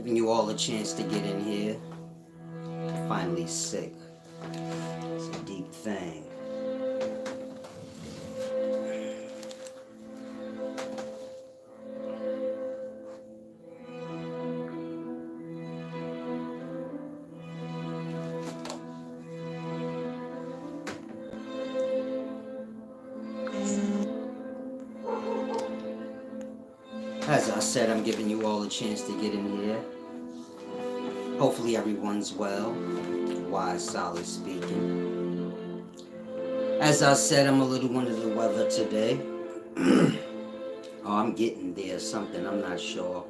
Giving you all a chance to get in here. Finally sick. It's a deep thing. As I said, I'm giving you all a chance to get in here. Hopefully everyone's well. Wise, solid speaking. As I said, I'm a little under the weather today. Oh, I'm getting there. Something, I'm not sure.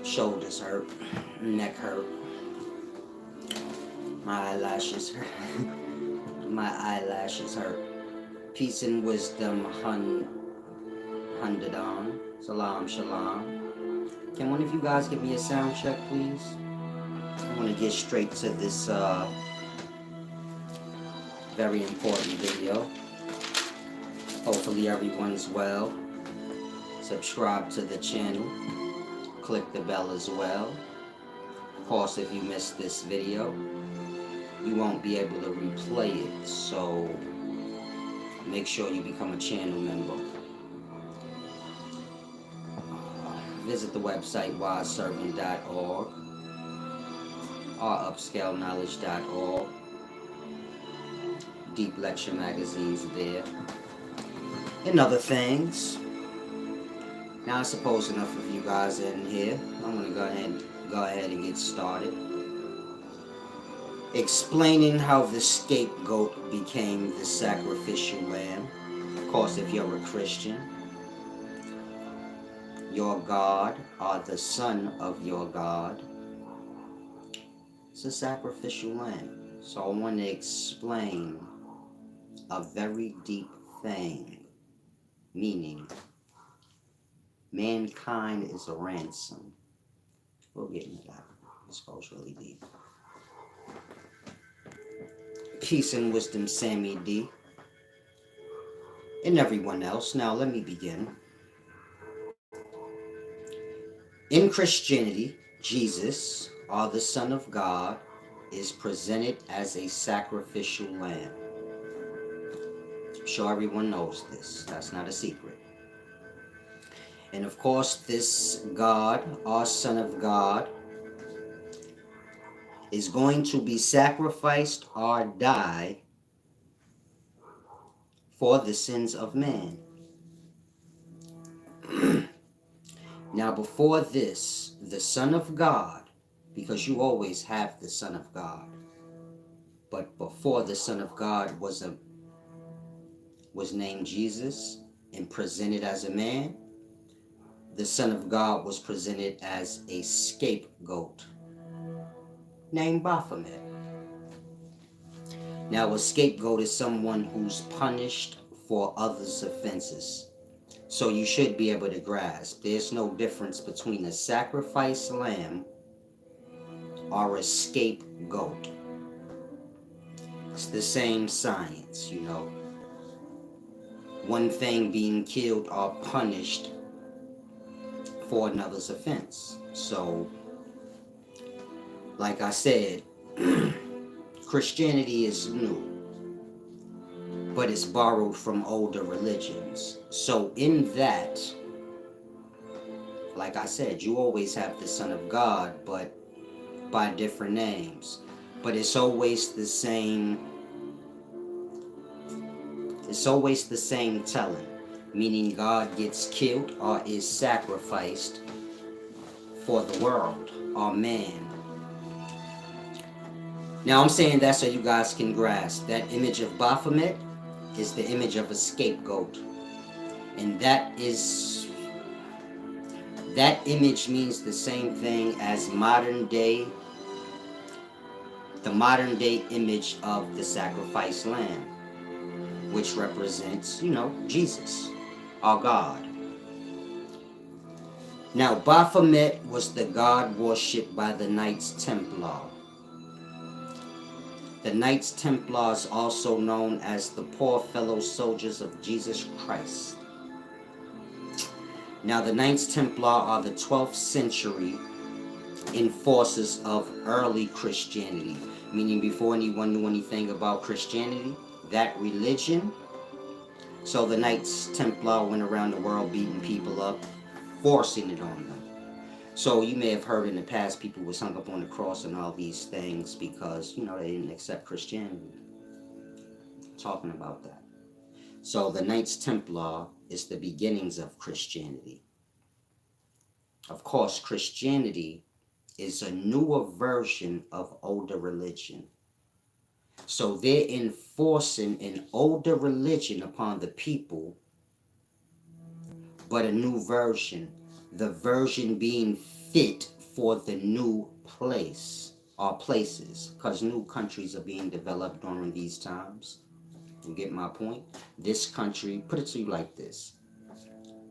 Shoulders hurt. Neck hurt. My eyelashes hurt. My eyelashes hurt. Peace and wisdom, Hundadon. Salam, shalom. Can one of you guys give me a sound check, please? I want to get straight to this very important video. Hopefully everyone's well. Subscribe to the channel. Click the bell as well. Of course, if you missed this video, you won't be able to replay it, so make sure you become a channel member. Visit the website wiseservant.org or upscaleknowledge.org. Deep lecture magazines there and other things. Now I suppose enough of you guys in here. I'm gonna go ahead and get started. Explaining how the scapegoat became the sacrificial lamb. Of course, if you're a Christian, your God or the son of your God is a sacrificial lamb. So I want to explain a very deep thing, meaning mankind is a ransom. We'll get into that. This goes really deep. Peace and wisdom, Sammy D. And everyone else. Now let me begin. In Christianity, Jesus, or the Son of God, is presented as a sacrificial lamb. I'm sure everyone knows this. That's not a secret. And of course, this God, or Son of God, is going to be sacrificed or die for the sins of man. Now, before this, the Son of God, because you always have the Son of God, but before the Son of God was named Jesus and presented as a man, the Son of God was presented as a scapegoat named Baphomet. Now, a scapegoat is someone who's punished for others' offenses. So you should be able to grasp there's no difference between a sacrifice lamb or a scapegoat. It's the same science, you know. One thing being killed or punished for another's offense. So, like I said, Christianity is new, but it's borrowed from older religions. So in that, like I said, you always have the Son of God, but by different names. But it's always the same. It's always the same telling, meaning God gets killed or is sacrificed for the world or man. Now I'm saying that so you guys can grasp that image of Baphomet is the image of a scapegoat, and that image means the same thing as the modern day image of the sacrificed lamb, which represents, you know, Jesus, our God. Now, Baphomet was the god worshipped by the Knights Templar. The Knights Templars, also known as the poor fellow soldiers of Jesus Christ. Now, the Knights Templar are the 12th century enforcers of early Christianity, meaning before anyone knew anything about Christianity, that religion. So the Knights Templar went around the world beating people up, forcing it on them. So you may have heard in the past people was hung up on the cross and all these things because, they didn't accept Christianity. Talking about that. So the Knights Templar is the beginnings of Christianity. Of course, Christianity is a newer version of older religion. So they're enforcing an older religion upon the people, but a new version. The version being fit for the new place or places, because new countries are being developed during these times. You get my point? This country, put it to you like this.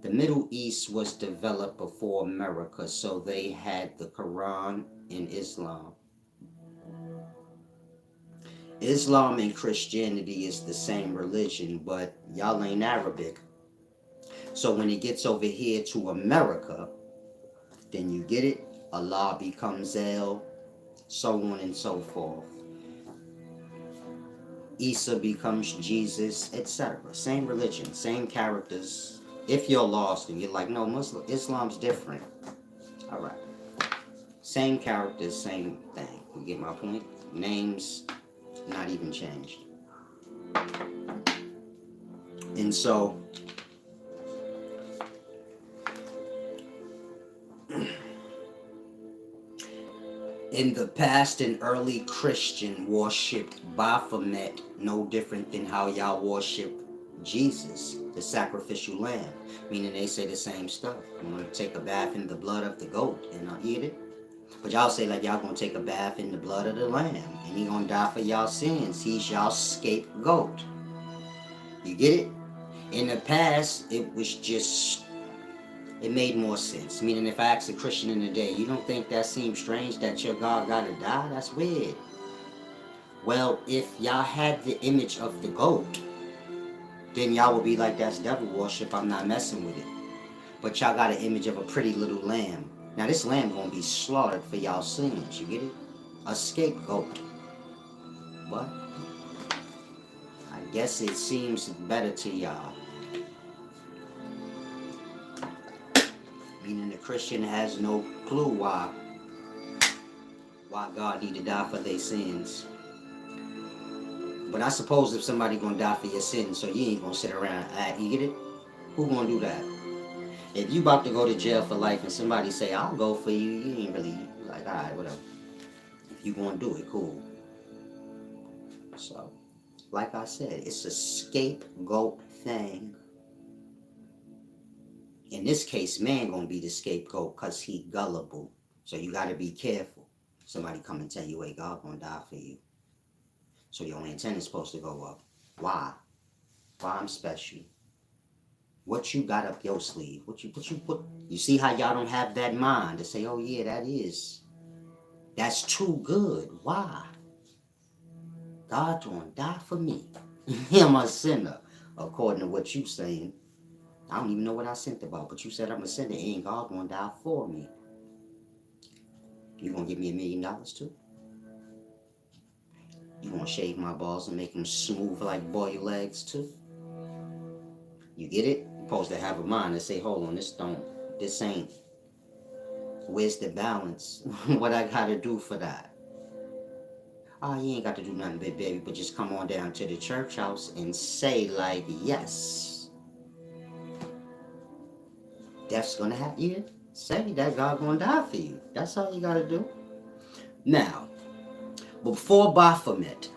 The Middle East was developed before America, so they had the Quran and Islam. Islam and Christianity is the same religion, but y'all ain't Arabic. So when it gets over here to America, then you get it, Allah becomes El, so on and so forth. Isa becomes Jesus, etc. Same religion, same characters. If you're lost and you're like, no, Islam's different. All right. Same characters, same thing. You get my point? Names, not even changed. And so, in the past, an early Christian worshipped Baphomet no different than how y'all worship Jesus, the sacrificial lamb. Meaning they say the same stuff. I'm going to take a bath in the blood of the goat and I'll eat it. But y'all say like y'all going to take a bath in the blood of the lamb and he going to die for y'all sins. He's y'all scapegoat. You get it? In the past, it was just, it made more sense. Meaning if I ask a Christian in the day, you don't think that seems strange that your God gotta die? That's weird. Well, if y'all had the image of the goat, then y'all would be like, that's devil worship, I'm not messing with it. But y'all got an image of a pretty little lamb. Now this lamb gonna be slaughtered for y'all sins, you get it? A scapegoat. What? I guess it seems better to y'all. Meaning the Christian has no clue why God need to die for their sins. But I suppose if somebody gonna die for your sins, so you ain't gonna sit around and act, you get it? Who gonna do that? If you about to go to jail for life and somebody say, I'll go for you, you ain't really like, alright, whatever. If you gonna do it, cool. So, like I said, it's a scapegoat thing. In this case, man gonna be the scapegoat because he gullible. So you gotta be careful. Somebody come and tell you, hey, God gonna die for you. So your antenna's supposed to go up. Why? Why I'm special? What you got up your sleeve? What you put? You see how y'all don't have that mind to say, oh yeah, that's too good. Why? God gonna die for me. I'm a sinner, according to what you saying. I don't even know what I sent about, but you said I'm a sinner. Ain't God gonna die for me? You gonna give me $1 million too? You gonna shave my balls and make them smooth like boy legs too? You get it? You're supposed to have a mind to say, hold on, this ain't. Where's the balance? What I gotta do for that? Oh, you ain't got to do nothing, big baby, but just come on down to the church house and say like, yes. Death's gonna happen. Yeah, say that God gonna die for you. That's all you gotta do. Now, before Baphomet,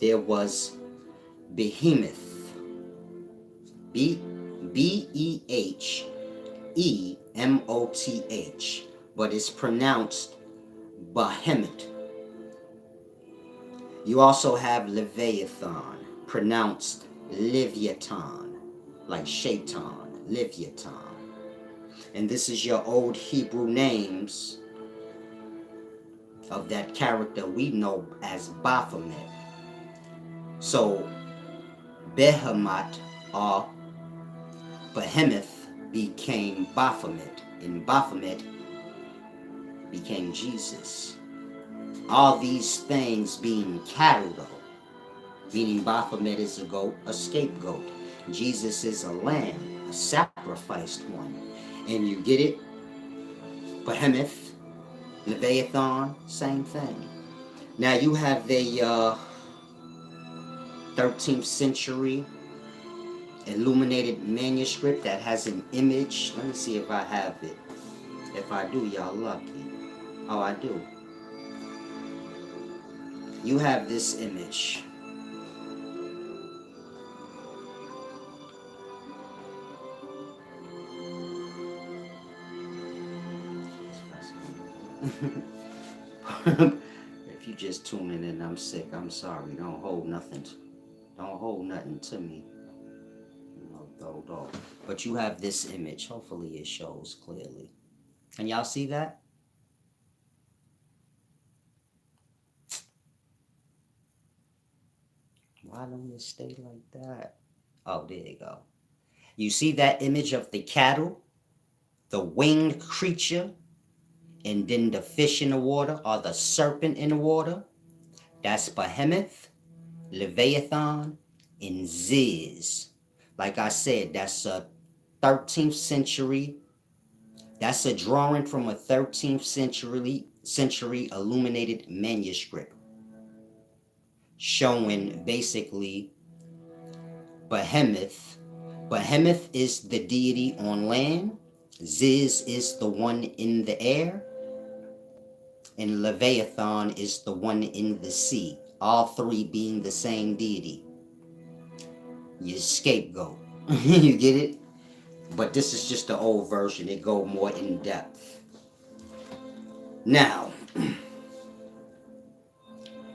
there was Behemoth. Behemoth, but it's pronounced Behemoth. You also have Leviathan, pronounced Leviathan, like Shaitan, Leviathan. And this is your old Hebrew names of that character we know as Baphomet. So, Behemoth or Behemoth became Baphomet. And Baphomet became Jesus. All these things being cattle though, meaning Baphomet is a goat, a scapegoat. Jesus is a lamb, a sacrificed one. And you get it? Behemoth, Leviathan, same thing. Now you have the 13th century illuminated manuscript that has an image. Let me see if I have it. If I do, y'all lucky. Oh, I do. You have this image. If you just tuning in, I'm sick. I'm sorry. Don't hold nothing. Don't hold nothing to me. But you have this image. Hopefully it shows clearly. Can y'all see that? Why don't it stay like that? Oh, there you go. You see that image of the cattle, the winged creature, and then the fish in the water or the serpent in the water? That's Behemoth, Leviathan, and Ziz. Like I said, that's a 13th century. That's a drawing from a 13th century illuminated manuscript showing basically Behemoth. Behemoth is the deity on land. Ziz is the one in the air. And Leviathan is the one in the sea. All three being the same deity. Your scapegoat. You get it? But this is just the old version. It go more in depth. Now,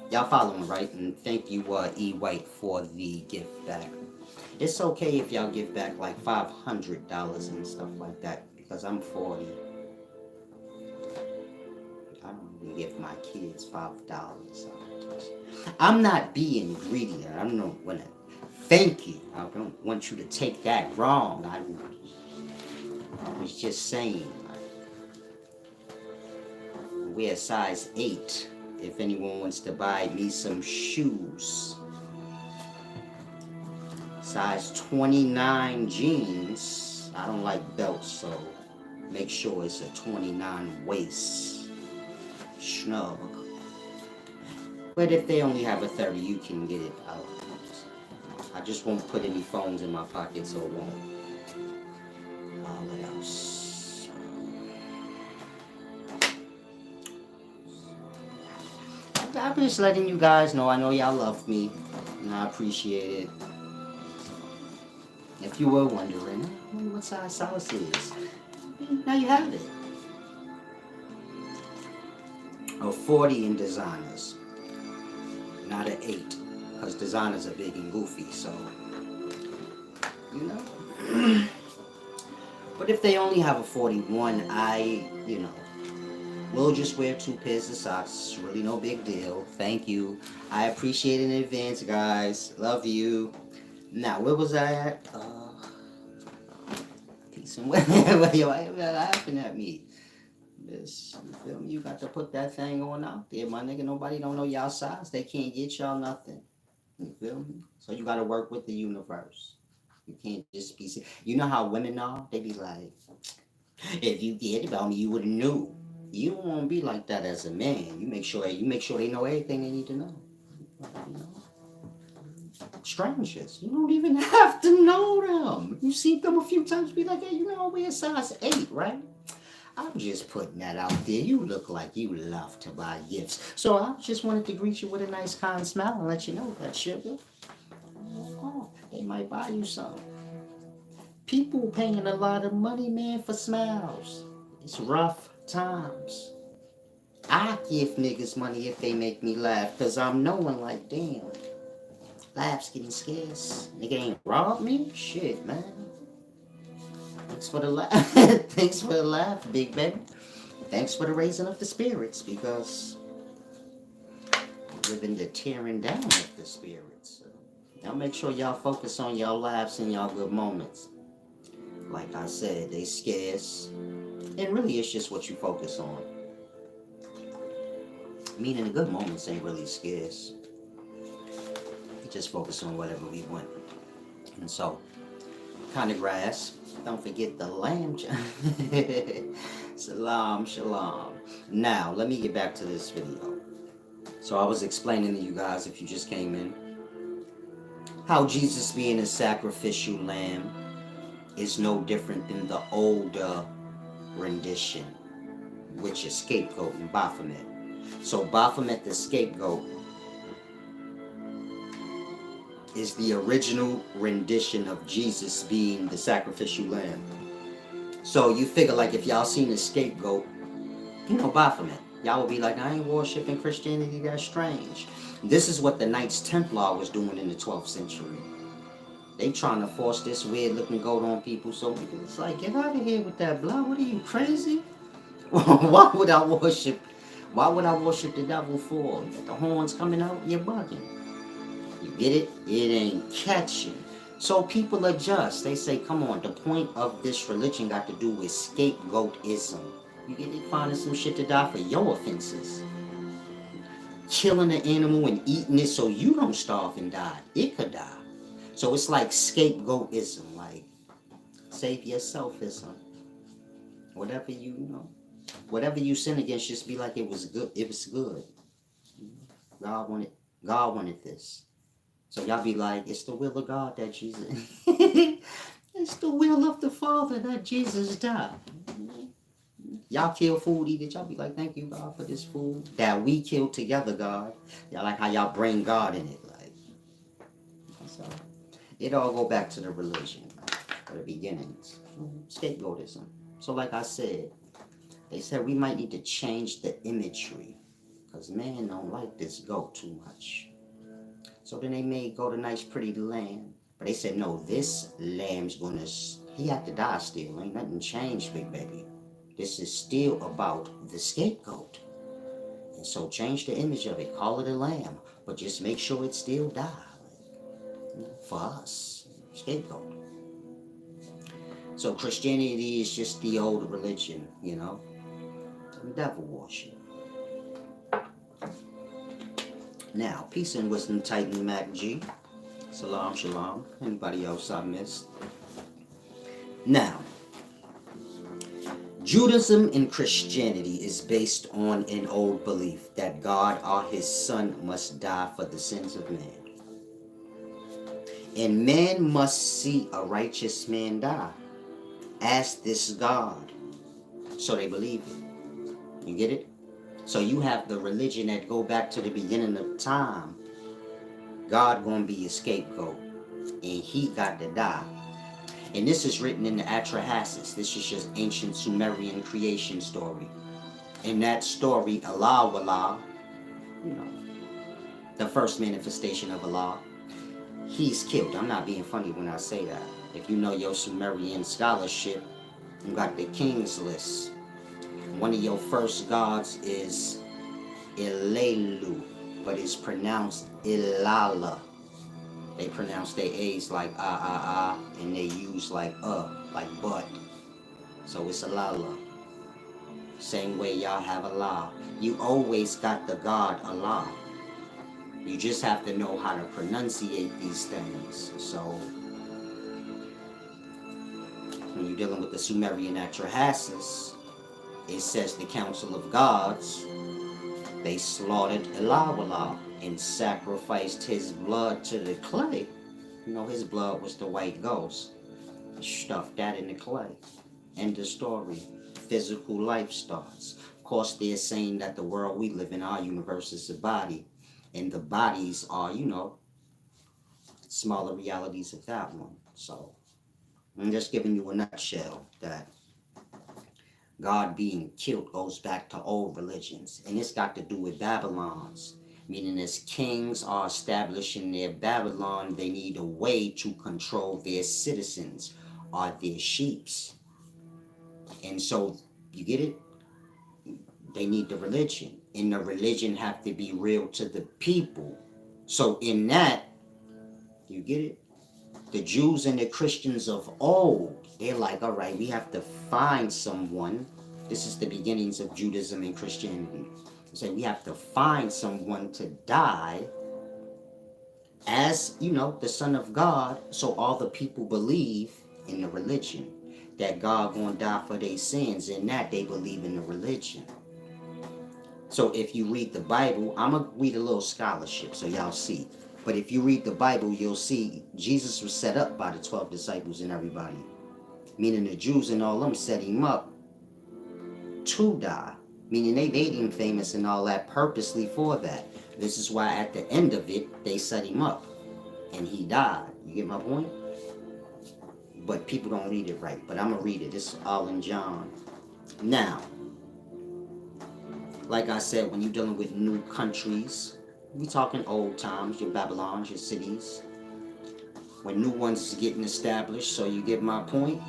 y'all following, right? And thank you, E. White, for the gift back. It's okay if y'all give back like $500 and stuff like that, because I'm 40. I don't even give my kids $5. I'm not being greedy. I don't want to thank you. I don't want you to take that wrong. I was just saying, we're size 8 if anyone wants to buy me some shoes. Size 29 jeans. I don't like belts, so make sure it's a 29 waist. Snug. But if they only have a 30, you can get it out. I just won't put any phones in my pocket, so it won't. What else? I'm just letting you guys know. I know y'all love me, and I appreciate it. If you were wondering, what size sauce is, now you have it. A 40 in designers, not an 8, because designers are big and goofy, so, you know. But if they only have a 41, we'll just wear 2 pairs of socks. It's really no big deal. Thank you. I appreciate it in advance, guys. Love you. Now, where was I at? Peace and why you laughing at me? This, you feel me? You got to put that thing on out there, my nigga. Nobody don't know y'all size. They can't get y'all nothing. You feel me? So you got to work with the universe. You can't just be... You know how women are? They be like, if you did about me, you would have knew. You don't want to be like that as a man. You make sure they know everything they need to know. You know? Strangers, you don't even have to know them. You see them a few times, be like, hey, you know, we're size 8, right? I'm just putting that out there. You look like you love to buy gifts. So I just wanted to greet you with a nice, kind smile and let you know that, sugar. Oh, they might buy you some. People paying a lot of money, man, for smiles. It's rough times. I give niggas money if they make me laugh, because I'm knowing like, damn, laughs getting scarce. Nigga ain't robbed me? Shit, man. Thanks for the laugh. Thanks for the laugh, big baby. Thanks for the raising of the spirits, because we're living the tearing down of the spirits. So y'all make sure y'all focus on y'all laughs and y'all good moments. Like I said, they scarce. And really, it's just what you focus on. Meaning the good moments ain't really scarce. We just focus on whatever we want. And so, kind of grass. Don't forget the lamb. Salam, shalom. Now, let me get back to this video. So I was explaining to you guys, if you just came in, how Jesus being a sacrificial lamb is no different than the older rendition, which is Scapegoat and Baphomet. So Baphomet the Scapegoat is the original rendition of Jesus being the sacrificial lamb. So you figure, like, if y'all seen the Scapegoat, Baphomet, y'all would be like, I ain't worshiping Christianity, that's strange. This is what the Knights Templar was doing in the 12th century. They trying to force this weird looking goat on people, so it's like, get out of here with that blood. What are you, crazy? Why would I worship the devil for? You got the horns coming out, you're bugging. You get it? It ain't catching. So people adjust. They say, come on, the point of this religion got to do with scapegoatism. You get it? Finding some shit to die for your offenses. Killing an animal and eating it so you don't starve and die. It could die. So it's like scapegoatism, like save yourselfism. Whatever whatever you sin against, just be like it was good. It was good. God wanted this. So y'all be like, it's the will of God that Jesus. It's the will of the Father that Jesus died. Y'all kill food, eat it. Y'all be like, thank you, God, for this food that we killed together, God. Y'all like how y'all bring God in it, like. So it all go back to the religion, the beginnings, scapegoatism. So like I said, they said we might need to change the imagery because man don't like this goat too much. So then they made goat a nice pretty lamb. But they said, no, this lamb's gonna, he had to die still. Ain't nothing changed, big baby. This is still about the scapegoat. And so change the image of it. Call it a lamb. But just make sure it still dies. For us, scapegoat. So Christianity is just the old religion, devil worship. Now, peace and wisdom, Titan Mac G. Salam, shalom. Anybody else I missed? Now, Judaism and Christianity is based on an old belief that God or his son must die for the sins of man. And man must see a righteous man die as this God. So they believe it. You get it? So you have the religion that go back to the beginning of time. God gonna be a scapegoat. And he got to die. And this is written in the Atrahasis. This is just ancient Sumerian creation story. In that story, Allah, the first manifestation of Allah, he's killed. I'm not being funny when I say that. If you know your Sumerian scholarship, you got the king's list. One of your first gods is Ilelu, but it's pronounced Ilala. They pronounce their A's like and they use like but. So it's Ilala. Same way y'all have Allah. You always got the God Allah. You just have to know how to pronunciate these things. So when you're dealing with the Sumerian Atrahasis, it says the Council of Gods, they slaughtered Elawala and sacrificed his blood to the clay. His blood was the white ghost. Stuffed that in the clay. End of story. Physical life starts. Of course, they're saying that the world we live in, our universe, is a body. And the bodies are, smaller realities of that one. So, I'm just giving you a nutshell that God being killed goes back to old religions. And it's got to do with Babylon's. Meaning as kings are establishing their Babylon, they need a way to control their citizens or their sheeps. And so, you get it? They need the religion. And the religion have to be real to the people. So in that, you get it? The Jews and the Christians of old, they're like, all right, we have to find someone. This is the beginnings of Judaism and Christianity. Say we have to find someone to die as, the Son of God, so all the people believe in the religion. That God gonna die for their sins, and that they believe in the religion. So if you read the Bible, I'm gonna read a little scholarship so y'all see. But if you read the Bible, you'll see Jesus was set up by the 12 disciples and everybody. Meaning the Jews and all them set him up to die. Meaning they made him famous and all that purposely for that. This is why at the end of it, they set him up. And he died. You get my point? But people don't read it right. But I'm going to read it. It's all in John. Now, like I said, when you're dealing with new countries, we talking old times, your Babylons, your cities. When new ones is getting established, so you get my point?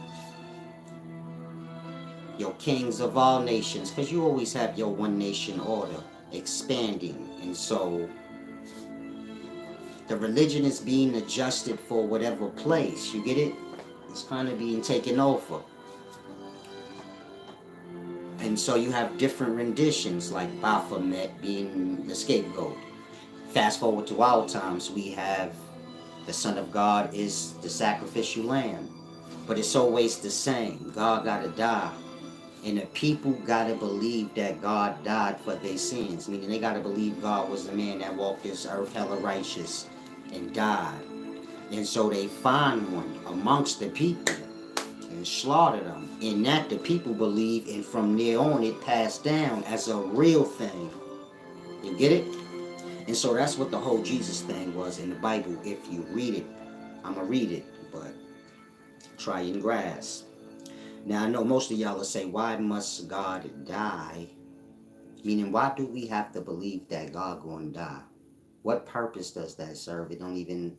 Your kings of all nations, because you always have your one nation order expanding. And so the religion is being adjusted for whatever place. You get it? It's kind of being taken over. And so you have different renditions, like Baphomet being the scapegoat. Fast forward to our times, we have the Son of God is the sacrificial lamb. But it's always the same. God gotta die. And the people gotta believe that God died for their sins. Meaning they gotta believe God was the man that walked this earth hella righteous and died. And so they find one amongst the people and slaughter them. And that the people believe, and from there on it passed down as a real thing. You get it? And so that's what the whole Jesus thing was in the Bible. If you read it, I'ma read it, but try and grasp. Now I know most of y'all will say, why must God die? Meaning, why do we have to believe that God gonna die? What purpose does that serve? It don't even.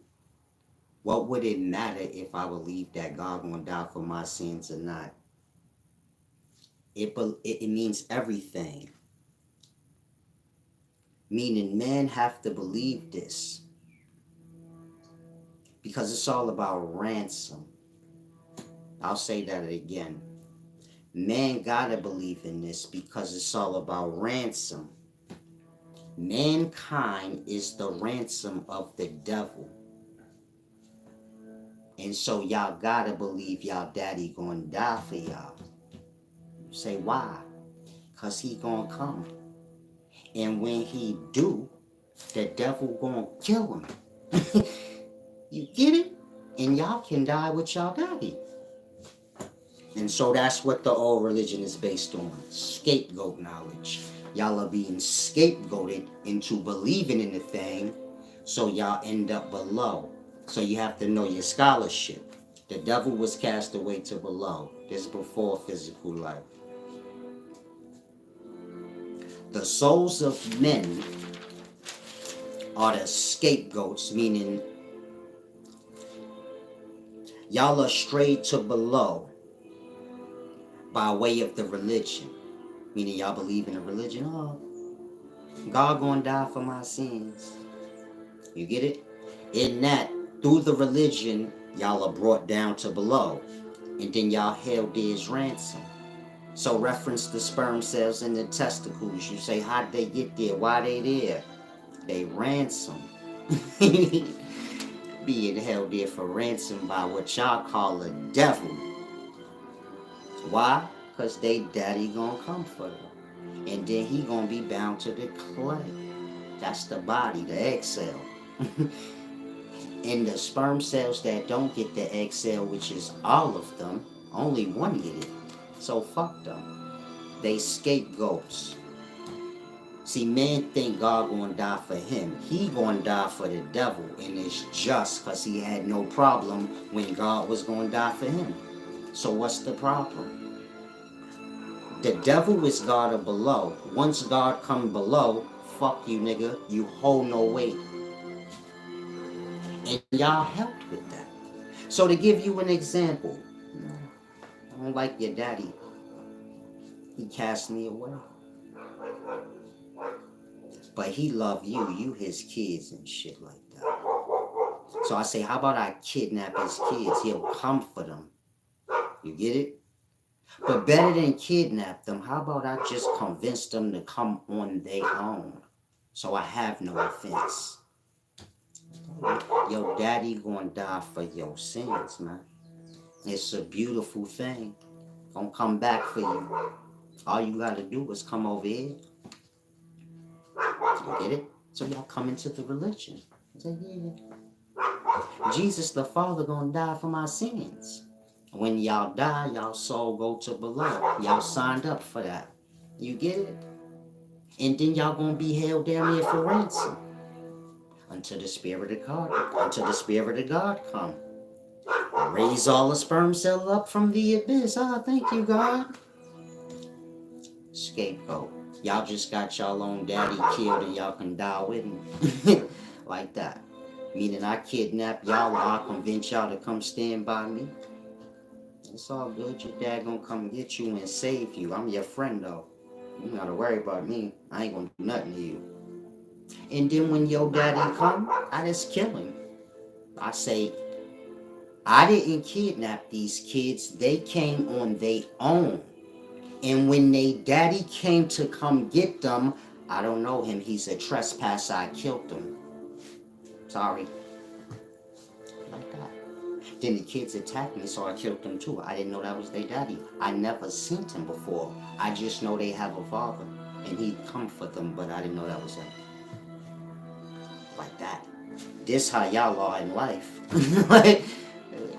What would it matter if I believe that God gonna die for my sins or not? It means everything. Meaning men have to believe this. Because it's all about ransom. I'll say that again. Man gotta believe in this because it's all about ransom. Mankind is the ransom of the devil. And so y'all gotta believe y'all daddy gonna die for y'all. You say, why? Because he gonna come. And when he do, the devil gonna kill him. You get it? And y'all can die with y'all daddy. And so that's what the old religion is based on. Scapegoat knowledge. Y'all are being scapegoated into believing in the thing, so y'all end up below. So you have to know your scholarship. The devil was cast away to below. This is before physical life. The souls of men are the scapegoats, meaning y'all are strayed to below by way of the religion. Meaning y'all believe in the religion. Oh, God gonna die for my sins. You get it? In that, through the religion, y'all are brought down to below. And then y'all held as ransom. So reference the sperm cells and the testicles. You say, how'd they get there? Why they there? They ransom. Being held there for ransom by what y'all call a devil. Why? Because they daddy gonna come for them. And then he gonna be bound to the clay. That's the body, the egg cell. And the sperm cells that don't get the egg cell, which is all of them, only one get it. So fuck them. They scapegoats. See, men think God gonna die for him. He gonna die for the devil, and it's just because he had no problem when God was gonna die for him. So what's the problem? The devil is God or below. Once God come below, fuck you, nigga. You hold no weight. And y'all helped with that. So to give you an example, I don't like your daddy. He cast me away. But he loved you. You his kids and shit like that. So I say, how about I kidnap his kids? He'll come for them. You get it? But better than kidnap them, how about I just convince them to come on their own? So I have no offense. Your daddy gonna die for your sins, man. It's a beautiful thing. Gonna come back for you. All you gotta do is come over here. You get it? So y'all come into the religion. I say, yeah. Jesus the Father gonna die for my sins. When y'all die, y'all soul go to below. Y'all signed up for that. You get it? And then y'all gonna be held down here for ransom until the Spirit of God, until the Spirit of God come. Raise all the sperm cell up from the abyss. Ah, thank you, God. Scapegoat. Y'all just got y'all own daddy killed and y'all can die with him. Like that. Meaning I kidnap y'all or I convince y'all to come stand by me. It's all good. Your dad gonna come get you and save you. I'm your friend though. You gotta worry about me. I ain't gonna do nothing to you. And then when your daddy come, I just kill him. I say, I didn't kidnap these kids. They came on their own. And when they daddy came to come get them, I don't know him. He's a trespasser. I killed him. Sorry. Like that. Then the kids attacked me, so I killed them too. I didn't know that was their daddy. I never seen him before. I just know they have a father. And he'd comfort them, but I didn't know that was him. Like that. This how y'all are in life. Like,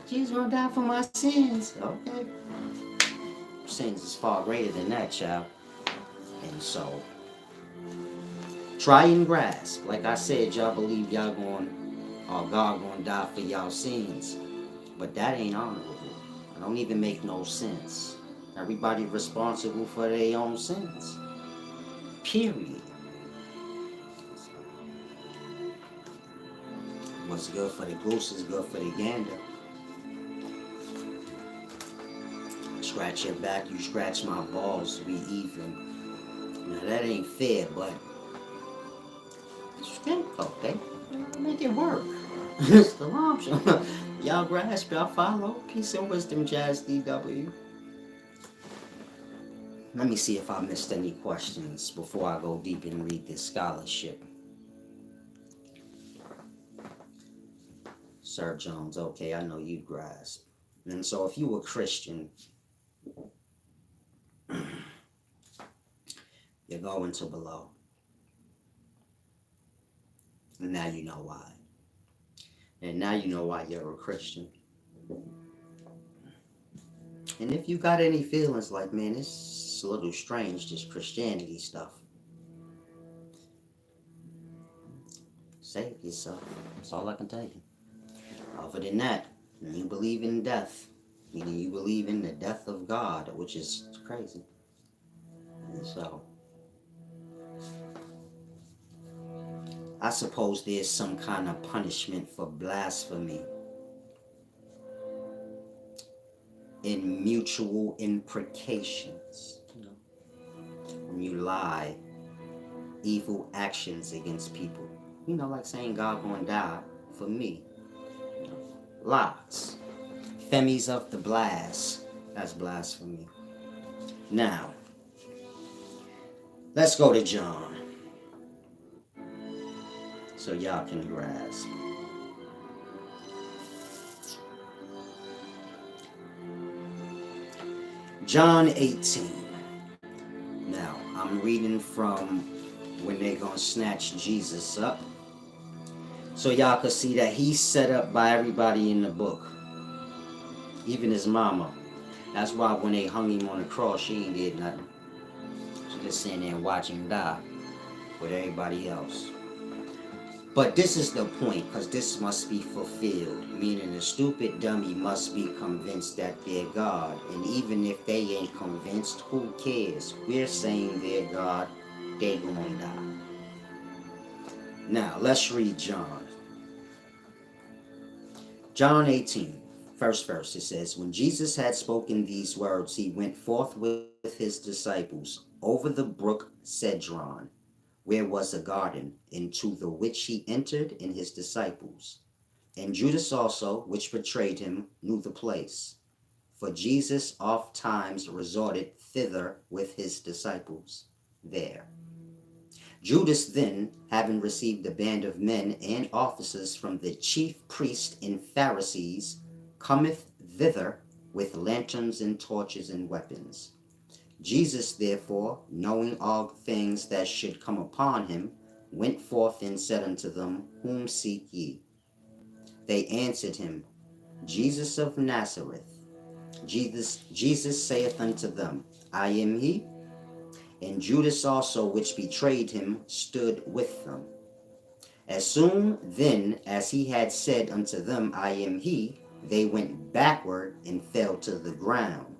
Jesus gonna die for my sins. Okay. Sins is far greater than that, child. And so, try and grasp. Like I said, y'all believe y'all going, or God gonna die for y'all sins. But that ain't honorable. It don't even make no sense. Everybody responsible for their own sins. Period. What's good for the goose is good for the gander. Scratch your back, you scratch my balls, we even. Now that ain't fair, but scapegoat, they make it work. It's the option. Y'all grasp, y'all follow. Peace and wisdom, Jazz DW. Let me see if I missed any questions before I go deep and read this scholarship. Sir Jones, okay, I know you grasp. And so if you were Christian, you're going to below. And now you know why. And now you know why you're a Christian. And if you got any feelings like, man, it's a little strange, this Christianity stuff, save yourself. That's all I can tell you. Other than that, you believe in death, meaning you believe in the death of God, which is crazy. And so, I suppose there's some kind of punishment for blasphemy in mutual imprecations. You know, when you lie, evil actions against people. You know, like saying God gonna die for me. You know, lies. Femis of the blast. That's blasphemy. Now, let's go to John. So y'all can grasp. John 18. Now, I'm reading from when they're going to snatch Jesus up. So y'all can see that he's set up by everybody in the book. Even his mama. That's why when they hung him on the cross, she ain't did nothing. She just sitting there and watching him die with everybody else. But this is the point, because this must be fulfilled. Meaning the stupid dummy must be convinced that they're God. And even if they ain't convinced, who cares? We're saying they're God, they gonna die. Now, let's read John. John 18, first verse, it says, when Jesus had spoken these words, he went forth with his disciples over the brook Cedron, where was a garden, into the which he entered and his disciples. And Judas also, which betrayed him, knew the place. For Jesus oft times resorted thither with his disciples there. Judas then, having received a band of men and officers from the chief priests and Pharisees, cometh thither with lanterns and torches and weapons. Jesus, therefore, knowing all things that should come upon him, went forth and said unto them, Whom seek ye? They answered him, Jesus of Nazareth. Jesus saith unto them, I am he. And Judas also, which betrayed him, stood with them. As soon then as he had said unto them, I am he, they went backward and fell to the ground.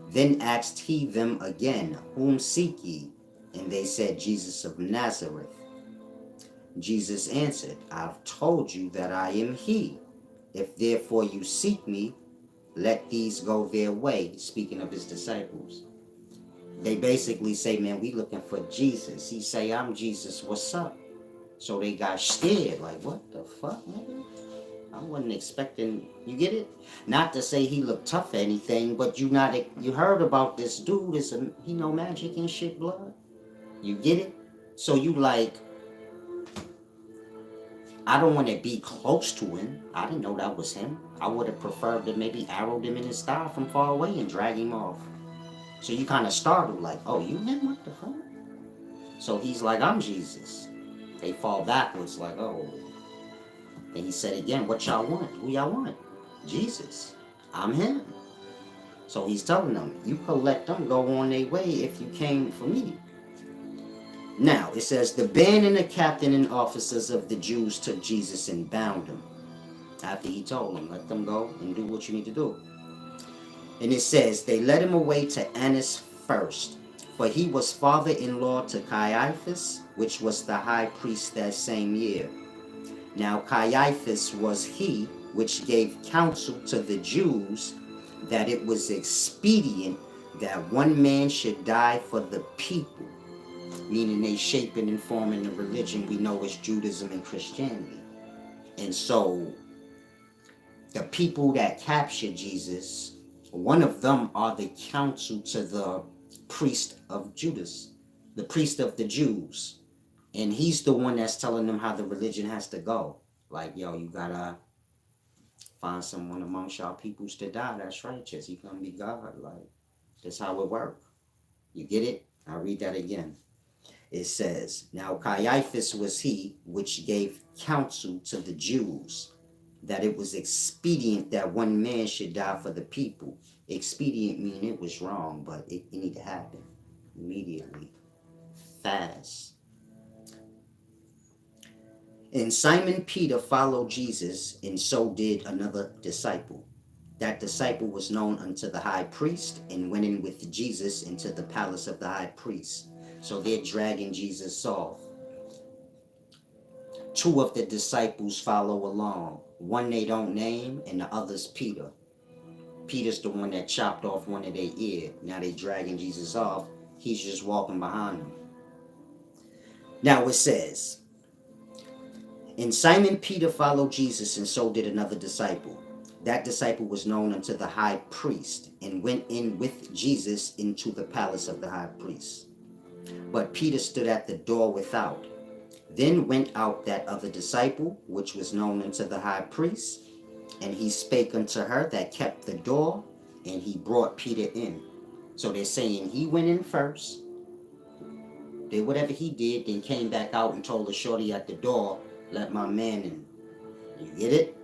Then asked he them again, Whom seek ye? And they said, Jesus of Nazareth. Jesus answered, I've told you that I am he. If therefore you seek me, let these go their way. Speaking of his disciples. They basically say, man, we looking for Jesus. He say, I'm Jesus, what's up? So they got scared, like, what the fuck, nigga? I wasn't expecting, you get it? Not to say he looked tough or anything, but you heard about this dude, he know magic and shit, blood. You get it? So you like, I don't want to be close to him. I didn't know that was him. I would have preferred to maybe arrow him in his thigh from far away and drag him off. So you kind of startled, like, oh, you him? What the fuck? So he's like, I'm Jesus. They fall backwards, like, oh. Then he said again, what y'all want? Who y'all want? Jesus. I'm him. So he's telling them, you could let them go on their way if you came for me. Now, it says, the band and the captain and officers of the Jews took Jesus and bound him. After he told them, let them go and do what you need to do. And it says, they led him away to Annas first, for he was father-in-law to Caiaphas, which was the high priest that same year. Now Caiaphas was he which gave counsel to the Jews that it was expedient that one man should die for the people, meaning they shaping and forming the religion we know as Judaism and Christianity. And so the people that captured Jesus, one of them are the counsel to the priest of Judas, the priest of the Jews. And he's the one that's telling them how the religion has to go. Like, yo, you gotta find someone amongst y'all peoples to die that's righteous. He's gonna be God. Like, that's how it works. You get it? I'll read that again. It says, now Caiaphas was he which gave counsel to the Jews that it was expedient that one man should die for the people. Expedient meaning it was wrong, but it need to happen immediately, fast. And Simon Peter followed Jesus, and so did another disciple. That disciple was known unto the high priest, and went in with Jesus into the palace of the high priest. So they're dragging Jesus off. Two of the disciples follow along. One they don't name, and the other's Peter. Peter's the one that chopped off one of their ear. Now they dragging Jesus off. He's just walking behind them. Now it says, and Simon Peter followed Jesus, and so did another disciple. That disciple was known unto the high priest, and went in with Jesus into the palace of the high priest. But Peter stood at the door without. Then went out that other disciple, which was known unto the high priest, and he spake unto her that kept the door, and he brought Peter in. So they're saying he went in first, did whatever he did, then came back out and told the shorty at the door, let my man in. You get it?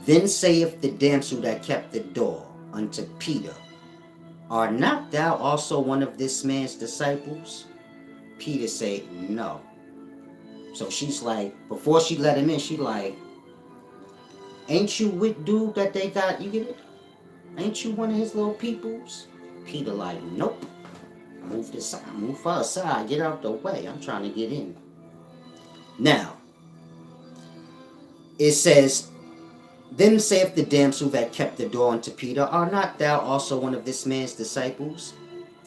Then saith the damsel that kept the door unto Peter, art not thou also one of this man's disciples? Peter said, no. So she's like, before she let him in, she like, ain't you with dude that they got, you get it? Ain't you one of his little peoples? Peter like, nope. Move this side, move far aside, get out the way. I'm trying to get in. Now, it says, then saith the damsel that kept the door unto Peter, art not thou also one of this man's disciples?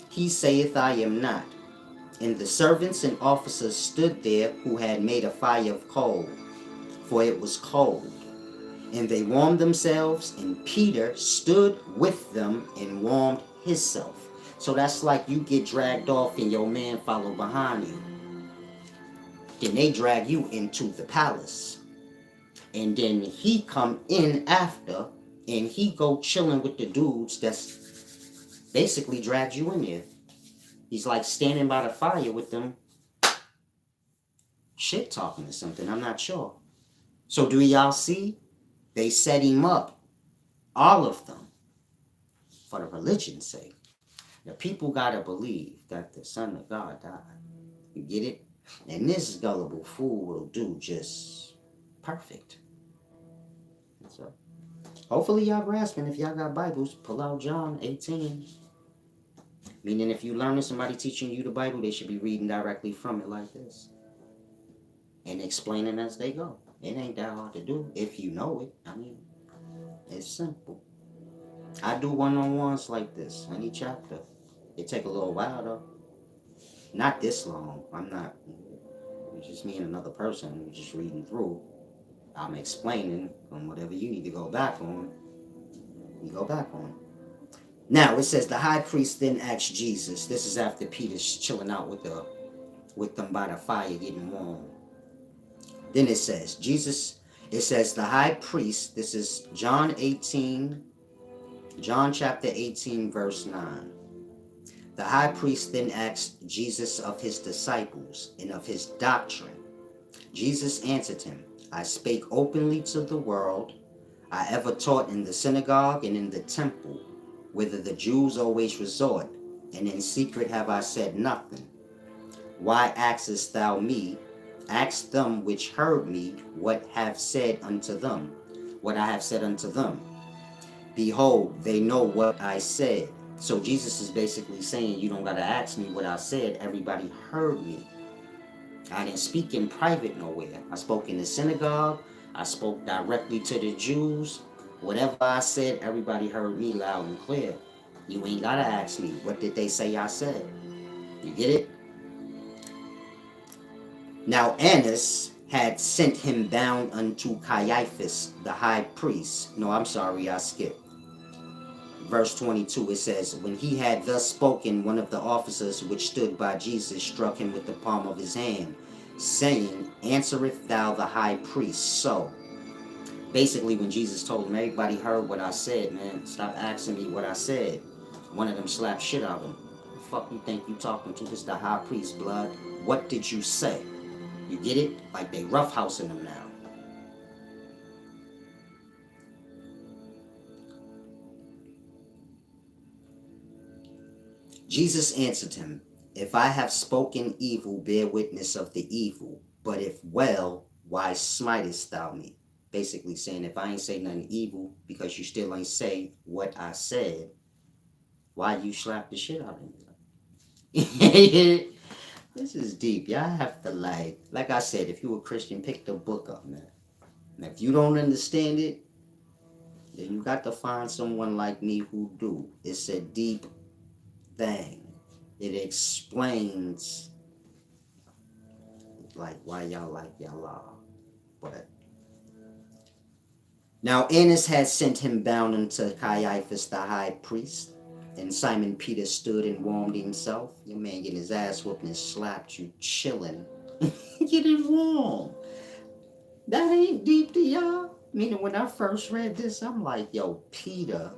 He saith, I am not. And the servants and officers stood there, who had made a fire of coal, for it was cold. And they warmed themselves, and Peter stood with them and warmed himself. So that's like you get dragged off and your man follow behind you. Then they drag you into the palace. And then he come in after and he go chilling with the dudes that's basically dragged you in there. He's like standing by the fire with them shit talking or something. I'm not sure. So do y'all see? They set him up, all of them, for the religion's sake. The people gotta believe that the Son of God died. You get it? And this gullible fool will do just perfect. So hopefully y'all grasping. If y'all got Bibles, pull out John 18. Meaning if you learning somebody teaching you the Bible, they should be reading directly from it like this. And explaining as they go. It ain't that hard to do if you know it. I mean, it's simple. I do one-on-ones like this, any chapter. It take a little while though. Not this long. I'm not. It's just me and another person. We're just reading through. I'm explaining on whatever you need to go back on. You go back on. Now it says the high priest then asked Jesus. This is after Peter's chilling out with them by the fire getting warm. Then it says Jesus. It says the high priest. This is John 18. John chapter 18 verse 9. The high priest then asked Jesus of his disciples and of his doctrine. Jesus answered him, I spake openly to the world. I ever taught in the synagogue and in the temple, whither the Jews always resort, and in secret have I said nothing. Why askest thou me? Ask them which heard me what have said unto them, what I have said unto them. Behold, they know what I said. So Jesus is basically saying, you don't got to ask me what I said. Everybody heard me. I didn't speak in private nowhere. I spoke in the synagogue. I spoke directly to the Jews. Whatever I said, everybody heard me loud and clear. You ain't got to ask me, what did they say I said? You get it? Now Annas had sent him bound unto Caiaphas, the high priest. No, I'm sorry, I skipped. Verse 22, it says, when he had thus spoken, one of the officers which stood by Jesus struck him with the palm of his hand, saying, answerest thou the high priest so? Basically, when Jesus told him, everybody heard what I said, man. Stop asking me what I said. One of them slapped shit out of him. The fuck you think you talking to? This is the high priest, blood. What did you say? You get it? Like they roughhousing him now. Jesus answered him, if I have spoken evil, bear witness of the evil. But if well, why smitest thou me? Basically saying, if I ain't say nothing evil, because you still ain't say what I said, why you slap the shit out of me? This is deep. Y'all have to like I said, if you a Christian, pick the book up, man. And if you don't understand it, then you got to find someone like me who do. It's a deep thing. It explains like why y'all like y'all are. But now Annas had sent him bound unto Caiaphas the high priest, and Simon Peter stood and warmed himself. Your man getting his ass whooped and slapped, you chilling. Getting warm. That ain't deep to y'all. Meaning when I first read this, I'm like, yo, Peter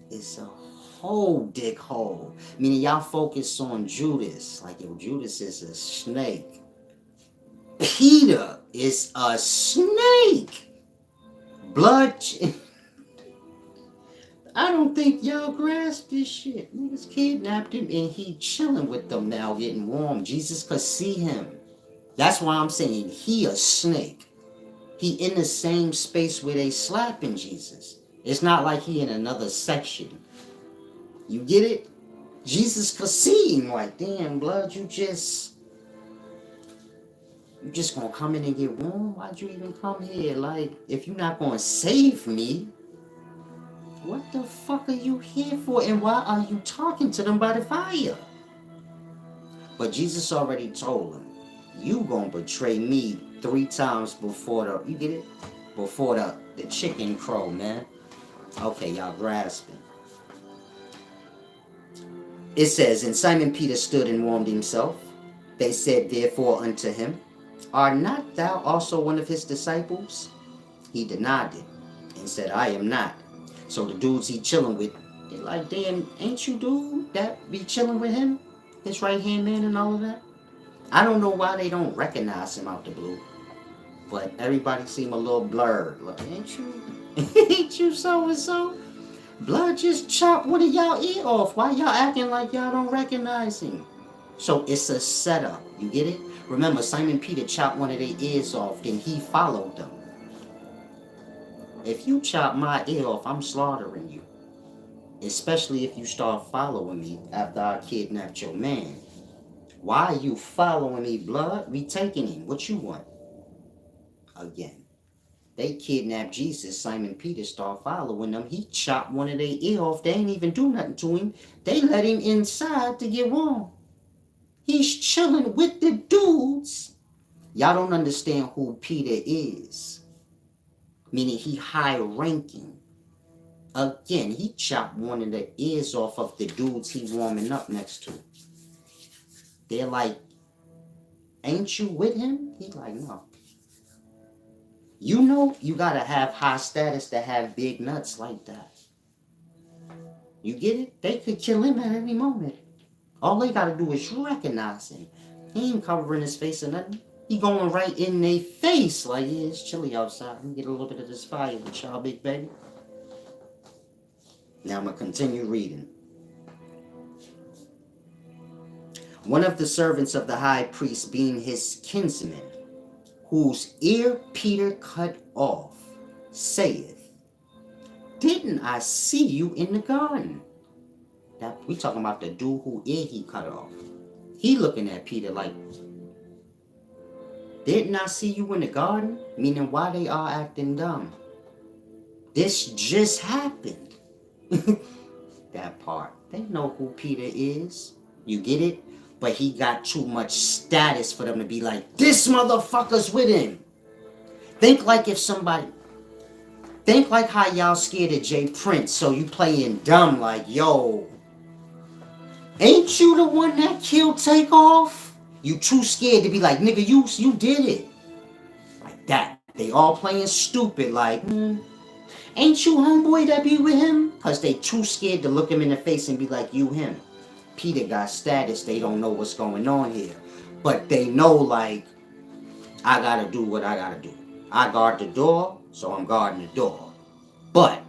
is a whole dick hole. Meaning y'all focus on Judas. Like, yo, Judas is a snake. Peter is a snake. Blood. I don't think y'all grasp this shit. Niggas kidnapped him and he chilling with them now, getting warm. Jesus could see him. That's why I'm saying he a snake. He in the same space where they slapping Jesus. It's not like he in another section. You get it? Jesus could see him like, damn, blood, you just gonna come in and get warm? Why'd you even come here? Like, if you're not gonna save me, what the fuck are you here for? And why are you talking to them by the fire? But Jesus already told him, you gonna betray me 3 times before the, you get it? before the chicken crow, man. Okay, y'all grasping. It says, and Simon Peter stood and warmed himself. They said therefore unto him, art not thou also one of his disciples? He denied it and said, I am not. So the dudes he chilling with, they're like, damn, ain't you dude that be chilling with him? His right hand man and all of that? I don't know why they don't recognize him out the blue. But everybody seem a little blurred. Like, ain't you ain't you so and so? Blood just chopped one of y'all ear off. Why y'all acting like y'all don't recognize him? So it's a setup. You get it? Remember, Simon Peter chopped one of their ears off, then he followed them. If you chop my ear off, I'm slaughtering you. Especially if you start following me after I kidnapped your man. Why are you following me, blood? We taking him. What you want? Again. They kidnapped Jesus. Simon Peter started following them. He chopped one of their ear off. They ain't even do nothing to him. They let him inside to get warm. He's chilling with the dudes. Y'all don't understand who Peter is. Meaning he high ranking. Again, he chopped one of the ears off of the dudes he warming up next to. They're like, ain't you with him? He's like, no. You know you gotta have high status to have big nuts like that. You get it? They could kill him at any moment. All they gotta do is recognize him. He ain't covering his face or nothing. He going right in their face like, yeah, it's chilly outside. Let me get a little bit of this fire with y'all, big baby. Now I'm gonna continue reading. One of the servants of the high priest, being his kinsman, whose ear Peter cut off, saith, didn't I see you in the garden? That we talking about the dude who ear he cut off. He looking at Peter like, didn't I see you in the garden? Meaning why they are acting dumb. This just happened. That part. They know who Peter is. You get it? But he got too much status for them to be like, this motherfucker's with him. Think like how y'all scared of Jay Prince, so you playing dumb like, yo, ain't you the one that killed Takeoff? You too scared to be like, nigga, you did it. Like that. They all playing stupid like, ain't you homeboy that be with him? Because they too scared to look him in the face and be like, you him. Peter got status. They don't know what's going on here. But they know like, I gotta do what I gotta do. I guard the door, so I'm guarding the door. But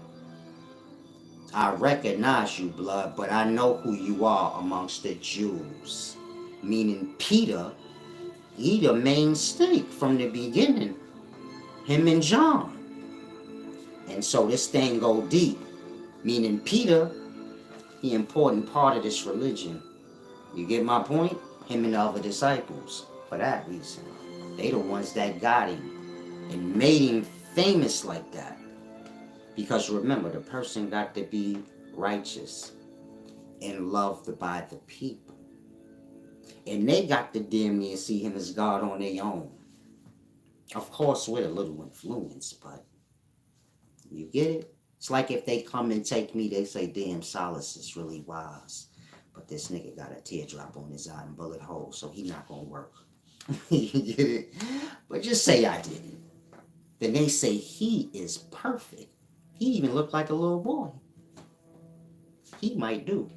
I recognize you, blood, but I know who you are amongst the Jews. Meaning Peter, he the main stake from the beginning. Him and John. And so this thing go deep. Meaning Peter, he important part of this religion. You get my point? Him and the other disciples. For that reason. They the ones that got him. And made him famous like that. Because remember, the person got to be righteous and loved by the people. And they got to damn near see him as God on their own. Of course, with a little influence, but you get it? It's like if they come and take me, they say, damn, Silas is really wise. But this nigga got a teardrop on his eye and bullet hole, so he not gonna work. You get it? But just say I didn't. Then they say he is perfect. He even looked like a little boy. He might do.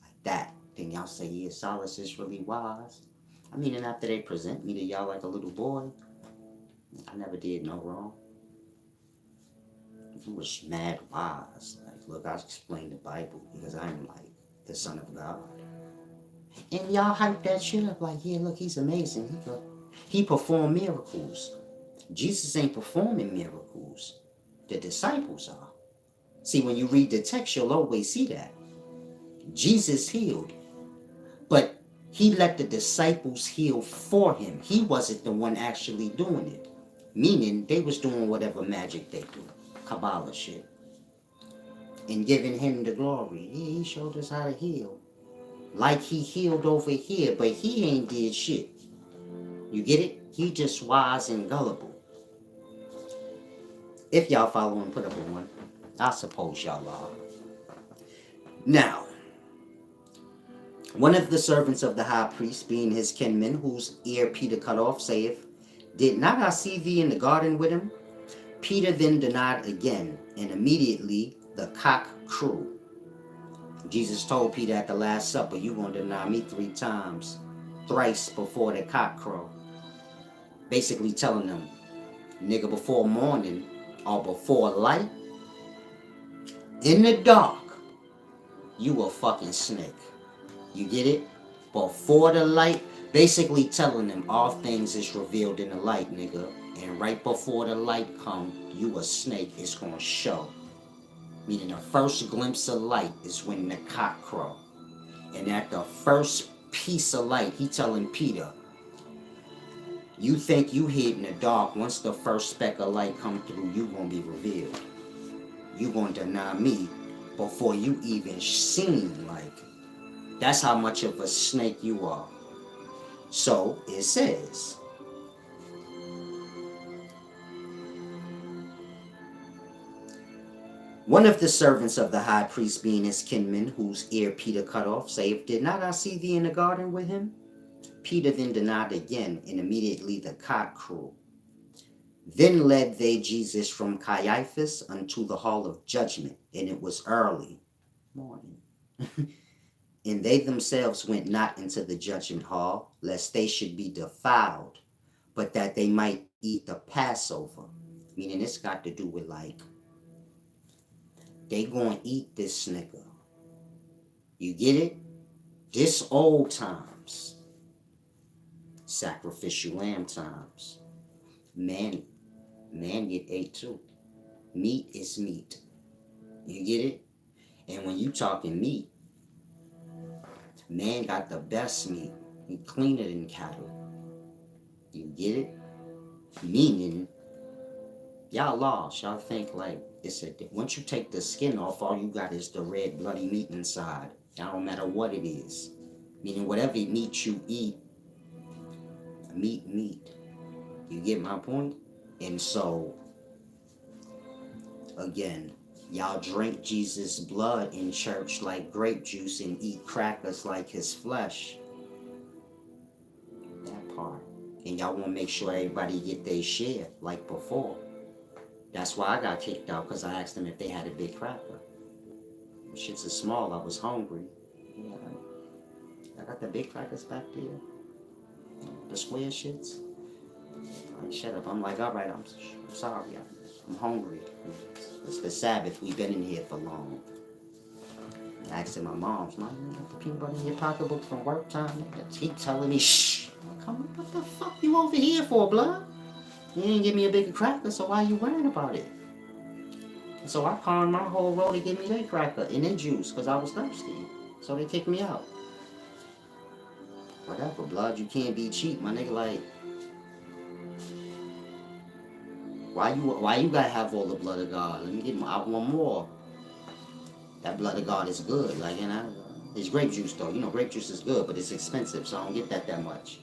Like that. Then y'all say, yeah, Silas is really wise. I mean, and after they present me to y'all like a little boy, I never did no wrong. He was mad wise. Like, look, I explained the Bible because I'm like the Son of God. And y'all hype that shit up like, yeah, look, he's amazing. He performed miracles. Jesus ain't performing miracles. The disciples are. See, when you read the text, you'll always see that. Jesus healed. But he let the disciples heal for him. He wasn't the one actually doing it. Meaning, they was doing whatever magic they do. Kabbalah shit. And giving him the glory. Yeah, he showed us how to heal. Like he healed over here, but he ain't did shit. You get it? He just wise and gullible. If y'all following, put up a one. I suppose y'all are. Now, one of the servants of the high priest, being his kinman, whose ear Peter cut off, saith, Did not I see thee in the garden with him? Peter then denied again, and immediately the cock crew. Jesus told Peter at the Last Supper, you going to deny me 3 times, thrice before the cock crow. Basically telling them, nigga, before morning or before light, in the dark, you a fucking snake. You get it? Before the light, basically telling them all things is revealed in the light, nigga. And right before the light come, you a snake, it's gonna show. Meaning the first glimpse of light is when the cock crow. And at the first piece of light, he telling Peter, you think you hid in the dark, once the first speck of light come through, you gonna be revealed. You gonna deny me before you even seen, like, that's how much of a snake you are. So it says, one of the servants of the high priest, being his kinman, whose ear Peter cut off, saith, Did not I see thee in the garden with him? Peter then denied again, and immediately the cock crew. Then led they Jesus from Caiaphas unto the hall of judgment, and it was early morning. And they themselves went not into the judgment hall, lest they should be defiled, but that they might eat the Passover. Meaning it's got to do with, like, they gonna eat this nigga. You get it? This old times. Sacrificial lamb times. Man get ate too. Meat is meat. You get it? And when you talking meat, man got the best meat. He cleaner than cattle. You get it? Meaning, y'all lost. Y'all think like it's a, once you take the skin off, all you got is the red bloody meat inside. That don't matter what it is. Meaning whatever meat you eat, meat. You get my point? And so, again, y'all drink Jesus' blood in church like grape juice and eat crackers like his flesh. That part. And y'all want to make sure everybody get their share like before. That's why I got kicked out, because I asked them if they had a big cracker. Shits is small. I was hungry. Yeah, I got the big crackers back there. The square shits. Shut up. I'm like, all right, I'm sorry. I'm hungry. It's the Sabbath. We've been in here for long. I asked my mom's, Mom, you got the peanut butter in your pocketbook from work time? He telling me, shh. Come on, what the fuck you over here for, blood? You didn't give me a bigger cracker, so why you worrying about it? So I conned my whole row to give me their cracker and their juice, because I was thirsty. So they kicked me out. Whatever, blood, you can't be cheap, my nigga. Like, why you gotta have all the blood of God? Let me get one more. That blood of God is good, like, you know. It's grape juice though. You know, grape juice is good, but it's expensive, so I don't get that much.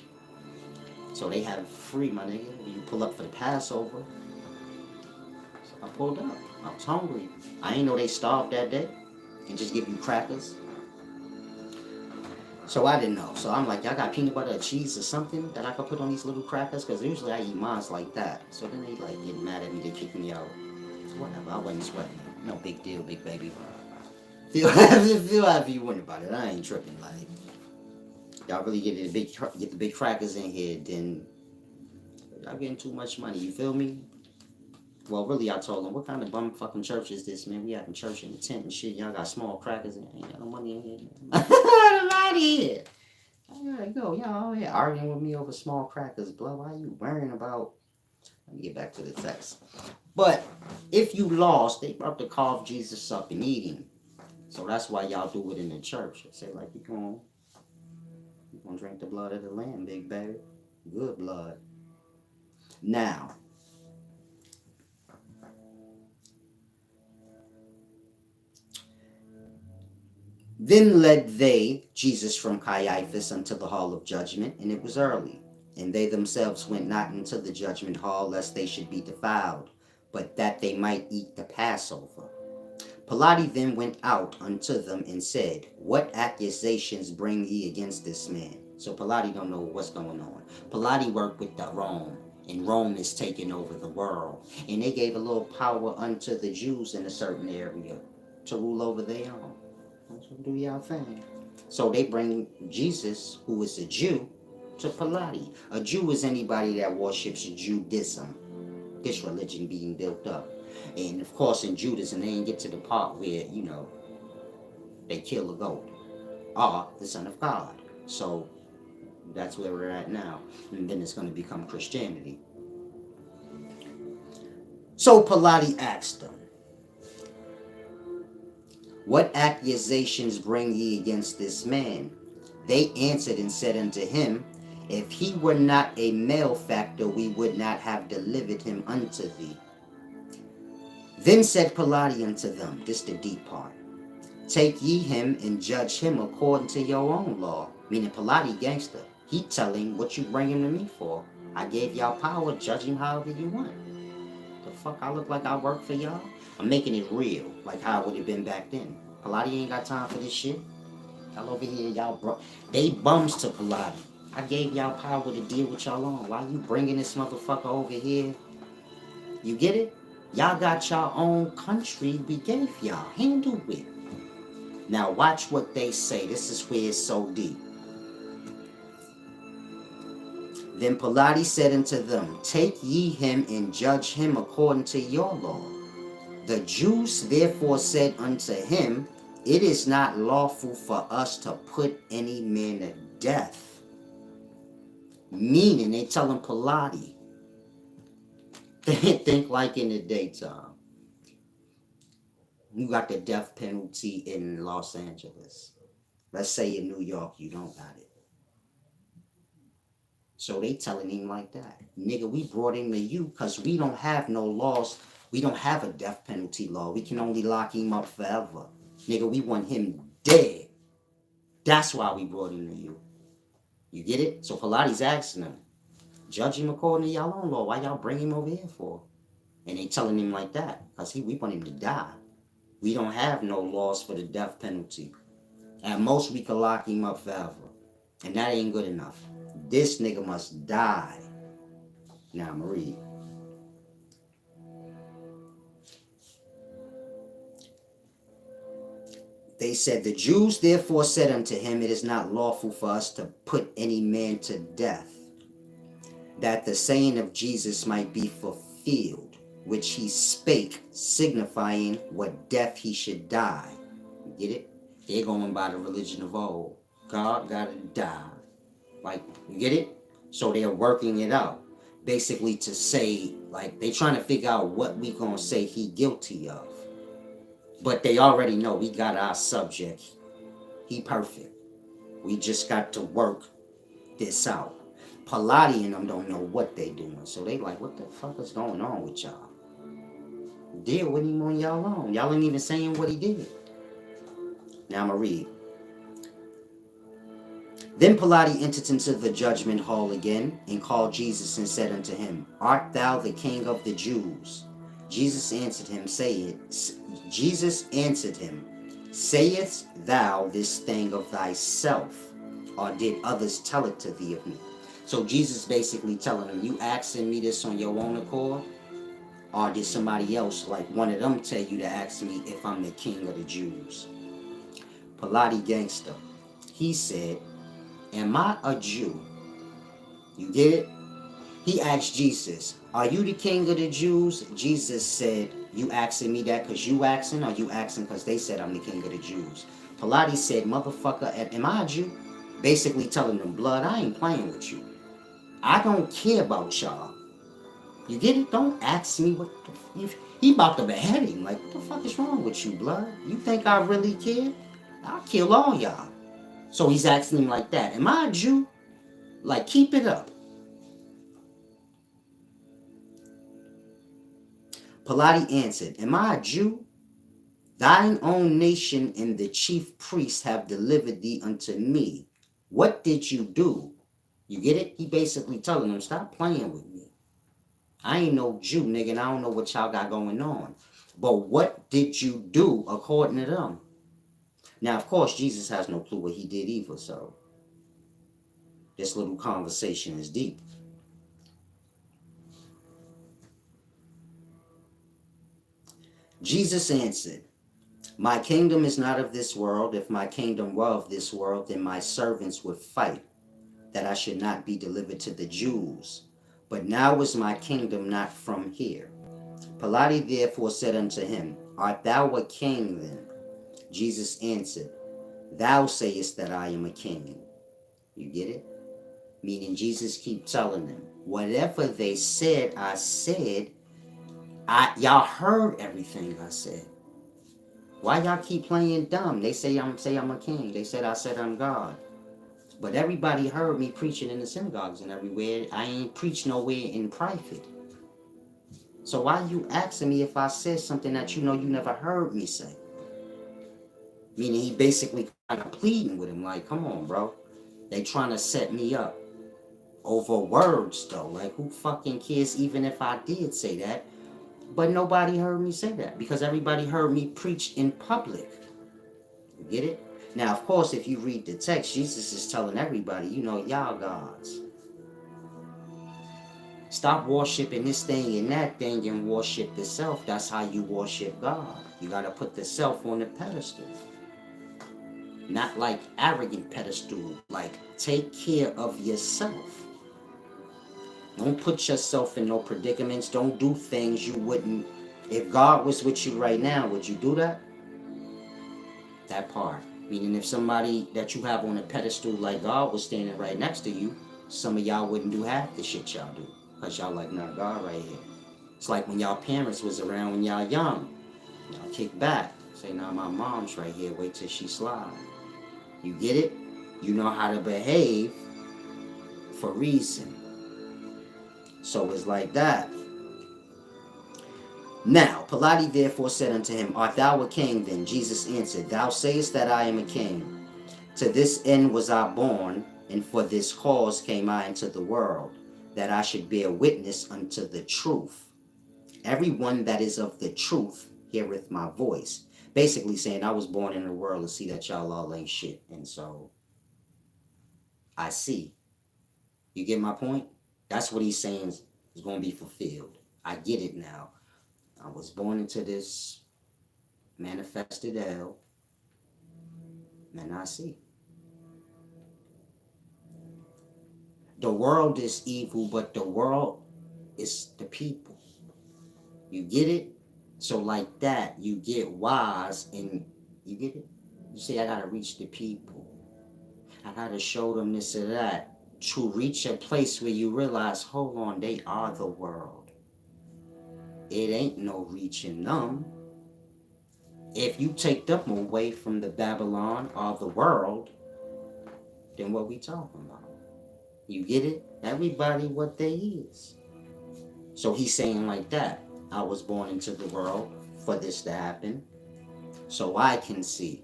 So they have it free, my nigga. You pull up for the Passover. So I pulled up. I was hungry. I ain't know they starved that day and just give you crackers. So I didn't know. So I'm like, y'all got peanut butter or cheese or something that I could put on these little crackers? Because usually I eat mine like that. So then they like get mad at me. They kick me out. So whatever. I wasn't sweating. No big deal, big baby. Feel however you want about it. I ain't tripping. Like, y'all really get the big crackers in here, then y'all getting too much money. You feel me? Well, really, I told them, what kind of bum fucking church is this, man? We having church in the tent and shit. Y'all got small crackers and ain't got no money in here. I'm out of here. I gotta go. Y'all here arguing with me over small crackers, bro. Why are you worrying about? Let me get back to the text. But if you lost, they about to carve Jesus up and eat him. So that's why y'all do it in the church. They say, like, you gonna drink the blood of the lamb, big baby. Good blood. Now, then led they Jesus from Caiaphas unto the hall of judgment, and it was early. And they themselves went not into the judgment hall, lest they should be defiled, but that they might eat the Passover. Pilate then went out unto them and said, What accusations bring ye against this man? So Pilate don't know what's going on. Pilate worked with the Rome, and Rome is taking over the world. And they gave a little power unto the Jews in a certain area to rule over their own. So do y'all thing. So they bring Jesus, who is a Jew, to Pilate. A Jew is anybody that worships Judaism, this religion being built up. And of course, in Judaism, they didn't get to the part where, they kill a goat or the Son of God. So that's where we're at now. And then it's going to become Christianity. So Pilate asked them, What accusations bring ye against this man? They answered and said unto him, If he were not a malefactor, we would not have delivered him unto thee. Then said Pilate unto them, this the deep part, Take ye him and judge him according to your own law. Meaning Pilate gangster. He telling what you bring him to me for. I gave y'all power, judge him however you want. The fuck I look like I work for y'all? I'm making it real, like how it would have been back then. Pilate ain't got time for this shit. Y'all over here, y'all they bums to Pilate. I gave y'all power to deal with y'all on. Why you bringing this motherfucker over here? You get it? Y'all got your own country we gave y'all. Handle it. Now watch what they say. This is where it's so deep. Then Pilate said unto them, Take ye him and judge him according to your law. The Jews therefore said unto him, It is not lawful for us to put any man to death. Meaning they telling Pilate, they think like in the daytime. You got the death penalty in Los Angeles. Let's say in New York you don't got it. So they telling him like that. Nigga, we brought him to you because we don't have no laws. We don't have a death penalty law. We can only lock him up forever. Nigga, we want him dead. That's why we brought him to you. You get it? So Pilate's asking them, judge him according to y'all own law. Why y'all bring him over here for? And they telling him like that because we want him to die. We don't have no laws for the death penalty. At most, we could lock him up forever. And that ain't good enough. This nigga must die. Now, I'm going to read. They said, The Jews therefore said unto him, It is not lawful for us to put any man to death, that the saying of Jesus might be fulfilled, which he spake, signifying what death he should die. You get it? They're going by the religion of old. God got to die. Like, you get it? So they're working it out. Basically to say, like, they trying to figure out what we going to say he guilty of. But they already know we got our subject. He perfect. We just got to work this out. Pilate and them don't know what they doing. So they like, what the fuck is going on with y'all? Deal with him on y'all own. Y'all ain't even saying what he did. Now I'm going to read. Then Pilate entered into the judgment hall again, and called Jesus, and said unto him, Art thou the King of the Jews? Jesus answered him, Sayest thou this thing of thyself, or did others tell it to thee of me? So Jesus basically telling him, you asking me this on your own accord? Or did somebody else, like one of them, tell you to ask me if I'm the King of the Jews? Pilate gangster. He said, Am I a Jew? You get it? He asked Jesus, Are you the King of the Jews? Jesus said, You asking me that because you asking, or you asking because they said I'm the King of the Jews? Pilate said, Motherfucker, am I a Jew? Basically telling them, blood, I ain't playing with you. I don't care about y'all. You get it? Don't ask me what the he about to behead him. Like, what the fuck is wrong with you, blood? You think I really care? I'll kill all y'all. So he's asking him like that. Am I a Jew? Like, keep it up. Pilate answered, Am I a Jew? Thine own nation and the chief priests have delivered thee unto me. What did you do? You get it? He basically telling him, stop playing with me. I ain't no Jew, nigga, and I don't know what y'all got going on. But what did you do according to them? Now, of course, Jesus has no clue what he did either, so this little conversation is deep. Jesus answered, my kingdom is not of this world. If my kingdom were of this world, then my servants would fight, that I should not be delivered to the Jews. But now is my kingdom not from here. Pilate therefore said unto him, art thou a king then? Jesus answered, thou sayest that I am a king. You get it? Meaning Jesus keep telling them, whatever they said, I said. Y'all heard everything I said. Why y'all keep playing dumb? They say I'm a king. They said I said I'm God. But everybody heard me preaching in the synagogues and everywhere. I ain't preached nowhere in private. So why you asking me if I said something that you know you never heard me say? Meaning he basically kind of pleading with him, like, come on, bro. They trying to set me up over words, though. Like, who fucking cares even if I did say that? But nobody heard me say that because everybody heard me preach in public. You get it? Now, of course, if you read the text, Jesus is telling everybody, you know, y'all gods. Stop worshiping this thing and that thing and worship the self. That's how you worship God. You got to put the self on the pedestal. Not like arrogant pedestal. Like, take care of yourself. Don't put yourself in no predicaments. Don't do things you wouldn't. If God was with you right now, would you do that? That part. Meaning if somebody that you have on a pedestal like God was standing right next to you, some of y'all wouldn't do half the shit y'all do. Because y'all like, nah, God right here. It's like when y'all parents was around when y'all young. Y'all kick back. Say, nah, my mom's right here. Wait till she slide. You get it? You know how to behave for reason. So it's like that. Now, Pilate therefore said unto him, art thou a king then? Jesus answered, thou sayest that I am a king. To this end was I born, and for this cause came I into the world, that I should bear witness unto the truth. Everyone that is of the truth heareth my voice. Basically saying I was born in the world to see that y'all all ain't shit. And so, I see. You get my point? That's what he's saying is going to be fulfilled. I get it now. I was born into this manifested hell, and I see. The world is evil, but the world is the people. You get it? So like that, you get wise, and you get it? You say, I gotta reach the people. I gotta show them this or that. To reach a place where you realize, hold on, they are the world. It ain't no reaching them. If you take them away from the Babylon or the world, then what we talking about? You get it? Everybody what they is. So he's saying like that. I was born into the world for this to happen. So I can see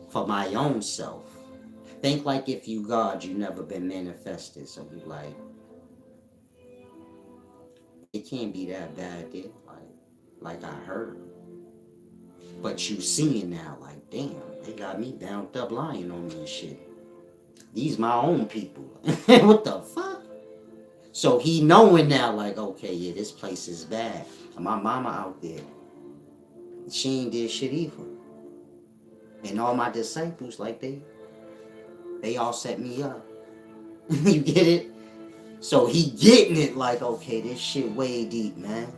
for my own self. Think like if you God, you never been manifested. So you like, it can't be that bad, dude. Like I heard. But you seeing now, like, damn, they got me bound up lying on me and shit. These my own people. What the fuck? So he knowing now, like, okay, yeah, this place is bad. My mama out there, she ain't did shit either. And all my disciples, like, they all set me up. You get it? So he getting it like, okay, this shit way deep, man.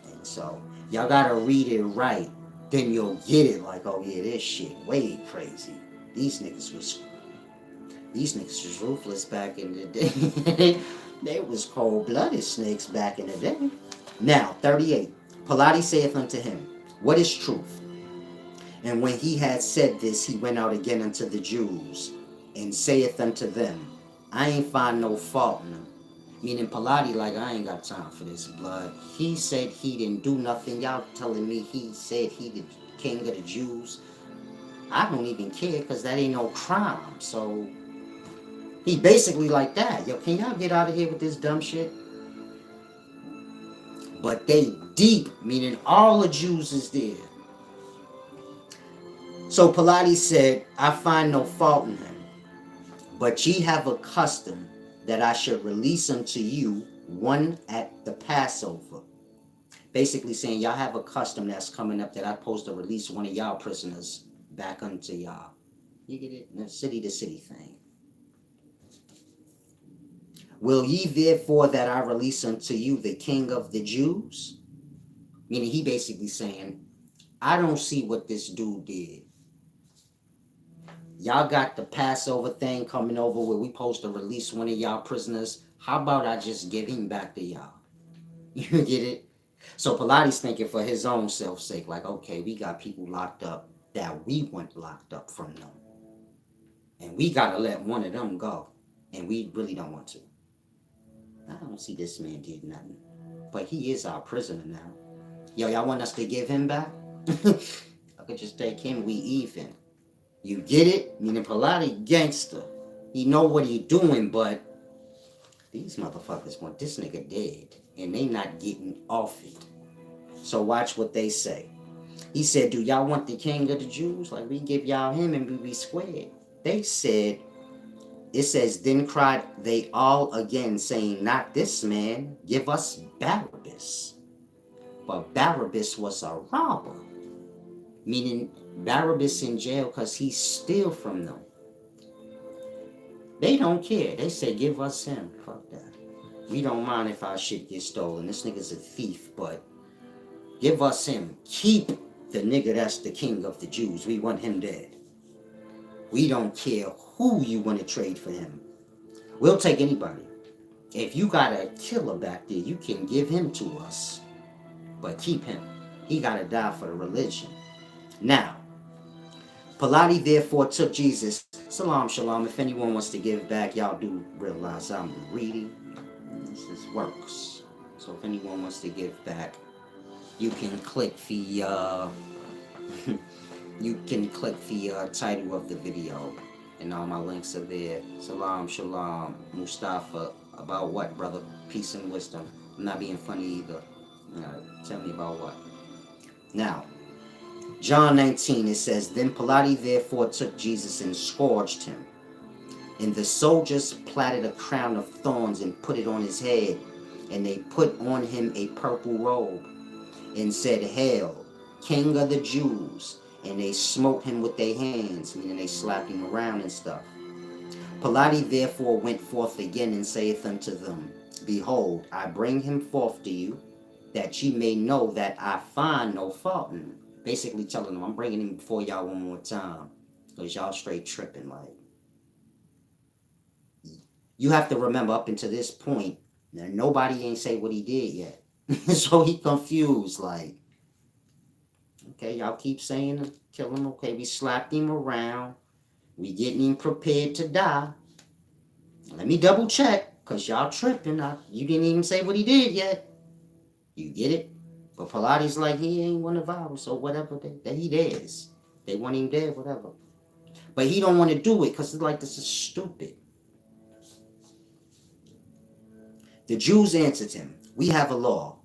And so y'all gotta read it right. Then you'll get it like, oh yeah, this shit way crazy. These niggas was ruthless back in the day. They was cold-blooded snakes back in the day. Now, 38. Pilate saith unto him, what is truth? And when he had said this, he went out again unto the Jews, and saith unto them, I ain't find no fault in them. Meaning Pilate, like, I ain't got time for this blood. He said he didn't do nothing. Y'all telling me he said he the king of the Jews. I don't even care, because that ain't no crime. So he basically like that. Yo, can y'all get out of here with this dumb shit? But they deep, meaning all the Jews is there. So Pilates said, I find no fault in him, but ye have a custom that I should release unto you one at the Passover. Basically saying, y'all have a custom that's coming up that I'm supposed to release one of y'all prisoners back unto y'all. You get it? The city to city thing. Will ye therefore that I release unto you the King of the Jews? Meaning he basically saying, I don't see what this dude did. Y'all got the Passover thing coming over where we supposed to release one of y'all prisoners. How about I just give him back to y'all? You get it? So Pilates thinking for his own self's sake, like, okay, we got people locked up that we want locked up from them. And we got to let one of them go. And we really don't want to. I don't see this man did nothing. But he is our prisoner now. Yo, y'all want us to give him back? I could just take him, we even. You get it? Meaning Pilates gangster. He know what he doing, but these motherfuckers want this nigga dead. And they not getting off it. So watch what they say. He said, do y'all want the King of the Jews? Like, we give y'all him and we be squared. They said, it says, then cried they all again, saying, not this man, give us Barabbas. But Barabbas was a robber. Meaning Barabbas in jail because he steal from them. They don't care. They say, give us him. Fuck that. We don't mind if our shit gets stolen. This nigga's a thief, but give us him. Keep the nigga that's the King of the Jews. We want him dead. We don't care who you want to trade for him. We'll take anybody. If you got a killer back there, you can give him to us. But keep him. He got to die for the religion. Now, Pilates therefore took Jesus. Salam, shalom. If anyone wants to give back, y'all do realize I'm reading. This works. So if anyone wants to give back, you can click the title of the video, and all my links are there. Salam, shalom, Mustafa. About what, brother? Peace and wisdom. I'm not being funny either. Tell me about what. Now, John 19, it says, then Pilates therefore took Jesus and scourged him. And the soldiers platted a crown of thorns and put it on his head. And they put on him a purple robe and said, Hail, King of the Jews. And they smote him with their hands, meaning they slapped him around and stuff. Pilates therefore went forth again and saith unto them, Behold, I bring him forth to you, that ye may know that I find no fault in him. Basically telling them, I'm bringing him before y'all one more time, because y'all straight tripping. Like, you have to remember, up until this point, nobody ain't say what he did yet. So he confused, like, okay, y'all keep saying kill him. Okay, we slapped him around. We getting him prepared to die. Let me double check, because y'all tripping. You didn't even say what he did yet. You get it? But Pilates like, he ain't one of ours, or whatever that he is. They want him dead, whatever. But he don't want to do it, because it's like, this is stupid. The Jews answered him, we have a law,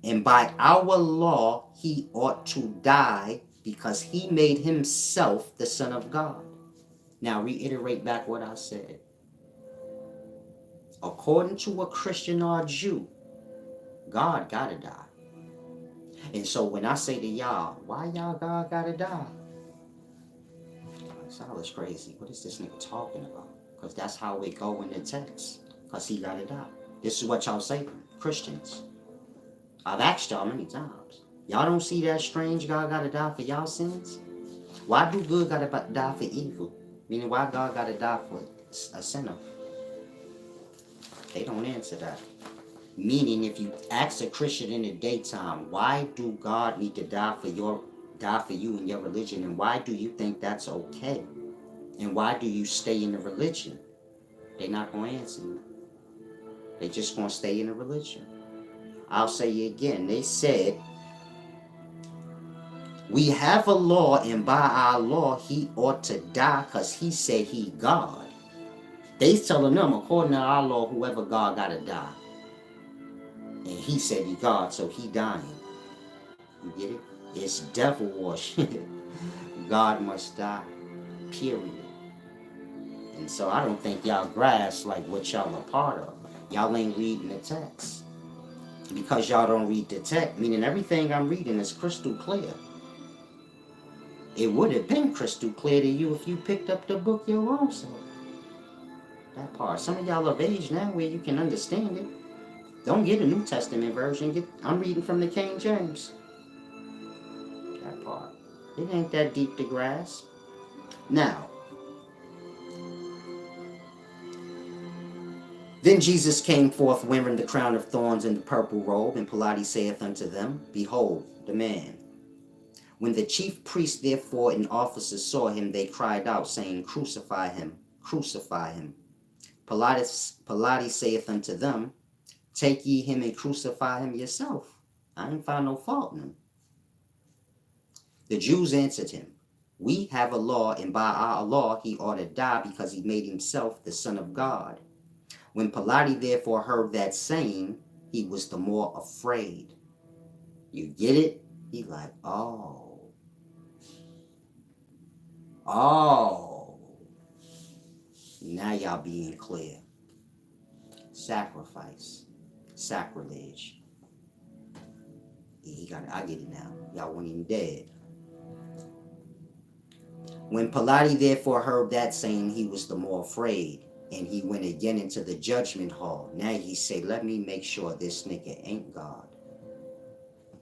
and by our law he ought to die, because he made himself the Son of God. Now reiterate back what I said. According to a Christian or a Jew, God gotta die. And so when I say to y'all, why y'all God gotta die? It's always crazy. What is this nigga talking about? Because that's how it go in the text. Because he gotta die. This is what y'all say, Christians. I've asked y'all many times. Y'all don't see that strange God gotta die for y'all sins? Why do good gotta die for evil? Meaning, why God gotta die for a sinner? They don't answer that. Meaning, if you ask a Christian in the daytime, why do God need to die for you and your religion, and why do you think that's okay? And why do you stay in the religion? They're not going to answer you. They're just going to stay in the religion. I'll say it again. They said, we have a law, and by our law, he ought to die because he said he God. They telling them, according to our law, whoever God got to die. And he said he God, so he dying. You get it? It's devil worship. God must die. Period. And so I don't think y'all grasp like what y'all are part of. Y'all ain't reading the text. Because y'all don't read the text, meaning everything I'm reading is crystal clear. It would have been crystal clear to you if you picked up the book your own self. That part. Some of y'all of age now where you can understand it. Don't get a New Testament version. I'm reading from the King James. That part. It ain't that deep to grasp. Now, then Jesus came forth wearing the crown of thorns and the purple robe, and Pilate saith unto them, Behold the man. When the chief priests therefore and officers saw him, they cried out, saying, Crucify him, crucify him. Pilate saith unto them, Take ye him and crucify him yourself. I ain't found no fault in him. The Jews answered him, We have a law, and by our law he ought to die, because he made himself the Son of God. When Pilate therefore heard that saying, he was the more afraid. You get it? He like, oh. Now y'all being clear. Sacrifice. Sacrilege. I get it now. Y'all want him dead. When Pilate therefore heard that saying, he was the more afraid, and he went again into the judgment hall. Now he say, let me make sure this nigga ain't God.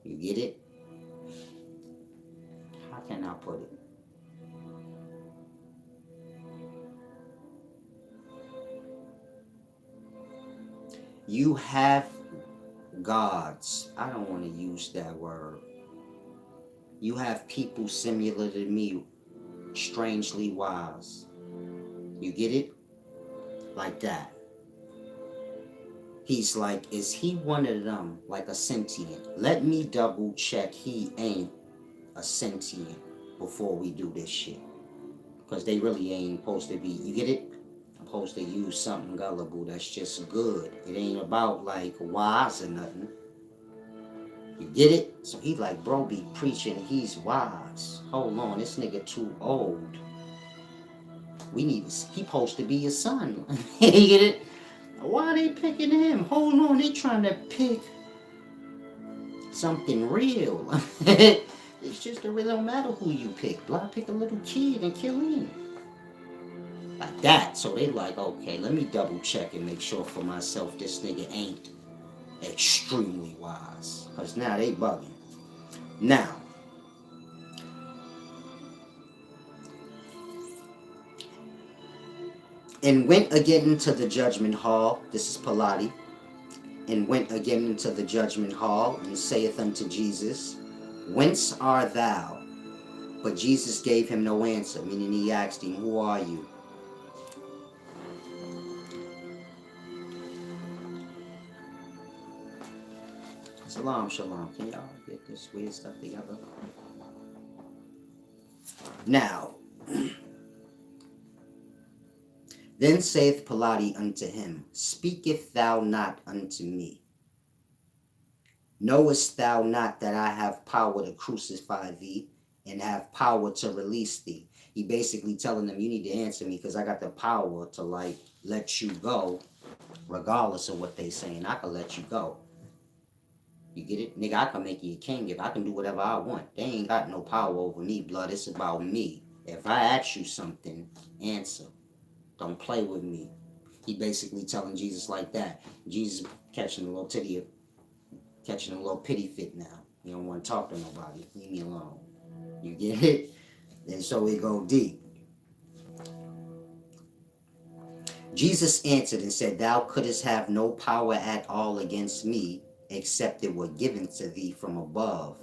You get it? How can I put it? You have gods. I don't want to use that word. You have people similar to me, strangely wise. You get it? Like that. He's like, is he one of them, like a sentient? Let me double check he ain't a sentient before we do this shit. Because they really ain't supposed to be, you get it? I'm supposed to use something gullible that's just good. It ain't about like wise or nothing. You get it? So he like, bro, be preaching he's wise. Hold on, this nigga too old. He supposed to be your son. You get it? Why are they picking him? Hold on, they trying to pick something real. It's just it really don't matter who you pick. Blah, pick a little kid and kill him. Like that. So they like, okay, let me double check and make sure for myself this nigga ain't extremely wise. Because now they bugging. Now, and went again into the judgment hall. This is Pilate. And went again into the judgment hall, and saith unto Jesus, Whence art thou? But Jesus gave him no answer, meaning he asked him, Who are you? Shalom, shalom. Can y'all get this weird stuff together? Now, then saith Pilate unto him, Speakest thou not unto me? Knowest thou not that I have power to crucify thee and have power to release thee? He basically telling them, you need to answer me because I got the power to like let you go regardless of what they saying. I can let you go. You get it? Nigga, I can make you a king if I can do whatever I want. They ain't got no power over me, blood. It's about me. If I ask you something, answer. Don't play with me. He basically telling Jesus like that. Jesus catching a little pity fit now. You don't want to talk to nobody. Leave me alone. You get it? And so we go deep. Jesus answered and said, Thou couldst have no power at all against me, except it were given to thee from above.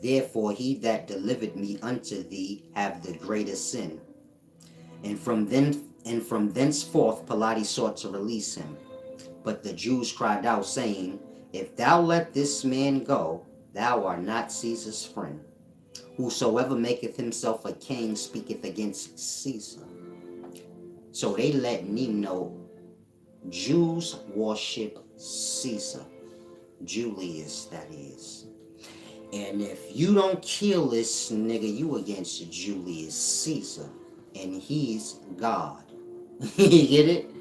Therefore he that delivered me unto thee have the greater sin. And from thenceforth Pilate sought to release him. But the Jews cried out, saying, If thou let this man go, thou art not Caesar's friend. Whosoever maketh himself a king speaketh against Caesar. So they letting me know Jews worship Caesar. Julius, that is. And if you don't kill this nigga, you against Julius Caesar. And he's God. You get it?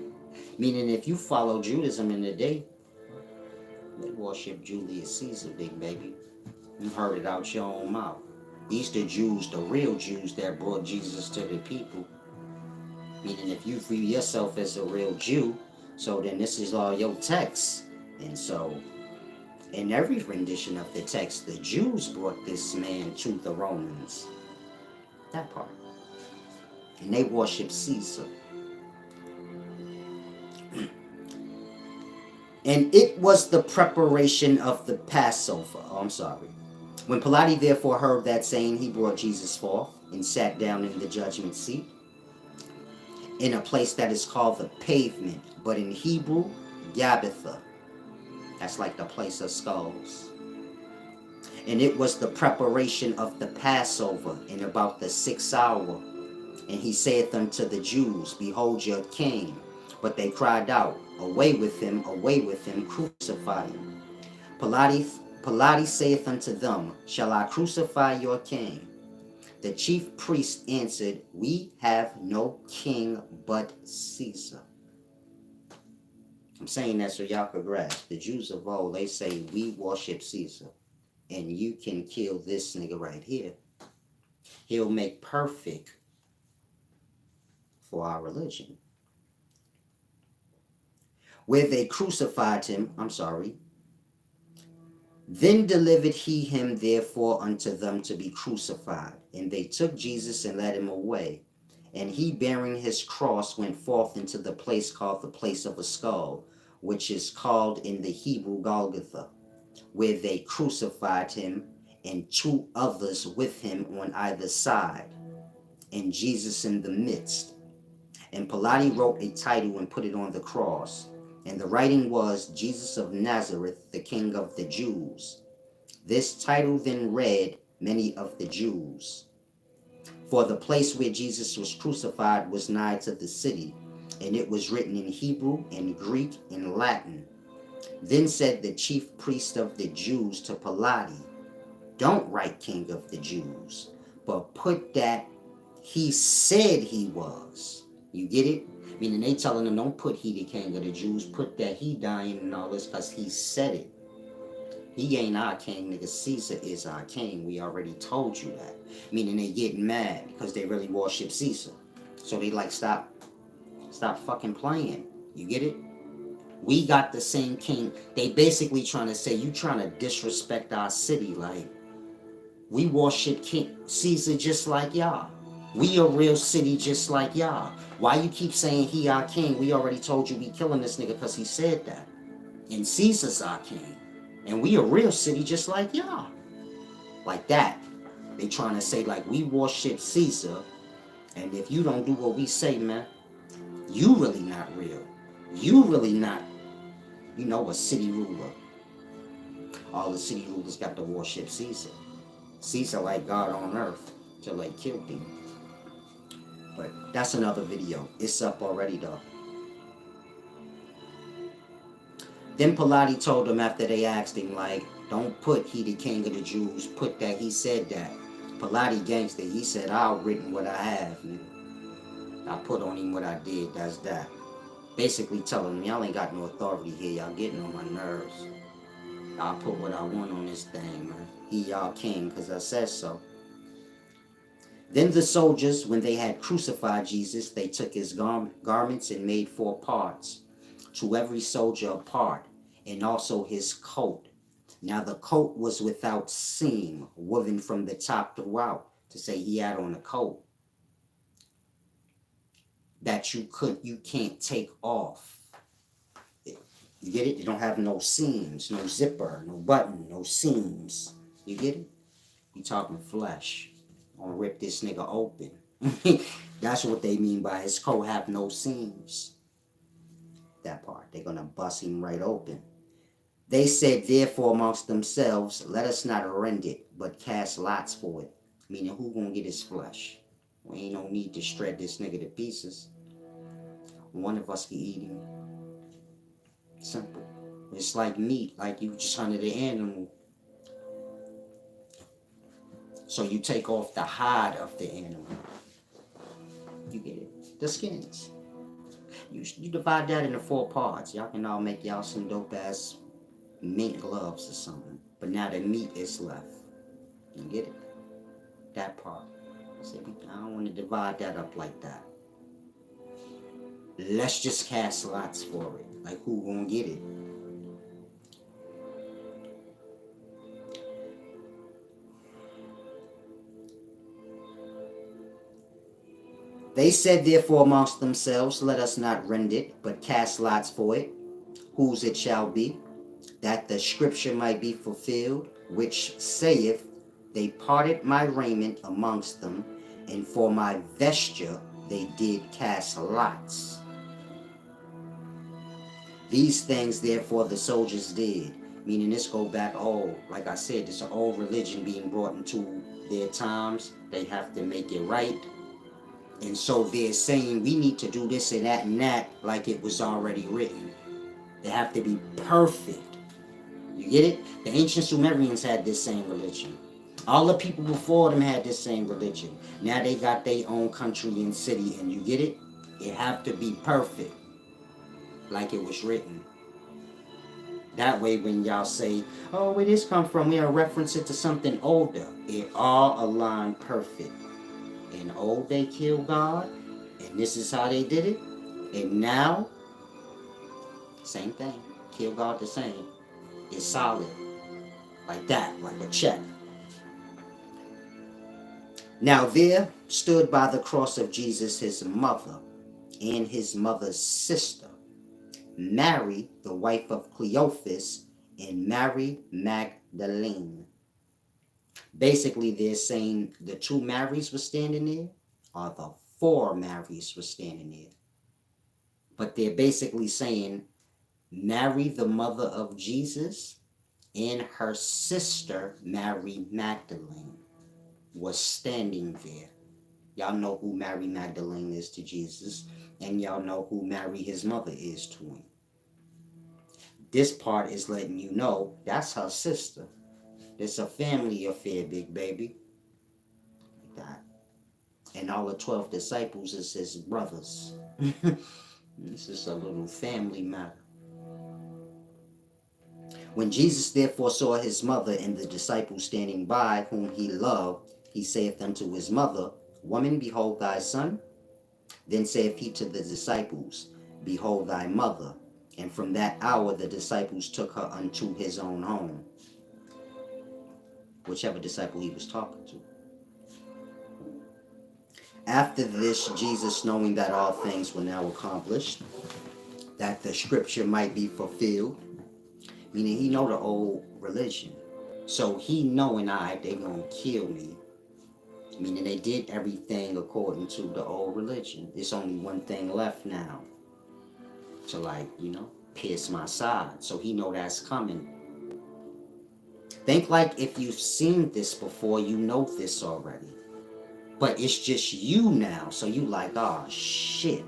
Meaning if you follow Judaism in the day, they worship Julius Caesar, big baby. You heard it out your own mouth. These the Jews, the real Jews that brought Jesus to the people. Meaning if you view yourself as a real Jew, so then this is all your text. And so in every rendition of the text, the Jews brought this man to the Romans. That part. And they worship Caesar. And it was the preparation of the Passover. Oh, I'm sorry. When Pilate therefore heard that saying, he brought Jesus forth and sat down in the judgment seat in a place that is called the pavement, but in Hebrew, Gabbatha. That's like the place of skulls. And it was the preparation of the Passover in about the 6th hour. And he saith unto the Jews, behold your king. But they cried out, away with him, crucify him. Pilate saith unto them, shall I crucify your king? The chief priest answered, we have no king but Caesar. I'm saying that so y'all could grasp. The Jews of old, they say, we worship Caesar. And you can kill this nigga right here. He'll make perfect for our religion. Where they crucified him, then delivered he him therefore unto them to be crucified. And they took Jesus and led him away. And he, bearing his cross, went forth into the place called the place of a skull, which is called in the Hebrew Golgotha, where they crucified him, and 2 others with him on either side, and Jesus in the midst. And Pilate wrote a title and put it on the cross. And the writing was, Jesus of Nazareth, the King of the Jews. This title then read many of the Jews. For the place where Jesus was crucified was nigh to the city, and it was written in Hebrew and Greek and Latin. Then said the chief priest of the Jews to Pilate, don't write King of the Jews, but put that he said he was. You get it? Meaning they telling him, don't put he the king of the Jews, put that he dying and all this, because he said it. He ain't our king, nigga. Caesar is our king. We already told you that. Meaning they getting mad because they really worship Caesar. So they like, stop fucking playing. You get it? We got the same king. They basically trying to say, you trying to disrespect our city. Like, we worship King Caesar just like y'all. We a real city just like y'all. Why you keep saying he our king? We already told you we killing this nigga because he said that. And Caesar's our king. And we a real city just like y'all. Like that. They trying to say like we worship Caesar. And if you don't do what we say, man, you really not real. You really not, a city ruler. All the city rulers got to worship Caesar. Caesar like God on earth till they killed him. But that's another video. It's up already though. Then Pilate told them after they asked him, like, don't put he the king of the Jews, put that he said that. Pilate gangster, he said, I written what I have. I put on him what I did, that's that. Basically telling him, y'all ain't got no authority here, y'all getting on my nerves. I'll put what I want on this thing, man. He y'all king, because I said so. Then the soldiers, when they had crucified Jesus, they took his garments and made 4 parts, to every soldier a part, and also his coat. Now the coat was without seam, woven from the top throughout, to say he had on a coat that you can't take off. You get it? You don't have no seams, no zipper, no button, no seams. You get it? You talking flesh. I'm gonna rip this nigga open. That's what they mean by his coat have no seams. That part. They're gonna bust him right open. They said, therefore, amongst themselves, let us not rend it, but cast lots for it. Meaning, who gonna get his flesh? We ain't no need to shred this nigga to pieces. One of us can eat him. Simple. It's like meat, like you just hunted an animal. So you take off the hide of the animal. You get it? The skins. You divide that into 4 parts. Y'all can all make y'all some dope ass mink gloves or something. But now the meat is left. You get it? That part. So I don't want to divide that up like that. Let's just cast lots for it. Like who gonna get it? They said therefore amongst themselves, let us not rend it, but cast lots for it, whose it shall be, that the scripture might be fulfilled, which saith, they parted my raiment amongst them, and for my vesture they did cast lots. These things therefore the soldiers did, meaning this go back old. Like I said, it's an old religion being brought into their times. They have to make it right. And so they're saying we need to do this and that like it was already written. They have to be perfect. You get it? The ancient Sumerians had this same religion. All the people before them had this same religion. Now they got their own country and city, and you get it? It have to be perfect, like it was written. That way, when y'all say, "Oh, where this come from?" we'll reference it to something older. It all aligned perfect. In old, they killed God, and this is how they did it. And now, same thing. Kill God the same. It's solid. Like that, like a check. Now there stood by the cross of Jesus his mother and his mother's sister, Mary, the wife of Cleophas, and Mary Magdalene. Basically, they're saying the 2 Marys were standing there, or the 4 Marys were standing there. But they're basically saying Mary, the mother of Jesus, and her sister, Mary Magdalene, was standing there. Y'all know who Mary Magdalene is to Jesus, and y'all know who Mary, his mother, is to him. This part is letting you know that's her sister. It's a family affair, big baby. Like that. And all the 12 disciples is his brothers. This is a little family matter. When Jesus therefore saw his mother and the disciples standing by, whom he loved, he saith unto his mother, Woman, behold thy son. Then saith he to the disciples, Behold thy mother. And from that hour the disciples took her unto his own home. Whichever disciple he was talking to. After this, Jesus, knowing that all things were now accomplished, that the scripture might be fulfilled, meaning he know the old religion. So he knowing they gonna kill me. Meaning they did everything according to the old religion. There's only one thing left now. To pierce my side. So he know that's coming. Think like if you've seen this before, you know this already. But it's just you now. So you like, oh shit.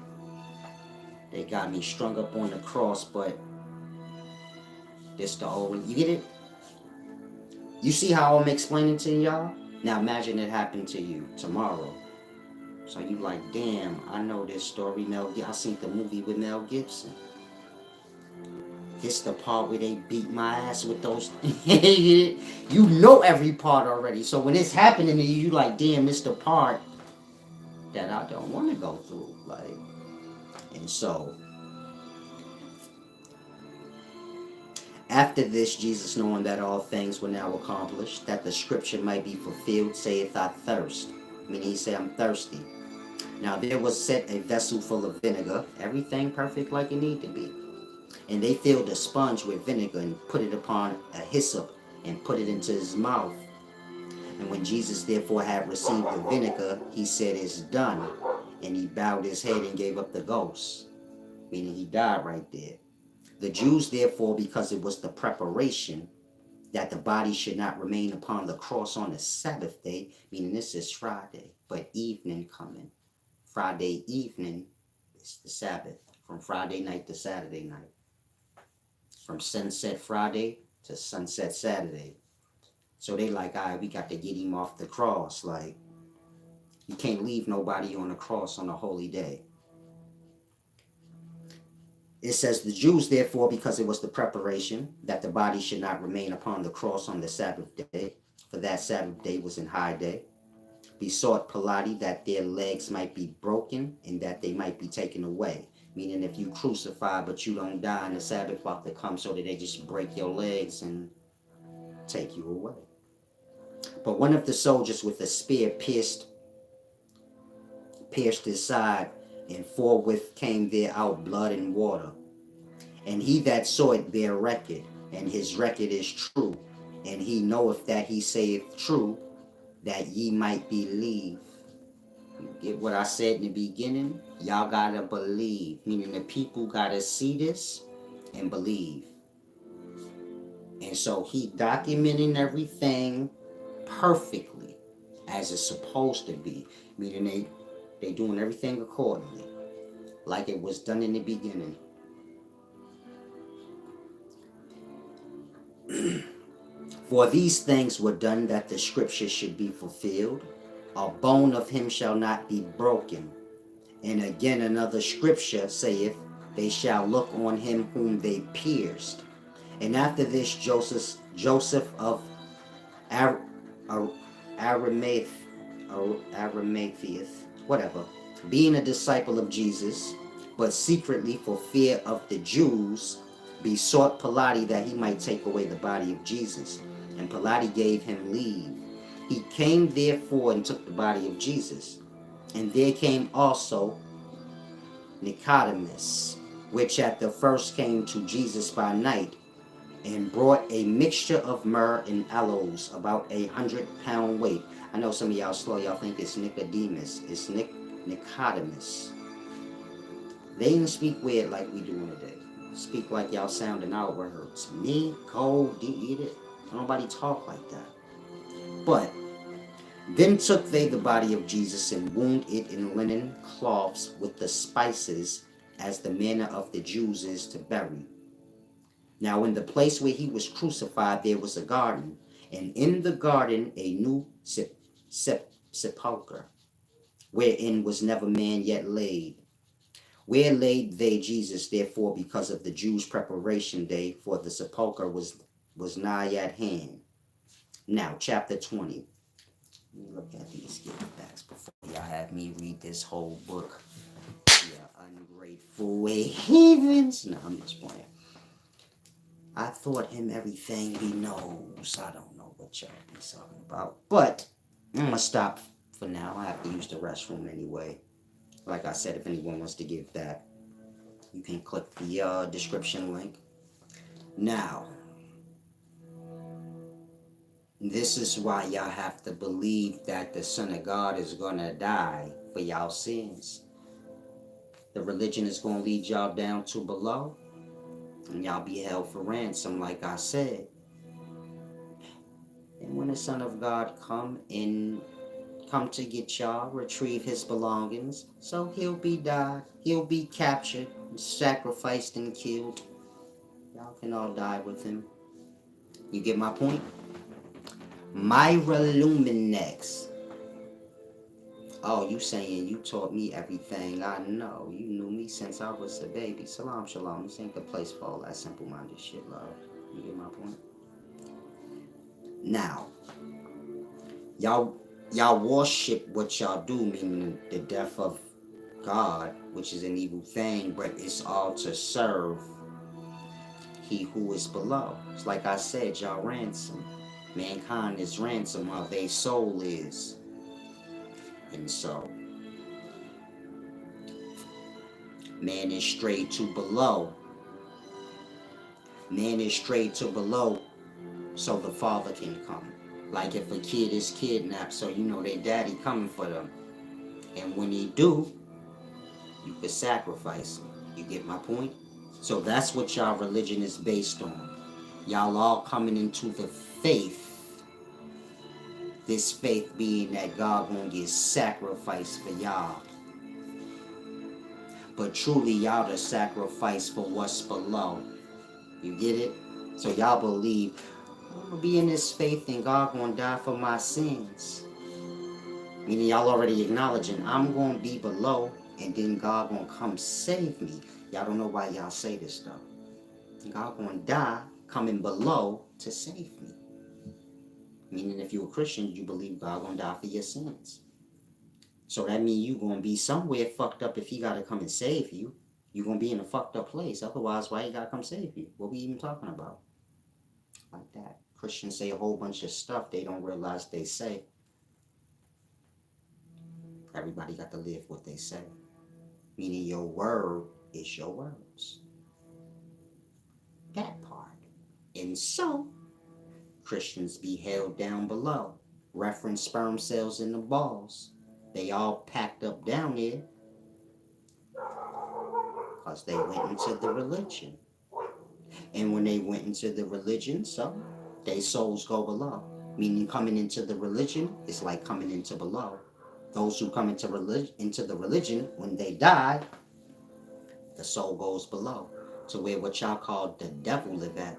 They got me strung up on the cross, but this the old, you get it? You see how I'm explaining to y'all? Now imagine it happened to you tomorrow. So you like, damn, I know this story. I seen the movie with Mel Gibson. This the part where they beat my ass with those. You know every part already. So when it's happening to you, you like, damn, this the part that I don't want to go through. And so after this, Jesus, knowing that all things were now accomplished, that the scripture might be fulfilled, saith, I thirst. Meaning he said, I'm thirsty. Now there was set a vessel full of vinegar, everything perfect like it need to be. And they filled a sponge with vinegar and put it upon a hyssop and put it into his mouth. And when Jesus therefore had received the vinegar, he said, It's done. And he bowed his head and gave up the ghost. Meaning he died right there. The Jews therefore, because it was the preparation that the body should not remain upon the cross on the Sabbath day, meaning this is Friday, but evening coming. Friday evening is the Sabbath, from Friday night to Saturday night. from sunset Friday to sunset Saturday. So they like, all right, we got to get him off the cross. Like, you can't leave nobody on the cross on a holy day. It says, the Jews, therefore, because it was the preparation that the body should not remain upon the cross on the Sabbath day, for that Sabbath day was an high day, besought Pilate that their legs might be broken and that they might be taken away. Meaning, if you crucify but you don't die, and the Sabbath about to come, so that they just break your legs and take you away. But one of the soldiers with a spear pierced his side, and forthwith came there out blood and water. And he that saw it bare record, and his record is true. And he knoweth that he saith true, that ye might believe. You get what I said in the beginning? Y'all gotta believe. Meaning the people gotta see this and believe. And so he documenting everything perfectly as it's supposed to be. Meaning they doing everything accordingly, like it was done in the beginning. For these things were done that the scripture should be fulfilled. A bone of him shall not be broken. And again another scripture saith, they shall look on him whom they pierced. And after this Joseph of Arimatheus, whatever, being a disciple of Jesus, but secretly for fear of the Jews, besought Pilate that he might take away the body of Jesus. And Pilate gave him leave. He came therefore and took the body of Jesus. And there came also Nicodemus, which at the first came to Jesus by night, and brought a mixture of myrrh and aloes, about 100-pound weight. I know some of y'all slow, y'all think it's Nicodemus. It's Nicodemus. They didn't speak weird like we do today. Speak like y'all sounding out words. Nicodemus. Nobody talk like that. But then took they the body of Jesus and wound it in linen cloths with the spices, as the manner of the Jews is to bury. Now in the place where he was crucified there was a garden, and in the garden a new sepulchre, wherein was never man yet laid. Where laid they Jesus, therefore, because of the Jews' preparation day, for the sepulchre was nigh at hand. Now, chapter 20. Let me look at these giverbacks before y'all have me read this whole book. Yeah, ungrateful heathens. No, I'm just playing. I taught him everything he knows. I don't know what y'all be talking about. But I'm going to stop for now. I have to use the restroom anyway. Like I said, if anyone wants to give that, you can click the description link. Now, this is why y'all have to believe that the Son of God is going to die for y'all sins. The religion is going to lead y'all down to below, and y'all be held for ransom, like I said. And when the Son of God come to get y'all, retrieve his belongings, so he'll be captured, sacrificed, and killed. Y'all can all die with him. You get my point? Myra Luminex. Oh, you saying you taught me everything I know. You knew me since I was a baby. Salam, shalom. This ain't the place for all that simple-minded shit, love. You get my point? Now, y'all worship what y'all do, meaning the death of God, which is an evil thing, but it's all to serve he who is below. It's like I said, y'all ransom. Mankind is ransom, how their soul is. And so, man is straight to below. Man is straight to below so the father can come. Like if a kid is kidnapped, so you know their daddy coming for them. And when he do, you could sacrifice him. You get my point? So that's what y'all religion is based on. Y'all all coming into the faith. This faith being that God gonna get sacrificed for y'all. But truly y'all the sacrifice for what's below. You get it? So y'all believe, I'm gonna be in this faith and God gonna die for my sins. Meaning y'all already acknowledging I'm gonna be below and then God gonna come save me. Y'all don't know why y'all say this stuff. God gonna die coming below to save me. Meaning if you're a Christian, you believe God gonna die for your sins. So that means you gonna be somewhere fucked up if he gotta come and save you. You're gonna be in a fucked up place. Otherwise, why he gotta come save you? What we even talking about? Like that. Christians say a whole bunch of stuff they don't realize they say. Everybody got to live what they say. Meaning your word is your words. That part. And so, Christians be held down below. Reference sperm cells in the balls. They all packed up down there because they went into the religion. And when they went into the religion, so their souls go below. Meaning coming into the religion is like coming into below. Those who come into the religion, when they die, the soul goes below. To where what y'all call the devil live at.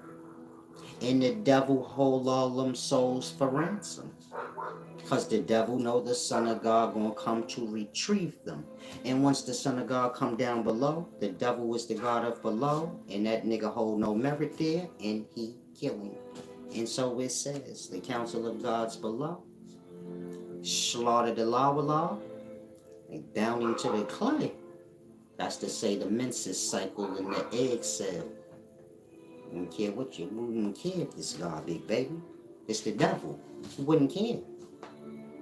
And the devil hold all them souls for ransom. Because the devil know the Son of God gonna come to retrieve them. And once the Son of God come down below, the devil is the God of below, and that nigga hold no merit there, and he kill him. And so it says, the council of gods below, slaughtered the law, and bound him to the clay. That's to say the menses cycle in the egg cell. You don't care what you wouldn't care if this God big baby. It's the devil. He wouldn't care.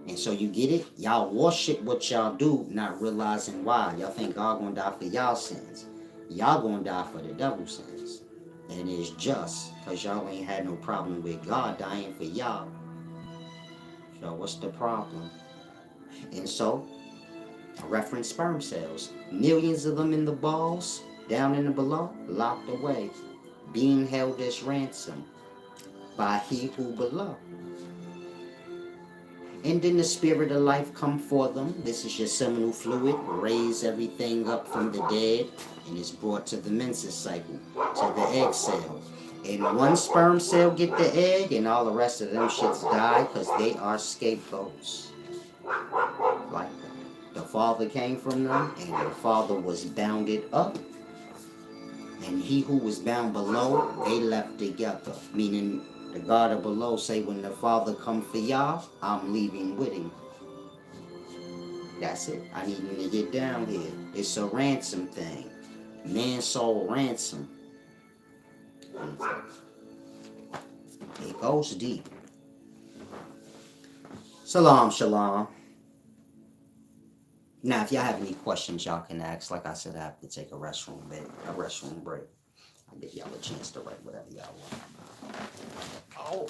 And so you get it? Y'all worship what y'all do, not realizing why. Y'all think God gonna die for y'all sins. Y'all gonna die for the devil's sins. And it's just, because y'all ain't had no problem with God dying for y'all. So what's the problem? And so, reference sperm cells. Millions of them in the balls, down in the below, locked away, being held as ransom by he who below. And then the spirit of life come for them. This is your seminal fluid. Raise everything up from the dead and is brought to the menses cycle, to the egg cell. And one sperm cell get the egg and all the rest of them shits die because they are scapegoats. Like that. The father came from them and the father was bounded up. And he who was bound below, they left together. Meaning the God of below say, when the Father come for y'all, I'm leaving with him. That's it. I need him to get down here. It's a ransom thing. Man soul ransom. It goes deep. Shalom, shalom. Now, if y'all have any questions, y'all can ask. Like I said, I have to take a restroom break. I'll give y'all a chance to write whatever y'all want. Oh.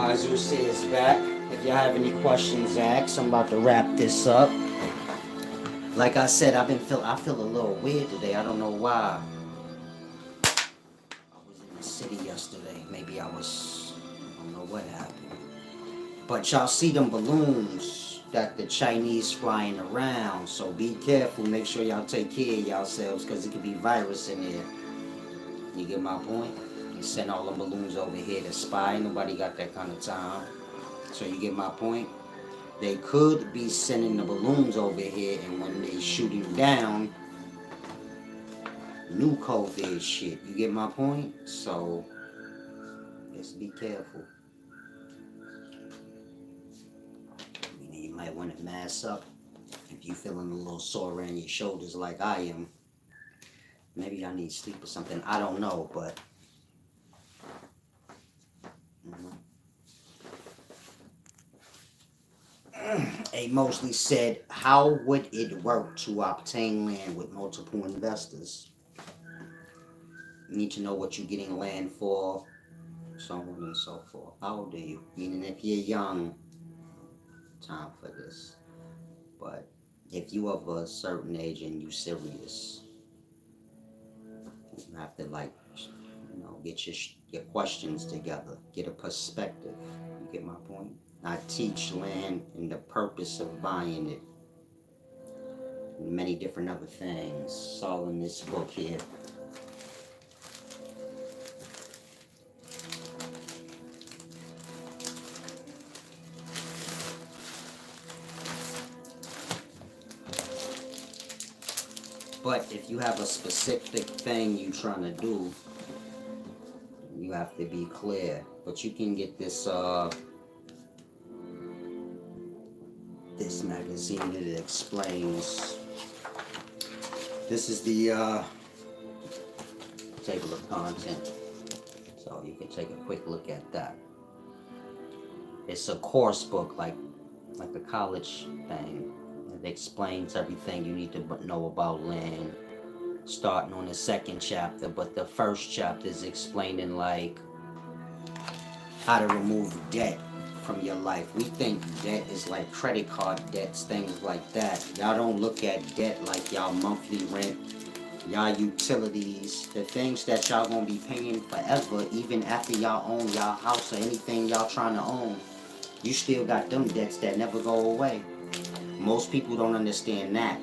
Azusa is back. If y'all have any questions, ask. I'm about to wrap this up. Like I said, I feel a little weird today. I don't know why. I was in the city yesterday. Maybe I don't know what happened. But y'all see them balloons that the Chinese flying around. So be careful. Make sure y'all take care of yourselves because it could be virus in there. You get my point? They send all the balloons over here to spy. Nobody got that kind of time. So you get my point? They could be sending the balloons over here, and when they shooting down, new COVID shit. You get my point? So just be careful. You might want to mask up if you feeling a little sore around your shoulders like I am. Maybe I need sleep or something. I don't know, but A mostly said, how would it work to obtain land with multiple investors? You need to know what you're getting land for, so on and so forth. How old are you? Meaning if you're young, time for this. But if you of a certain age and you serious, you have to get your questions together, get a perspective. You get my point? I teach land and the purpose of buying it, and many different other things. It's all in this book here. But if you have a specific thing you're trying to do, you have to be clear. But you can get this this magazine that explains. This is the table of content, so you can take a quick look at that. It's a course book, like the college thing. It explains everything you need to know about land, starting on the second chapter. But the first chapter is explaining like how to remove debt from your life. We think debt is like credit card debts, things like that. Y'all don't look at debt like y'all monthly rent, y'all utilities, the things that y'all gonna be paying forever, even after y'all own y'all house or anything y'all trying to own. You still got them debts that never go away. Most people don't understand that.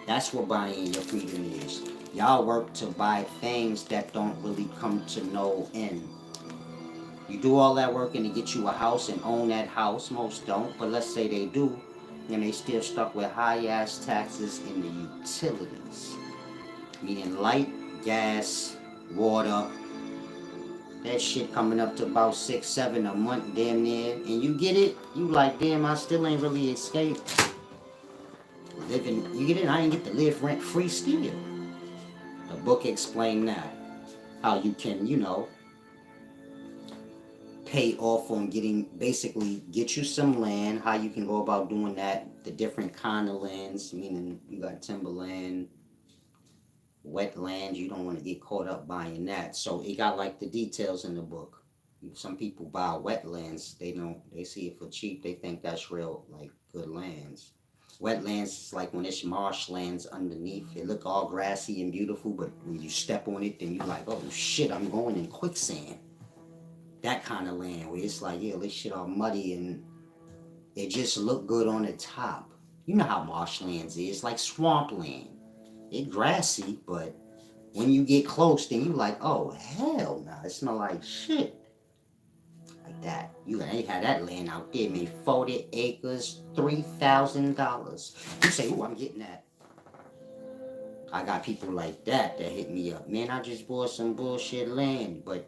That's what buying your freedom is. Y'all work to buy things that don't really come to no end. You do all that working to get you a house and own that house. Most don't, but let's say they do, and they still stuck with high ass taxes in the utilities. Meaning light, gas, water. That shit coming up to about 6, 7 a month, damn near. And you get it, you like, damn, I still ain't really escaped. Living, you get it, I ain't get to live rent free still. The book explained that. How you can, pay off on basically get you some land, how you can go about doing that, the different kind of lands, meaning you got timberland, wetland, you don't want to get caught up buying that. So it got like the details in the book. Some people buy wetlands, they see it for cheap, they think that's real, like good lands. Wetlands is like when it's marshlands underneath, it look all grassy and beautiful, but when you step on it, then you like, oh shit, I'm going in quicksand. That kind of land where it's like, yeah, this shit all muddy and it just look good on the top. You know how marshlands is, like swampland. It grassy, but when you get close, then you like, oh hell no, it smell like shit. Like that. You ain't had that land out there, made 40 acres, $3,000. You say, oh, I'm getting that. I got people like that hit me up. Man, I just bought some bullshit land, but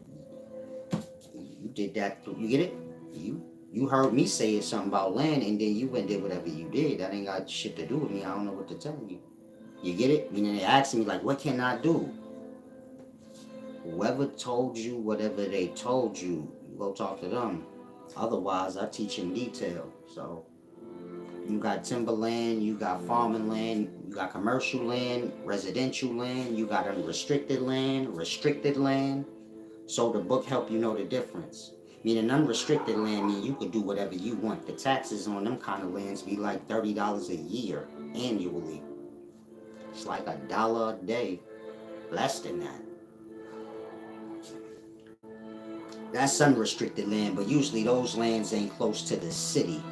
you did that. You get it? You heard me say something about land, and then you went and did whatever you did. That ain't got shit to do with me. I don't know what to tell you. You get it? Meaning they asking me like, what can I do? Whoever told you whatever they told you, go talk to them. Otherwise, I teach in detail. So you got timberland, you got farming land, you got commercial land, residential land, you got unrestricted land, restricted land. So the book help you know the difference. Meaning unrestricted land mean you could do whatever you want. The taxes on them kind of lands be like $30 a year annually. It's like $1 a day, less than that. That's unrestricted land, but usually those lands ain't close to the city.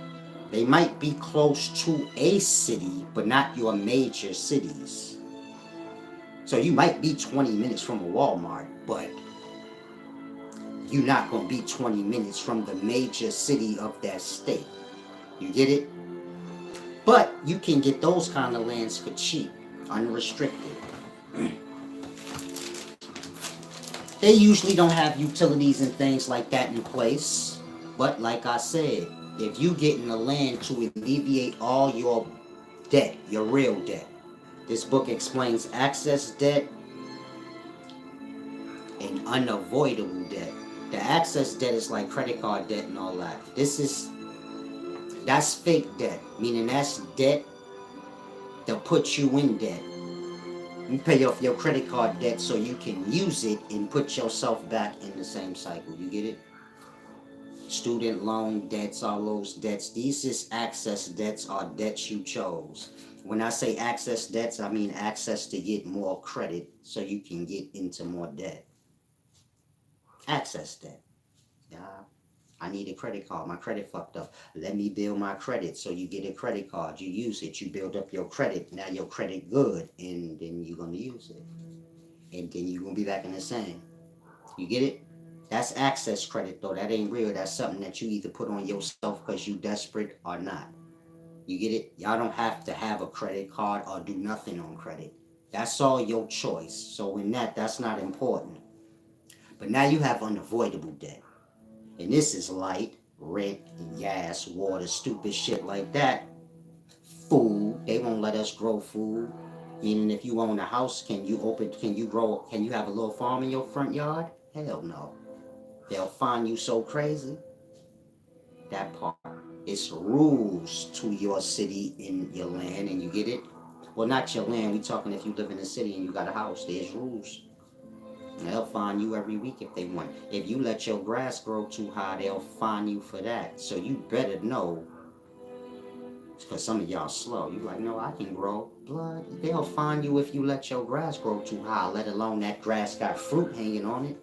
They might be close to a city, but not your major cities. So you might be 20 minutes from a Walmart, but you're not going to be 20 minutes from the major city of that state. You get it? But you can get those kind of lands for cheap, unrestricted. They usually don't have utilities and things like that in place. But like I said, if you get in the land to alleviate all your debt, your real debt. This book explains access debt and unavoidable debt. The access debt is like credit card debt and all that. That's fake debt, meaning that's debt that puts you in debt. You pay off your credit card debt so you can use it and put yourself back in the same cycle. You get it? Student loan debts, all those debts. These is access debts are debts you chose. When I say access debts, I mean access to get more credit so you can get into more debt. Access debt. Yeah, I need a credit card. My credit fucked up. Let me build my credit. So you get a credit card. You use it. You build up your credit. Now your credit good. And then you're going to use it. And then you're going to be back in the same. You get it? That's access credit though. That ain't real. That's something that you either put on yourself because you desperate or not. You get it? Y'all don't have to have a credit card or do nothing on credit. That's all your choice. So in that's not important. But now you have unavoidable debt. And this is light, rent, gas, water, stupid shit like that. Food. They won't let us grow food. Meaning if you own a house, can you have a little farm in your front yard? Hell no. They'll find you so crazy. That part. It's rules to your city in your land, and you get it? Well, not your land. We talking if you live in a city and you got a house. There's rules. And they'll fine you every week if they want. If you let your grass grow too high, they'll fine you for that. So you better know. Because some of y'all slow. You like, no, I can grow. Blood. They'll fine you if you let your grass grow too high, let alone that grass got fruit hanging on it.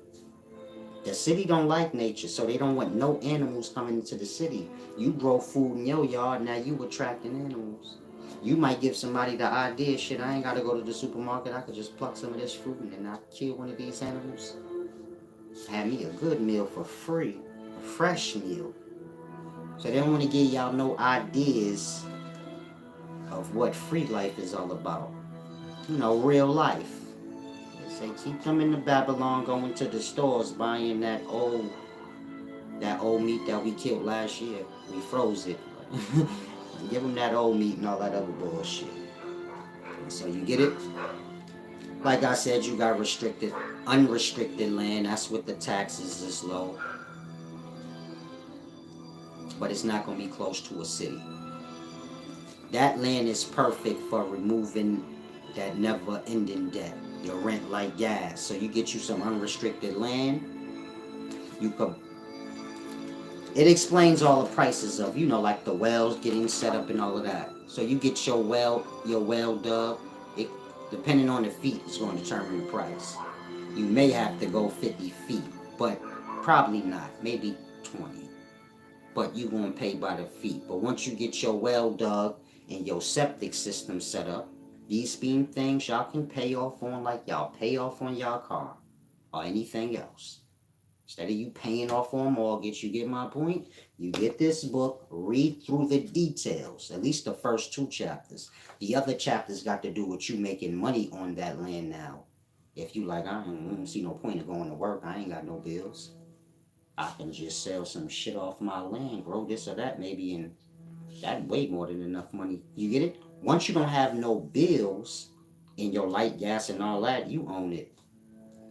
The city don't like nature, so they don't want no animals coming into the city. You grow food in your yard, now you attracting animals. You might give somebody the idea, shit, I ain't gotta go to the supermarket, I could just pluck some of this fruit and then I kill one of these animals. Have me a good meal for free, a fresh meal. So they don't want to give y'all no ideas of what free life is all about. You know, real life. Say keep them in the Babylon, going to the stores, buying that old meat that we killed last year. We froze it. Give them that old meat and all that other bullshit. And so you get it? Like I said, you got unrestricted land. That's what the taxes is low. But it's not going to be close to a city. That land is perfect for removing that never-ending debt. Your rent like gas. So you get you some unrestricted land. You could. It explains all the prices of, like the wells getting set up and all of that. So you get your well dug. It, depending on the feet, is going to determine the price. You may have to go 50 feet, but probably not. Maybe 20. But you're going to pay by the feet. But once you get your well dug and your septic system set up, these being things y'all can pay off on like y'all pay off on y'all car or anything else. Instead of you paying off on mortgage, you get my point? You get this book, read through the details, at least the first 2 chapters. The other chapters got to do with you making money on that land now. If you like, I don't see no point in going to work, I ain't got no bills. I can just sell some shit off my land, grow this or that maybe, and that's way more than enough money. You get it? Once you don't have no bills in your light, gas, and all that, you own it.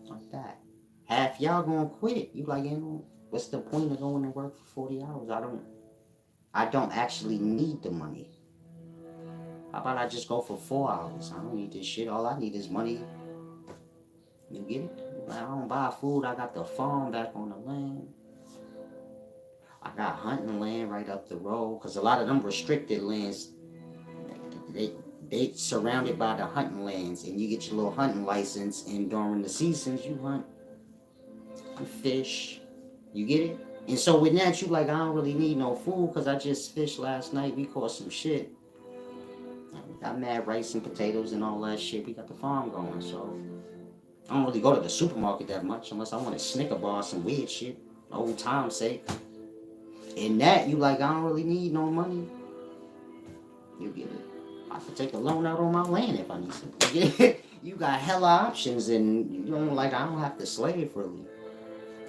Like that. Half y'all gonna quit. You like, what's the point of going to work for 40 hours? I don't actually need the money. How about I just go for 4 hours? I don't need this shit. All I need is money. You get it? I don't buy food. I got the farm back on the land. I got hunting land right up the road, because a lot of them restricted lands, they they surrounded by the hunting lands, and you get your little hunting license, and during the seasons you hunt, you fish, you get it. And so with that, you like, I don't really need no food because I just fished last night. We caught some shit. We got mad rice and potatoes and all that shit. We got the farm going, so I don't really go to the supermarket that much unless I want a Snicker bar, some weird shit, old time's sake. And that, you like, I don't really need no money. You get it. I could take a loan out on my land if I need something. You get it? You got hella options, and you know, like, I don't have to slave really.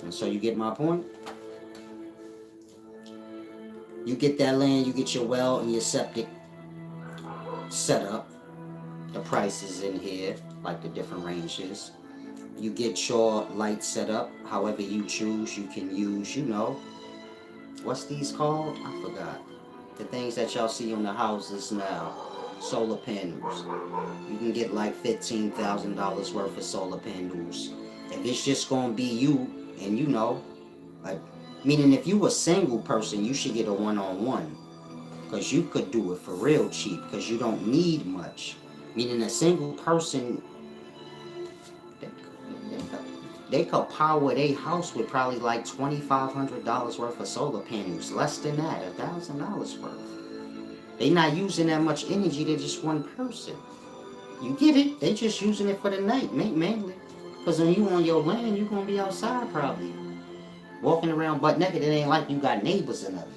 And so you get my point. You get that land, you get your well and your septic set up. The prices in here, like the different ranges. You get your light set up however you choose. You can use, what's these called? I forgot. The things that y'all see on the houses now. Solar panels. You can get like $15,000 worth of solar panels. If it's just gonna be you and like, meaning if you a single person, you should get a one-on-one. Because you could do it for real cheap because you don't need much. Meaning a single person, they could power their house with probably like $2,500 worth of solar panels. Less than that, $1,000 worth. They not using that much energy, they're just one person. You get it? They just using it for the night, mainly. Because when you on your land, you going to be outside probably. Walking around butt naked, it ain't like you got neighbors and nothing.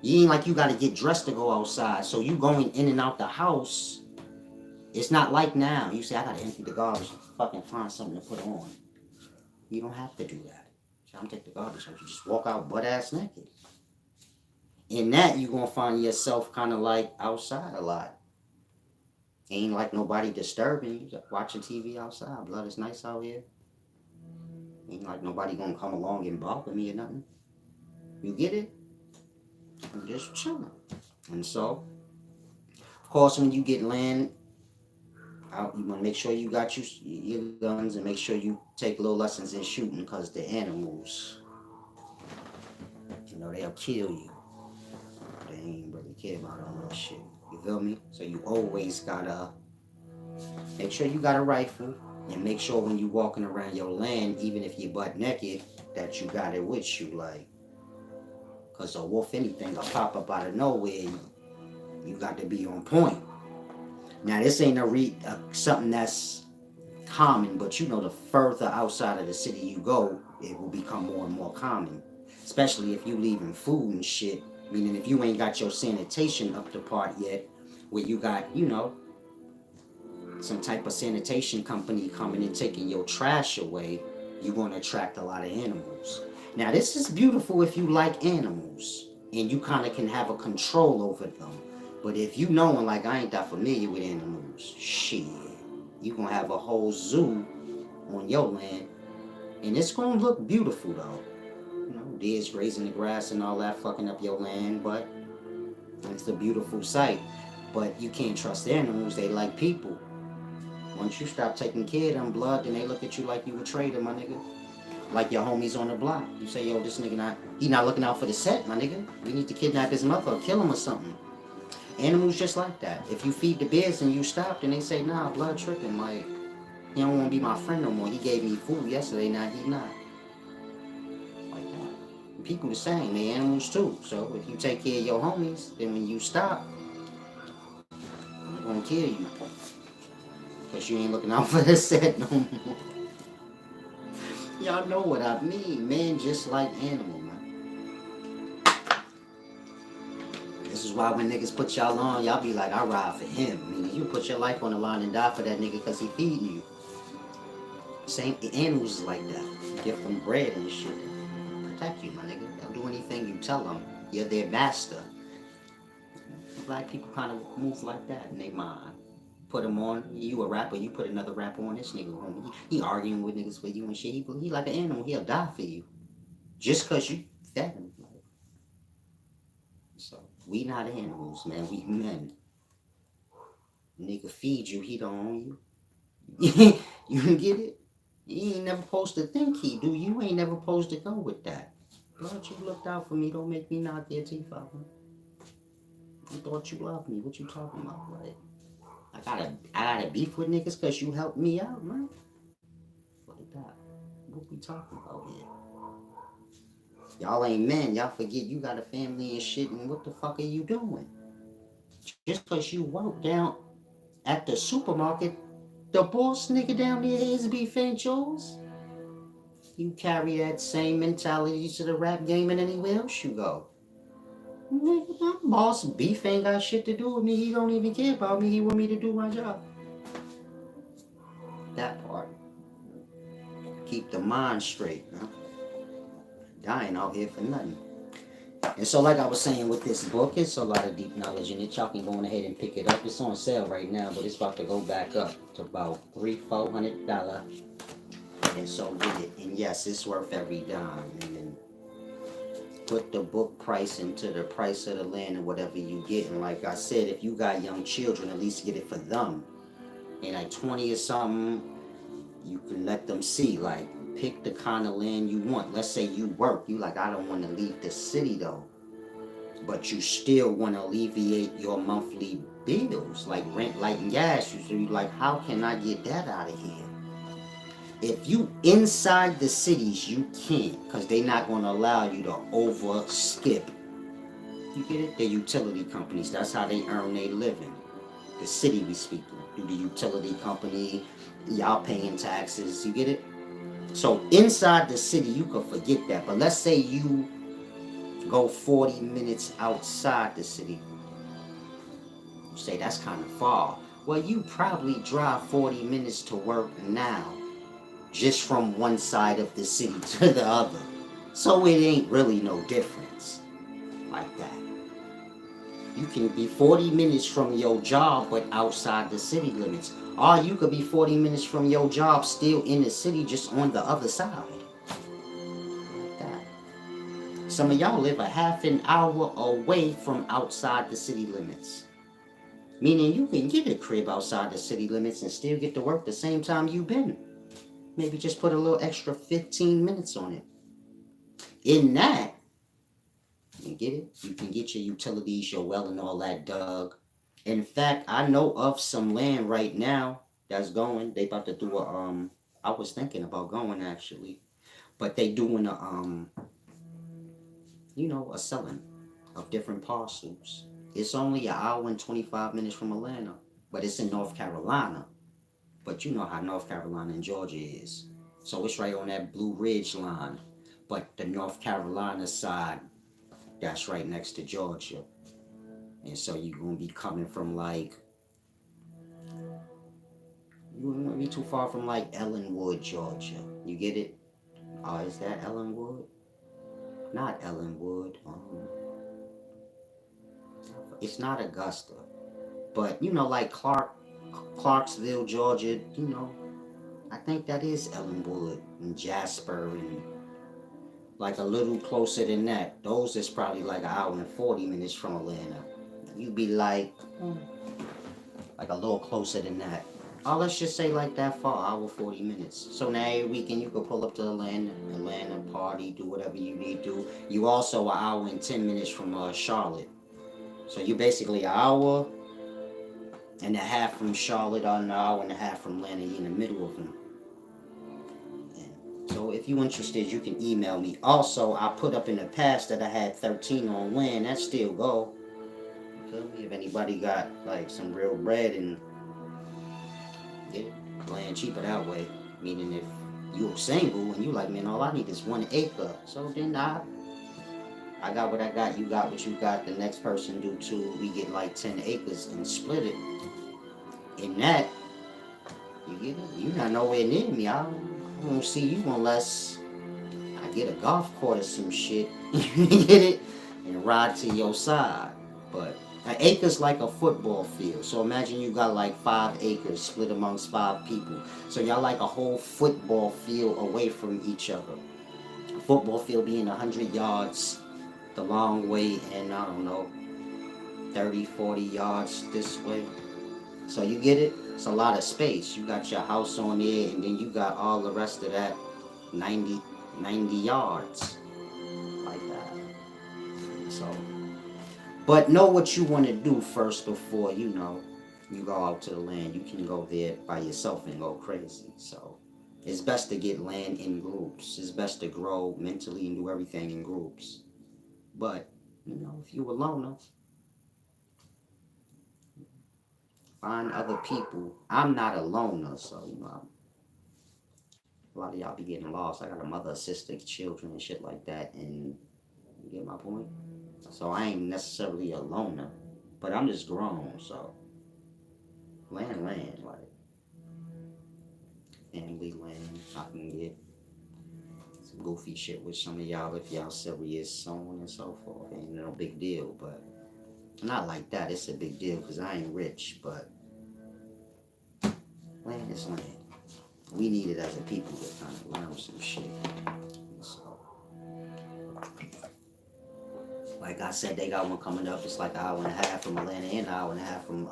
You ain't like you got to get dressed to go outside. So you going in and out the house. It's not like now. You say, I got to empty the garbage and fucking find something to put on. You don't have to do that. I'm take the garbage out. You just walk out butt ass naked. In that, you're going to find yourself kind of like outside a lot. Ain't like nobody disturbing you. Just watching TV outside. Blood is nice out here. Ain't like nobody going to come along and bother me or nothing. You get it? I'm just chilling. And so, of course, when you get land out, you want to make sure you got your guns and make sure you take little lessons in shooting because the animals, they'll kill you. They ain't really care about all that shit. You feel me? So you always gotta make sure you got a rifle and make sure when you walking around your land, even if you're butt naked, that you got it with you, like, because a wolf, anything, will pop up out of nowhere. You got to be on point. Now, this ain't something that's common, but the further outside of the city you go, it will become more and more common. Especially if you leaving food and shit. Meaning if you ain't got your sanitation up to part yet, where you got, some type of sanitation company coming and taking your trash away, you're going to attract a lot of animals. Now, this is beautiful if you like animals and you kind of can have a control over them. But if you knowing, like, I ain't that familiar with animals, shit, you going to have a whole zoo on your land. And it's going to look beautiful, though. Deers grazing the grass and all that, fucking up your land, but it's a beautiful sight. But you can't trust animals, they like people. Once you stop taking care of them, blood, then they look at you like you a traitor, my nigga. Like your homies on the block. You say, yo, this nigga he not looking out for the set, my nigga. We need to kidnap his mother or kill him or something. Animals just like that. If you feed the bears and you stop, then they say, nah, blood tripping. Like, he don't want to be my friend no more. He gave me food yesterday, now he not. Like that. People the same, they animals too. So if you take care of your homies, then when you stop, they're gonna kill you. Because you ain't looking out for the set no more. Y'all know what I mean, man, just like animal, man. This is why when niggas put y'all on, y'all be like, I ride for him. Meaning you put your life on the line and die for that nigga because he feeding you. Same animals is like that. You give them bread and shit. Protect you, my nigga. They'll do anything you tell them. You're their master. Black people kind of move like that in their mind. Put him on, you a rapper, you put another rapper on, this nigga on. He arguing with niggas for you and shit. He like an animal, he'll die for you. Just cause you fed him. So, we not animals, man, we men. Nigga feed you, he don't own you. You get it? You ain't never supposed to think he do. You ain't never supposed to go with that. Glad you looked out for me. Don't make me knock your teeth out, man. You thought you loved me. What you talking about? Like, I gotta beef with niggas because you helped me out, man. Like that. What we talking about here? Y'all ain't men. Y'all forget you got a family and shit. And what the fuck are you doing? Just because you work down at the supermarket, the boss nigga down there is beef ain't yours. You carry that same mentality to the rap game and anywhere else you go. Nigga, my boss beef ain't got shit to do with me. He don't even care about me. He want me to do my job. That part. Keep the mind straight, man. Dying out here for nothing. And so, like I was saying with this book, it's a lot of deep knowledge in it. Y'all can go on ahead and pick it up. It's on sale right now, but it's about to go back up to about $300-400. And so get it. And yes, it's worth every dime. And then put the book price into the price of the land and whatever you get. And like I said, if you got young children, at least get it for them. And like 20 or something, you can let them see, like, pick the kind of land you want. Let's say you work. You like, I don't want to leave the city though. But you still want to alleviate your monthly bills, like rent, light, and gas. So you like, how can I get that out of here? If you inside the cities, you can't, because they're not going to allow you to over skip. You get it? The utility companies, that's how they earn their living. The city we speaking. Through the utility company, y'all paying taxes, you get it? So inside the city, you could forget that. But let's say you go 40 minutes outside the city. You say that's kind of far. Well, you probably drive 40 minutes to work now, just from one side of the city to the other. So it ain't really no difference like that. You can be 40 minutes from your job, but outside the city limits. Or you could be 40 minutes from your job, still in the city, just on the other side. Like that. Some of y'all live a half an hour away from outside the city limits. Meaning you can get a crib outside the city limits and still get to work the same time you've been. Maybe just put a little extra 15 minutes on it. In that, you get it? You can get your utilities, your well, and all that dug. In fact, I know of some land right now that's going. They about to do a I was thinking about going actually, but they doing a a selling of different parcels. It's only an hour and 25 minutes from Atlanta, but it's in North Carolina. But you know how North Carolina and Georgia is. So it's right on that Blue Ridge line. But the North Carolina side, that's right next to Georgia. And so you're going to be coming from like, you wouldn't be too far from like Ellenwood, Georgia. You get it? Oh, is that Ellenwood? Not Ellenwood. It's not Augusta. But, like Clarksville, Georgia, I think that is Ellenwood and Jasper and like a little closer than that. Those is probably like an hour and 40 minutes from Atlanta. You'd be like a little closer than that. Oh, let's just say like that far, hour 40 minutes. So now every weekend you could pull up to Atlanta, party, do whatever you need to do. You also an hour and 10 minutes from Charlotte. So you basically an hour and a half from Charlotte or an hour and a half from Atlanta. You're in the middle of them. So if you're interested, you can email me. Also, I put up in the past that I had 13 on land. That still go. Feel me? If anybody got like some real bread and get land cheaper that way. Meaning if you're single and you like, man, all I need is 1 acre. So then I got what I got, you got what you got, the next person do too. We get like 10 acres and split it. In that, you get it? You're not nowhere near me. I won't see you unless I get a golf court or some shit. You get it? And ride to your side. But an acre's like a football field. So imagine you got like 5 acres split amongst 5 people. So y'all like a whole football field away from each other. A football field being 100 yards the long way and I don't know, 30, 40 yards this way. So you get it? It's a lot of space. You got your house on there and then you got all the rest of that 90 yards. Like But know what you want to do first before, you go out to the land. You can go there by yourself and go crazy. So it's best to get land in groups. It's best to grow mentally and do everything in groups. But, if you a loner, find other people. I'm not a loner, so, a lot of y'all be getting lost. I got a mother, a sister, children, and shit like that. And you get my point? So I ain't necessarily a loner, but I'm just grown, so land, like family land. I can get some goofy shit with some of y'all if y'all serious, so on and so forth. Ain't no big deal, but not like that. It's a big deal because I ain't rich, but land is land. We need it as a people to kind of learn some shit. So, like I said, they got one coming up. It's like an hour and a half from Atlanta and an hour and a half from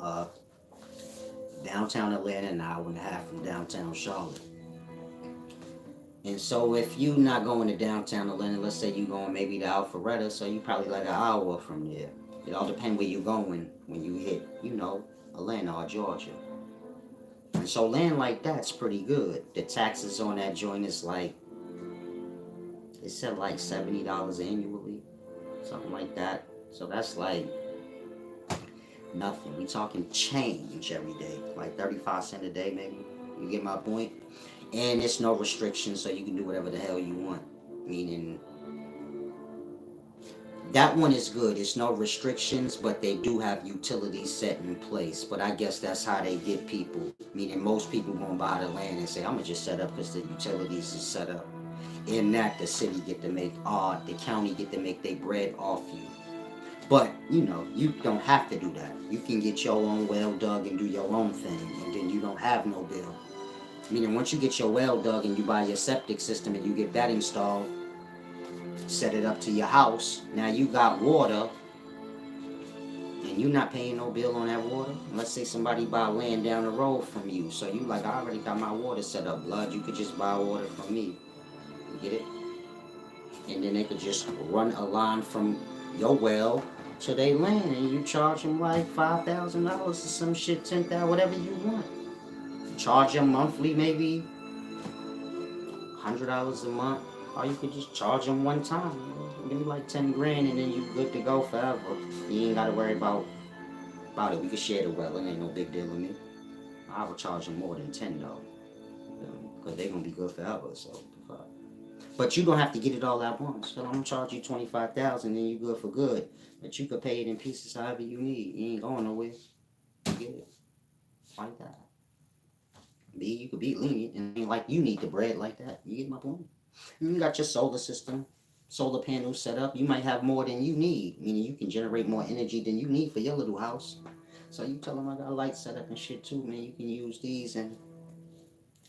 downtown Atlanta and an hour and a half from downtown Charlotte. And so if you not going to downtown Atlanta, let's say you going maybe to Alpharetta, so you probably like an hour from there. It all depends where you going when you hit, Atlanta or Georgia. And so land like that's pretty good. The taxes on that joint is like, it said like $70 annually, something like that. So that's like nothing. We talking change every day, like 35 cents a day maybe. You get my point? And it's no restrictions, so you can do whatever the hell you want. Meaning, that one is good. It's no restrictions, but they do have utilities set in place. But I guess that's how they get people. Meaning, most people gonna buy the land and say, "I'm gonna just set up because the utilities is set up." In that, the city get to make, the county get to make their bread off you. But you don't have to do that. You can get your own well dug and do your own thing, and then you don't have no bill. Meaning, once you get your well dug and you buy your septic system and you get that installed, set it up to your house, now you got water, and you're not paying no bill on that water. Let's say somebody buy land down the road from you, so you like, I already got my water set up, blood. You could just buy water from me. You get it? And then they could just run a line from your well to their land, and you charge them like $5,000 or some shit, $10,000, whatever you want. Charge them monthly, maybe $100 a month, or you could just charge them one time. Give me like 10 grand, and then you good to go forever. You ain't gotta worry about it. We could share the well. It ain't no big deal to me. I would charge them more than 10 though, because they gonna be good forever. So, but you don't have to get it all at once. So I'm gonna charge you 25,000, and you good for good. But you could pay it in pieces however you need. You ain't going nowhere. You get it like that. You could be lenient and ain't like you need the bread like that. You get my point? You got your solar system, solar panels set up. You might have more than you need, meaning you can generate more energy than you need for your little house. So you tell them I got lights set up and shit too, man. You can use these, and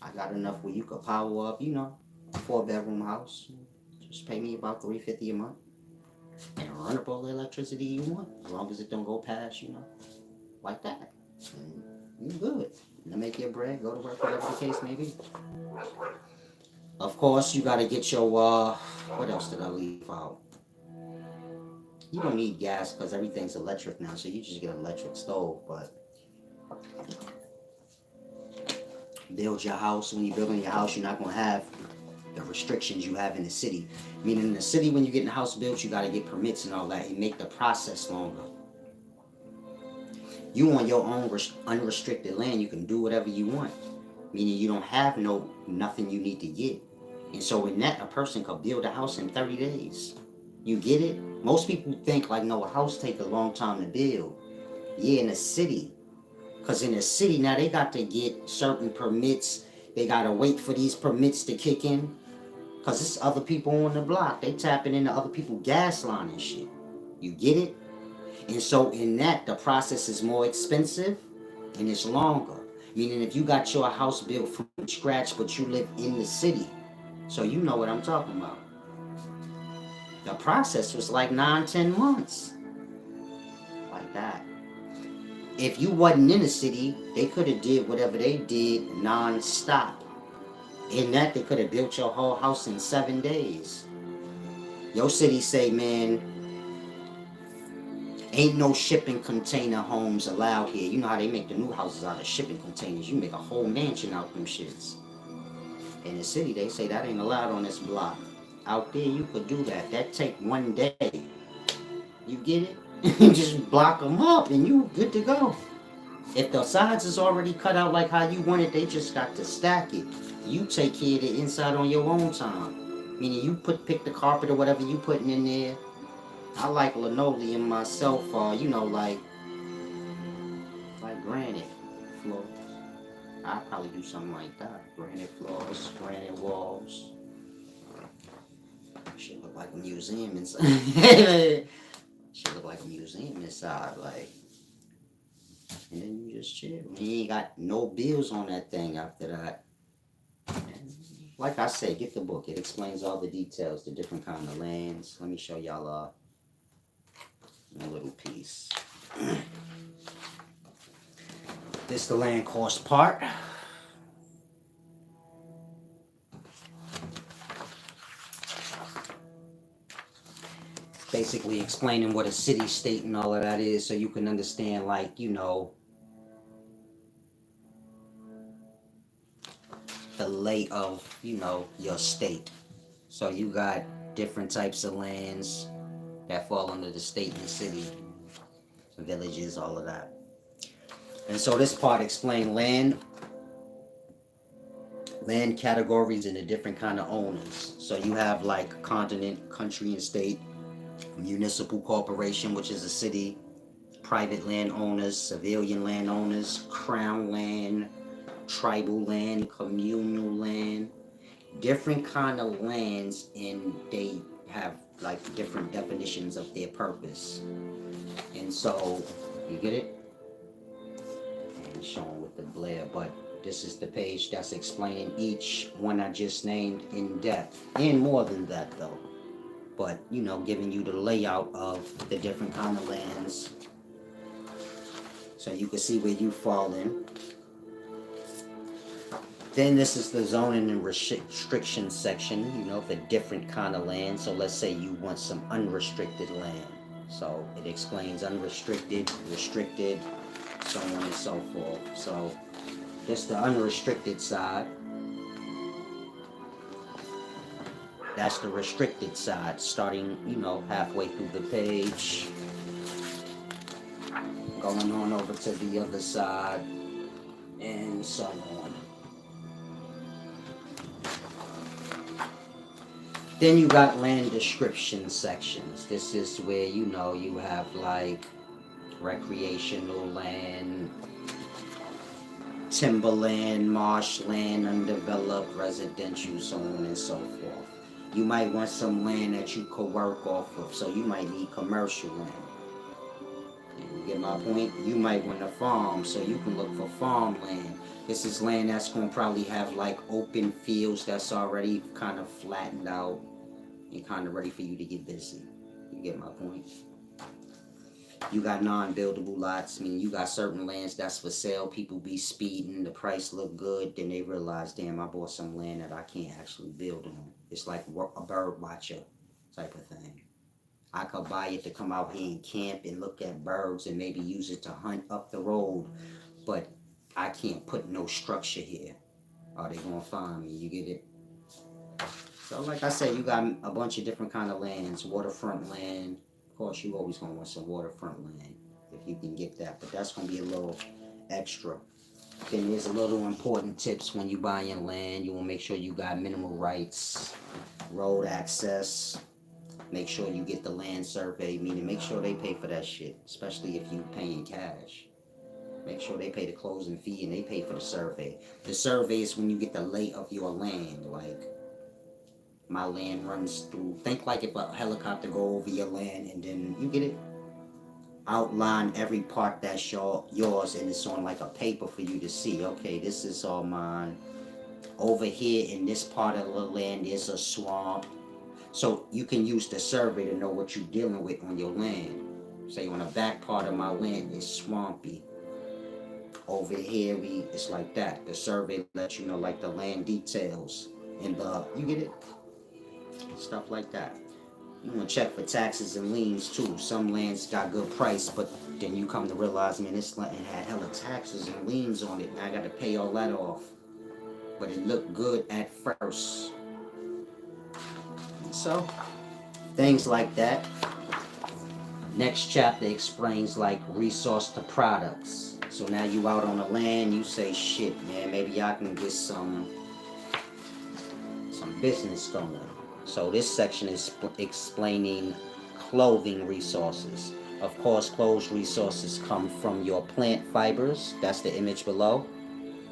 I got enough where you could power up, a 4-bedroom house. Just pay me about $350 a month and run up all the electricity you want, as long as it don't go past, like that. And you good. To make your bread, go to work, whatever the case may be. Of course, you gotta get your, what else did I leave out? You don't need gas because everything's electric now, so you just get an electric stove, but build your house. When you're building your house, you're not gonna have the restrictions you have in the city. Meaning in the city, when you get the house built, you gotta get permits and all that, and make the process longer. You on your own unrestricted land, you can do whatever you want. Meaning you don't have nothing you need to get. And so in that, a person could build a house in 30 days. You get it? Most people think like, no, a house take a long time to build. Yeah, in a city. Because in a city, now they got to get certain permits. They got to wait for these permits to kick in. Because it's other people on the block. They tapping into other people's gas line and shit. You get it? And so in that, the process is more expensive and it's longer. Meaning if you got your house built from scratch, but you live in the city, so you know what I'm talking about. The process was like 9-10 months. Like that. If you wasn't in the city, they could have did whatever they did non-stop. In that, they could have built your whole house in 7 days. Your city say, man, Ain't no shipping container homes allowed here. You know how they make the new houses out of shipping containers. You make a whole mansion out them shits. In the city, they say that ain't allowed on this block. Out there, you could do that. That take one day. You get it? You just block them up and you good to go. If the sides is already cut out like how you want it, they just got to stack it. You take care of the inside on your own time. Meaning you pick the carpet or whatever you putting in there. I like linoleum myself, you know, like granite floors. I'd probably do something like that. Granite floors, granite walls. Should look like a museum inside. Should look like a museum inside, like. And then you just chill. You ain't got no bills on that thing after that. And like I say, get the book. It explains all the details, the different kind of lands. Let me show y'all a little piece. This the land cost part. Basically explaining what a city, state, and all of that is, so you can understand, like, you know, the lay of, you know, your state. So you got different types of lands that fall under the state and the city, villages, all of that. And so this part explains land categories and the different kind of owners. So you have like continent, country, and state, municipal corporation, which is a city, private landowners, civilian landowners, crown land, tribal land, communal land, different kind of lands, and they have like different definitions of their purpose. And so you get it? And showing with the glare, but this is the page that's explaining each one I just named in depth, and more than that though. But you know, giving you the layout of the different kind of lands, so you can see where you fall in. Then this is the zoning and restriction section, you know, for different kind of land. So let's say you want some unrestricted land. So it explains unrestricted, restricted, so on and so forth. So that's the unrestricted side. That's the restricted side, starting, you know, halfway through the page. Going on over to the other side, and so on. Then you got land description sections. This is where, you know, you have like recreational land, timberland, marshland, undeveloped, residential, so on and so forth. You might want some land that you could work off of, so you might need commercial land. You get my point? You might want a farm, so you can look for farmland. This is land that's going to probably have like open fields that's already kind of flattened out and kind of ready for you to get busy. You get my point? You got non-buildable lots. I mean, you got certain lands that's for sale. People be speeding, the price look good, then they realize, damn, I bought some land that I can't actually build on. It's like a bird watcher type of thing. I could buy it to come out here and camp and look at birds and maybe use it to hunt up the road, but I can't put no structure here. Are they gonna find me? You get it? So like I said, you got a bunch of different kind of lands, waterfront land. Of course, you always gonna want some waterfront land if you can get that, but that's gonna be a little extra. Then there's a little important tips when you buying land. You wanna make sure you got minimal rights, road access. Make sure you get the land survey, meaning make sure they pay for that shit, especially if you paying cash. Make sure they pay the closing fee and they pay for the survey. The survey is when you get the lay of your land, like my land runs through. Think like if a helicopter go over your land and then you get it. Outline every part that's yours, and it's on like a paper for you to see. Okay, this is all mine. Over here in this part of the land is a swamp. So you can use the survey to know what you're dealing with on your land. Say on the back part of my land is swampy. Over here it's like that. The survey lets you know like the land details and you get it? Stuff like that. You want to check for taxes and liens too. Some lands got good price, but then you come to realize, man, this land had hella taxes and liens on it, and I got to pay all that off. But it looked good at first. So, things like that. Next chapter explains like resource to products. So now you out on the land, you say, shit, man, maybe I can get some business going. So this section is explaining clothing resources. Of course, clothes resources come from your plant fibers. That's the image below.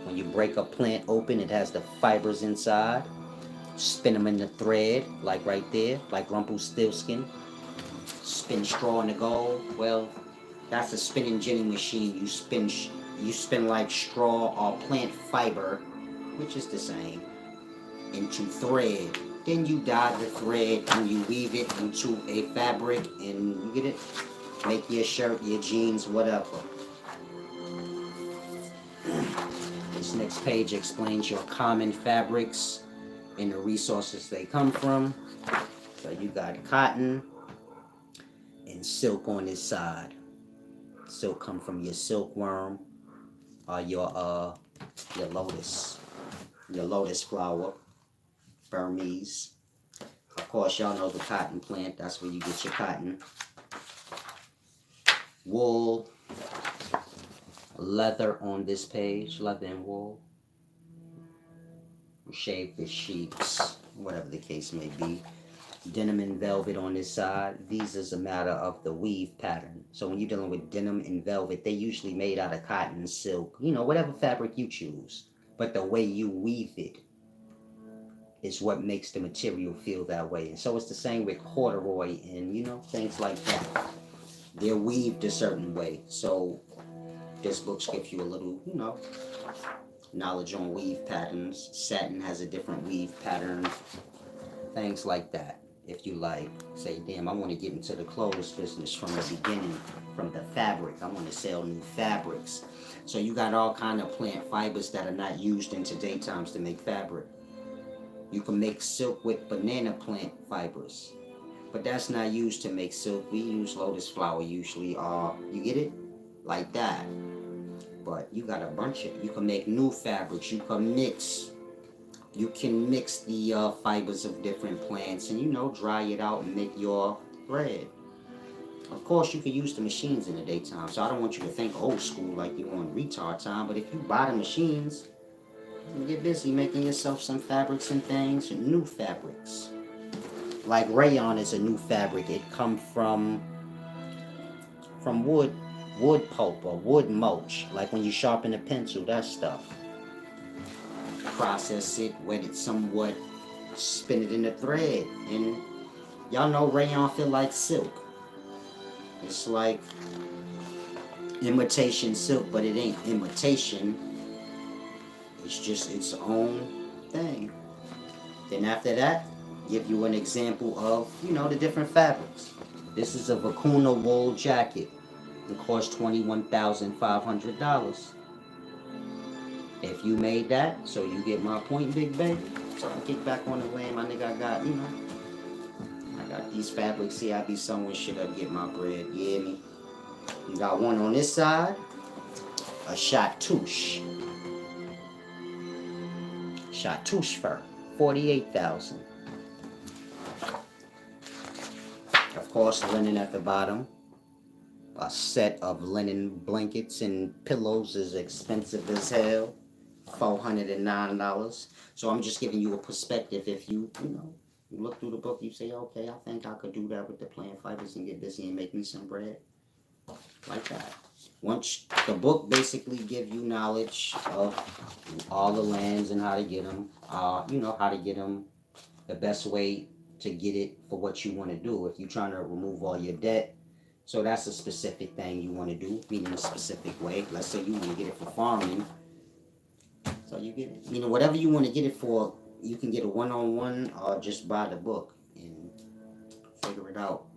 When you break a plant open, it has the fibers inside. Spin them in the thread, like right there, like Rumpelstiltskin. Spin straw in the gold. Well, that's a spinning jenny machine. You spin like straw or plant fiber, which is the same, into thread. Then you dye the thread and you weave it into a fabric, and you get it. Make your shirt, your jeans, whatever. This next page explains your common fabrics and the resources they come from. So you got cotton and silk on this side. Silk come from your silkworm or your lotus flower, Burmese. Of course, y'all know the cotton plant. That's where you get your cotton. Wool, leather on this page, leather and wool. Shave the sheeps, whatever the case may be. Denim and velvet on this side. These is a matter of the weave pattern. So when you're dealing with denim and velvet, they usually made out of cotton, silk, whatever fabric you choose. But the way you weave it is what makes the material feel that way. And so it's the same with corduroy and things like that. They're weaved a certain way. So this book gives you a little, knowledge on weave patterns. Satin has a different weave pattern. Things like that. If you like, say, damn, I want to get into the clothes business from the beginning, from the fabric. I want to sell new fabrics. So you got all kind of plant fibers that are not used in today's times to make fabric. You can make silk with banana plant fibers, but that's not used to make silk. We use lotus flower usually, you get it? Like that. But you got a bunch of, you can make new fabrics. You can mix the fibers of different plants and dry it out and make your thread. Of course, you can use the machines in the daytime, so I don't want you to think old school like you on retard time, but if you buy the machines, you get busy making yourself some fabrics and things, new fabrics. Like rayon is a new fabric. It comes from wood pulp or wood mulch, like when you sharpen a pencil, that stuff. Process it, wet it somewhat, spin it in a thread, and y'all know rayon feel like silk. It's like imitation silk, but it ain't imitation. It's just its own thing. Then after that, give you an example of, the different fabrics. This is a Vicuna wool jacket. It costs $21,500. If you made that, so you get my point, big baby. So I get back on the land, my nigga. I got these fabrics here. I be sewing shit up, get my bread. You hear me? You got one on this side, a chartouche. Chartouche fur, $48,000. Of course, linen at the bottom. A set of linen blankets and pillows is expensive as hell, $409. So I'm just giving you a perspective. If you look through the book, you say, okay, I think I could do that with the plant fibers and get busy and make me some bread. Like that. Once the book basically give you knowledge of all the lands and how to get them, how to get them, the best way to get it for what you want to do. If you're trying to remove all your debt, so that's a specific thing you want to do, meaning a specific way. Let's say you want to get it for farming. So you get it. Whatever you want to get it for, you can get a one-on-one or just buy the book and figure it out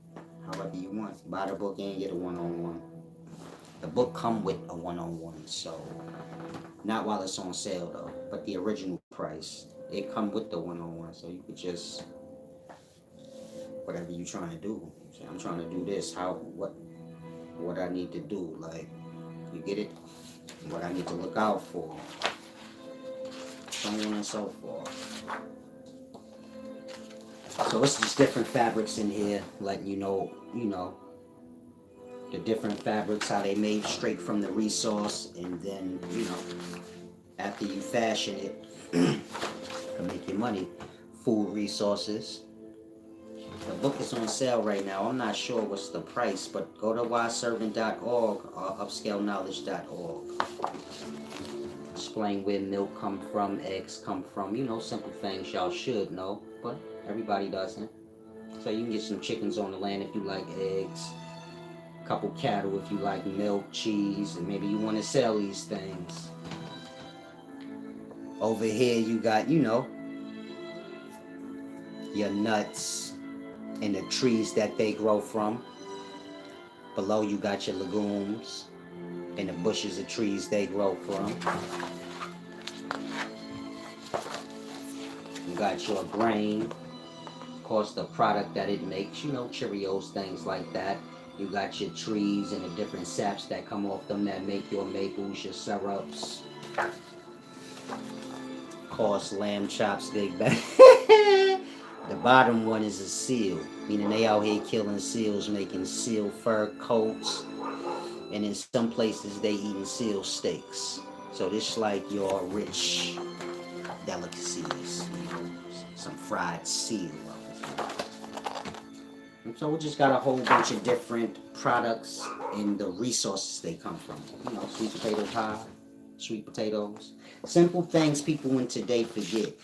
however you want. Buy the book and get a one-on-one. The book come with a one-on-one, so not while it's on sale though, but the original price. It come with the one-on-one, so you could just whatever you trying to do. Say, I'm trying to do this. What I need to do. Like, you get it? What I need to look out for. So on and so forth. So it's just different fabrics in here, letting you know, the different fabrics, how they made straight from the resource, and then, after you fashion it, to make your money, food resources. The book is on sale right now. I'm not sure what's the price, but go to wiseservant.org or upscaleknowledge.org. Explain where milk come from, eggs come from, simple things y'all should know, but everybody doesn't. So you can get some chickens on the land if you like eggs, a couple cattle if you like milk, cheese, and maybe you want to sell these things. Over here you got, your nuts and the trees that they grow from. Below you got your legumes and the bushes of trees they grow from. You got your grain, of course the product that it makes, Cheerios, things like that. You got your trees and the different saps that come off them that make your maples, your syrups. Of course, lamb chops, big bag. The bottom one is a seal, meaning they out here killing seals, making seal fur coats, and in some places they eating seal steaks. So this like your rich delicacies, some fried seal. And so we just got a whole bunch of different products and the resources they come from. Sweet potato pie, sweet potatoes. Simple things people in today forget.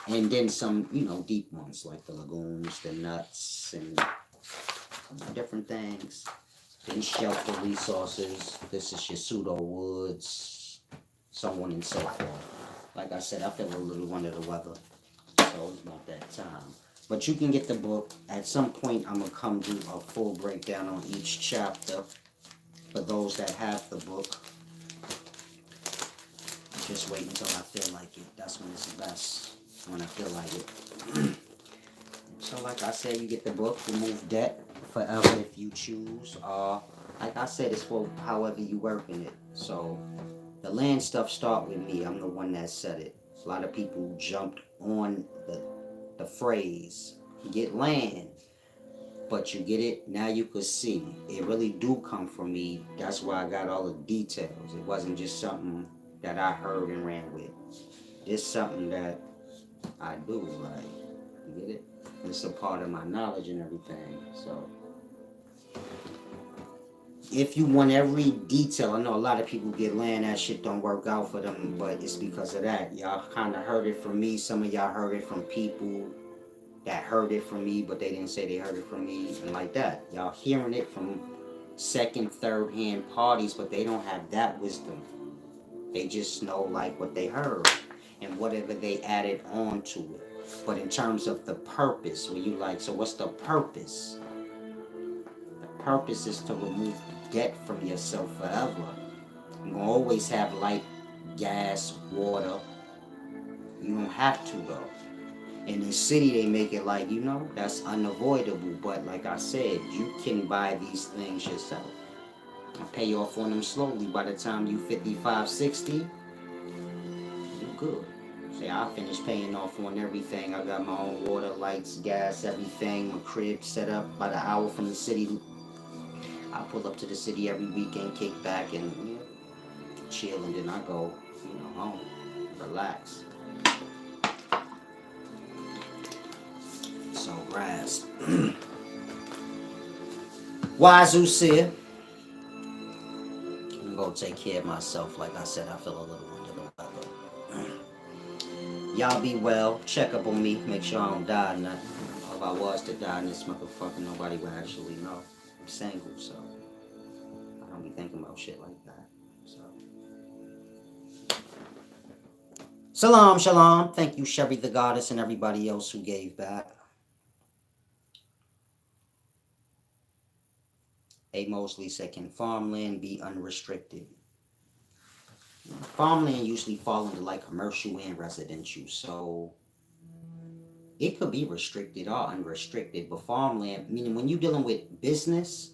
And then some, deep ones like the legumes, the nuts, and different things. Then shelter resources. This is your pseudo woods, so on and so forth. Like I said, I feel a little under the weather, so it's not that time. But you can get the book. At some point, I'm going to come do a full breakdown on each chapter for those that have the book. Just wait until I feel like it. That's when it's best, when I feel like it. So like I said, you get the book, remove debt forever if you choose. Like I said, it's for however you work in it. So the land stuff start with me. I'm the one that said it. A lot of people jumped on the phrase, get land. But you get it, now you could see. It really do come from me. That's why I got all the details. It wasn't just something that I heard and ran with. It's something that I do, like, you get it? It's a part of my knowledge and everything, so. If you want every detail, I know a lot of people get land, that shit don't work out for them, but it's because of that. Y'all kind of heard it from me. Some of y'all heard it from people that heard it from me, but they didn't say they heard it from me, and like that. Y'all hearing it from second, third hand parties, but they don't have that wisdom. They just know like what they heard and whatever they added on to it. But in terms of the purpose, when you like, so what's the purpose? The purpose is to remove debt from yourself forever. You're gonna always have light, gas, water. You don't have to though. In the city, they make it like, that's unavoidable. But like I said, you can buy these things yourself and pay off on them slowly. By the time you 55, 60, you're good. Say, I finished paying off on everything. I got my own water, lights, gas, everything. My crib set up by the hour from the city. I pull up to the city every weekend, kick back and chill, and then I go, home, relax. So, grass. Wazoo said, I'm gonna take care of myself. Like I said, I feel a little under the weather. Y'all be well. Check up on me. Make sure I don't die or nothing. If I was to die in this motherfucker, nobody would actually know. I'm single, so I don't be thinking about shit like that. So, salam, shalom. Thank you, Sherry the Goddess, and everybody else who gave back. A. Mosley said, can farmland be unrestricted? Farmland usually fall into like commercial and residential. So it could be restricted or unrestricted, but farmland, meaning when you're dealing with business,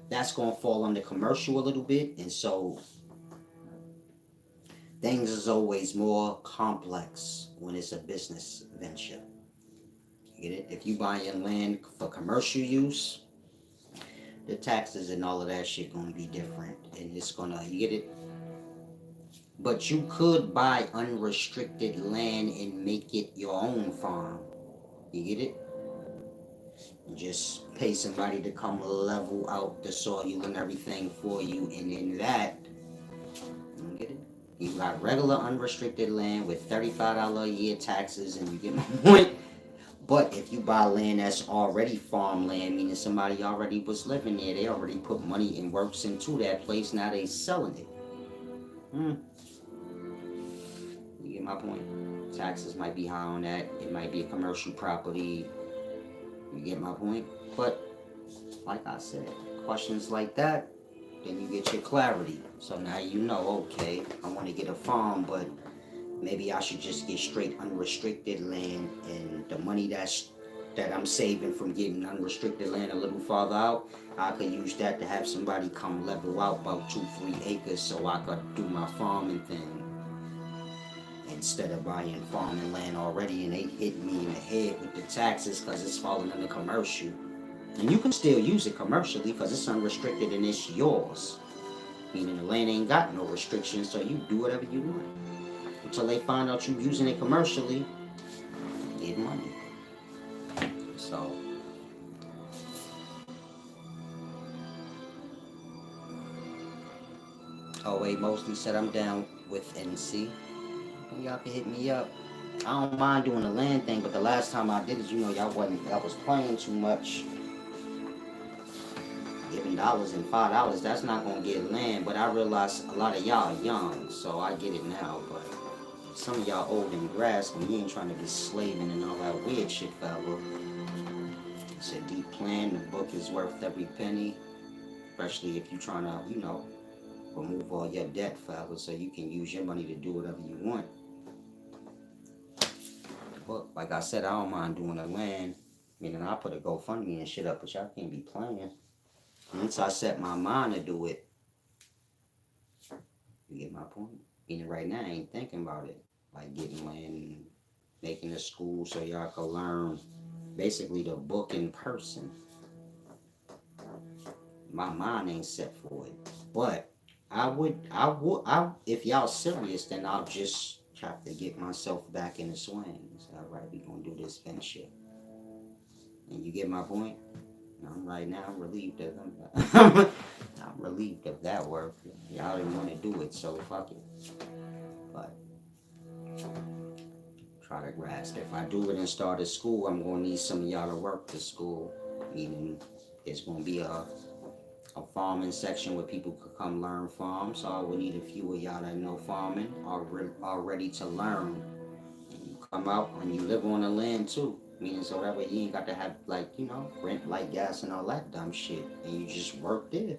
that's going to fall under commercial a little bit. And so things is always more complex when it's a business venture. You get it? If you buy your land for commercial use, the taxes and all of that shit gonna be different, and it's gonna, you get it. But you could buy unrestricted land and make it your own farm. You get it? And just pay somebody to come level out the soil and everything for you, and in that, you get it? You got regular unrestricted land with $35 a year taxes, and you get my point. But if you buy land that's already farmland, meaning somebody already was living there, they already put money and works into that place, now they selling it. You get my point? Taxes might be high on that. It might be a commercial property. You get my point? But like I said, questions like that, then you get your clarity. So now you know, okay, I want to get a farm, but maybe I should just get straight unrestricted land, and the money that I'm saving from getting unrestricted land a little farther out, I could use that to have somebody come level out about 2-3 acres so I could do my farming thing. Instead of buying farming land already and they hit me in the head with the taxes because it's falling under commercial. And you can still use it commercially because it's unrestricted and it's yours. Meaning the land ain't got no restrictions, so you do whatever you want. Until they find out you using it commercially, get money. So oh wait, mostly said I'm down with NC. Y'all can hit me up. I don't mind doing the land thing, but the last time I did it, y'all was playing too much. Giving dollars and $5, that's not gonna get land. But I realize a lot of y'all are young, so I get it now. But some of y'all old and grasping, you ain't trying to be slaving and all that weird shit, fella. It's a deep plan. The book is worth every penny, especially if you're trying to, remove all your debt, fella, so you can use your money to do whatever you want. But like I said, I don't mind doing the land. Meaning I put a GoFundMe and shit up, but y'all can't be playing. Once I set my mind to do it, you get my point? Meaning right now I ain't thinking about it. Like getting land and making a school so y'all can learn basically the book in person. My mind ain't set for it. But if y'all serious, then I'll just have to get myself back in the swing. So, all right, we gonna do this venture. And you get my point? Right now, I'm relieved of them. I'm relieved of that work. Y'all didn't want to do it, so fuck it. But try to grasp. If I do it and start a school, I'm gonna need some of y'all to work the school. Meaning, there's gonna be a farming section where people could come learn farm. So I would need a few of y'all that know farming are ready to learn. And you come out and you live on the land too. Meaning so that way you ain't got to have rent, light, gas and all that dumb shit. And you just work there. You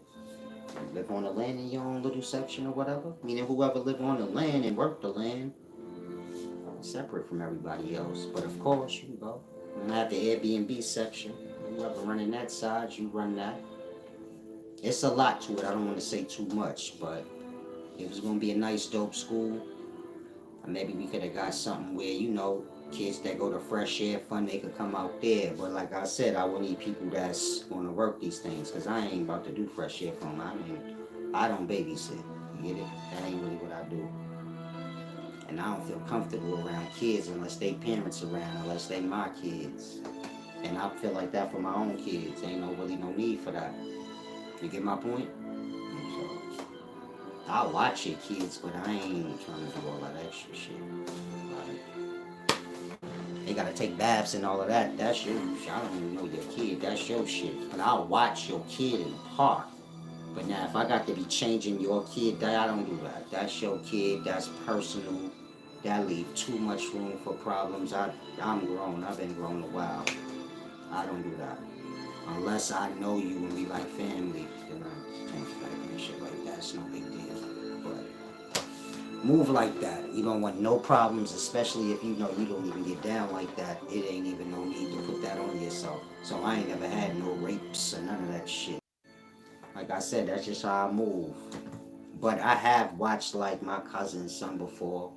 live on the land in your own little section or whatever. Meaning whoever live on the land and work the land separate from everybody else. But of course you go. And I have the Airbnb section. Whoever running that side, you run that. It's a lot to it. I don't want to say too much, but it was gonna be a nice dope school. And maybe we could have got something where, kids that go to Fresh Air Fund, they could come out there. But like I said, I will need people that's gonna work these things, because I ain't about to do Fresh Air Fund. I don't babysit. You get it? That ain't really what I do. And I don't feel comfortable around kids unless they parents around, unless they my kids. And I feel like that for my own kids. Ain't really no need for that. You get my point? So, I'll watch your kids, but I ain't trying to do all that extra shit. Like, they gotta take baths and all of that. That's your shit. I don't even know your kid. That's your shit. But I'll watch your kid in the park. But now, if I got to be changing your kid, I don't do that. That's your kid. That's personal. That leave too much room for problems. I'm grown. I've been grown a while. I don't do that. Unless I know you and we like family, then I can't and shit like that. It's no big deal. But Move like that. You don't want no problems, especially if you know you don't even get down like that. It ain't even no need to put that on yourself. So I ain't never had no rapes or none of that shit. Like I said, that's just how I move. But I have watched like my cousin's son before.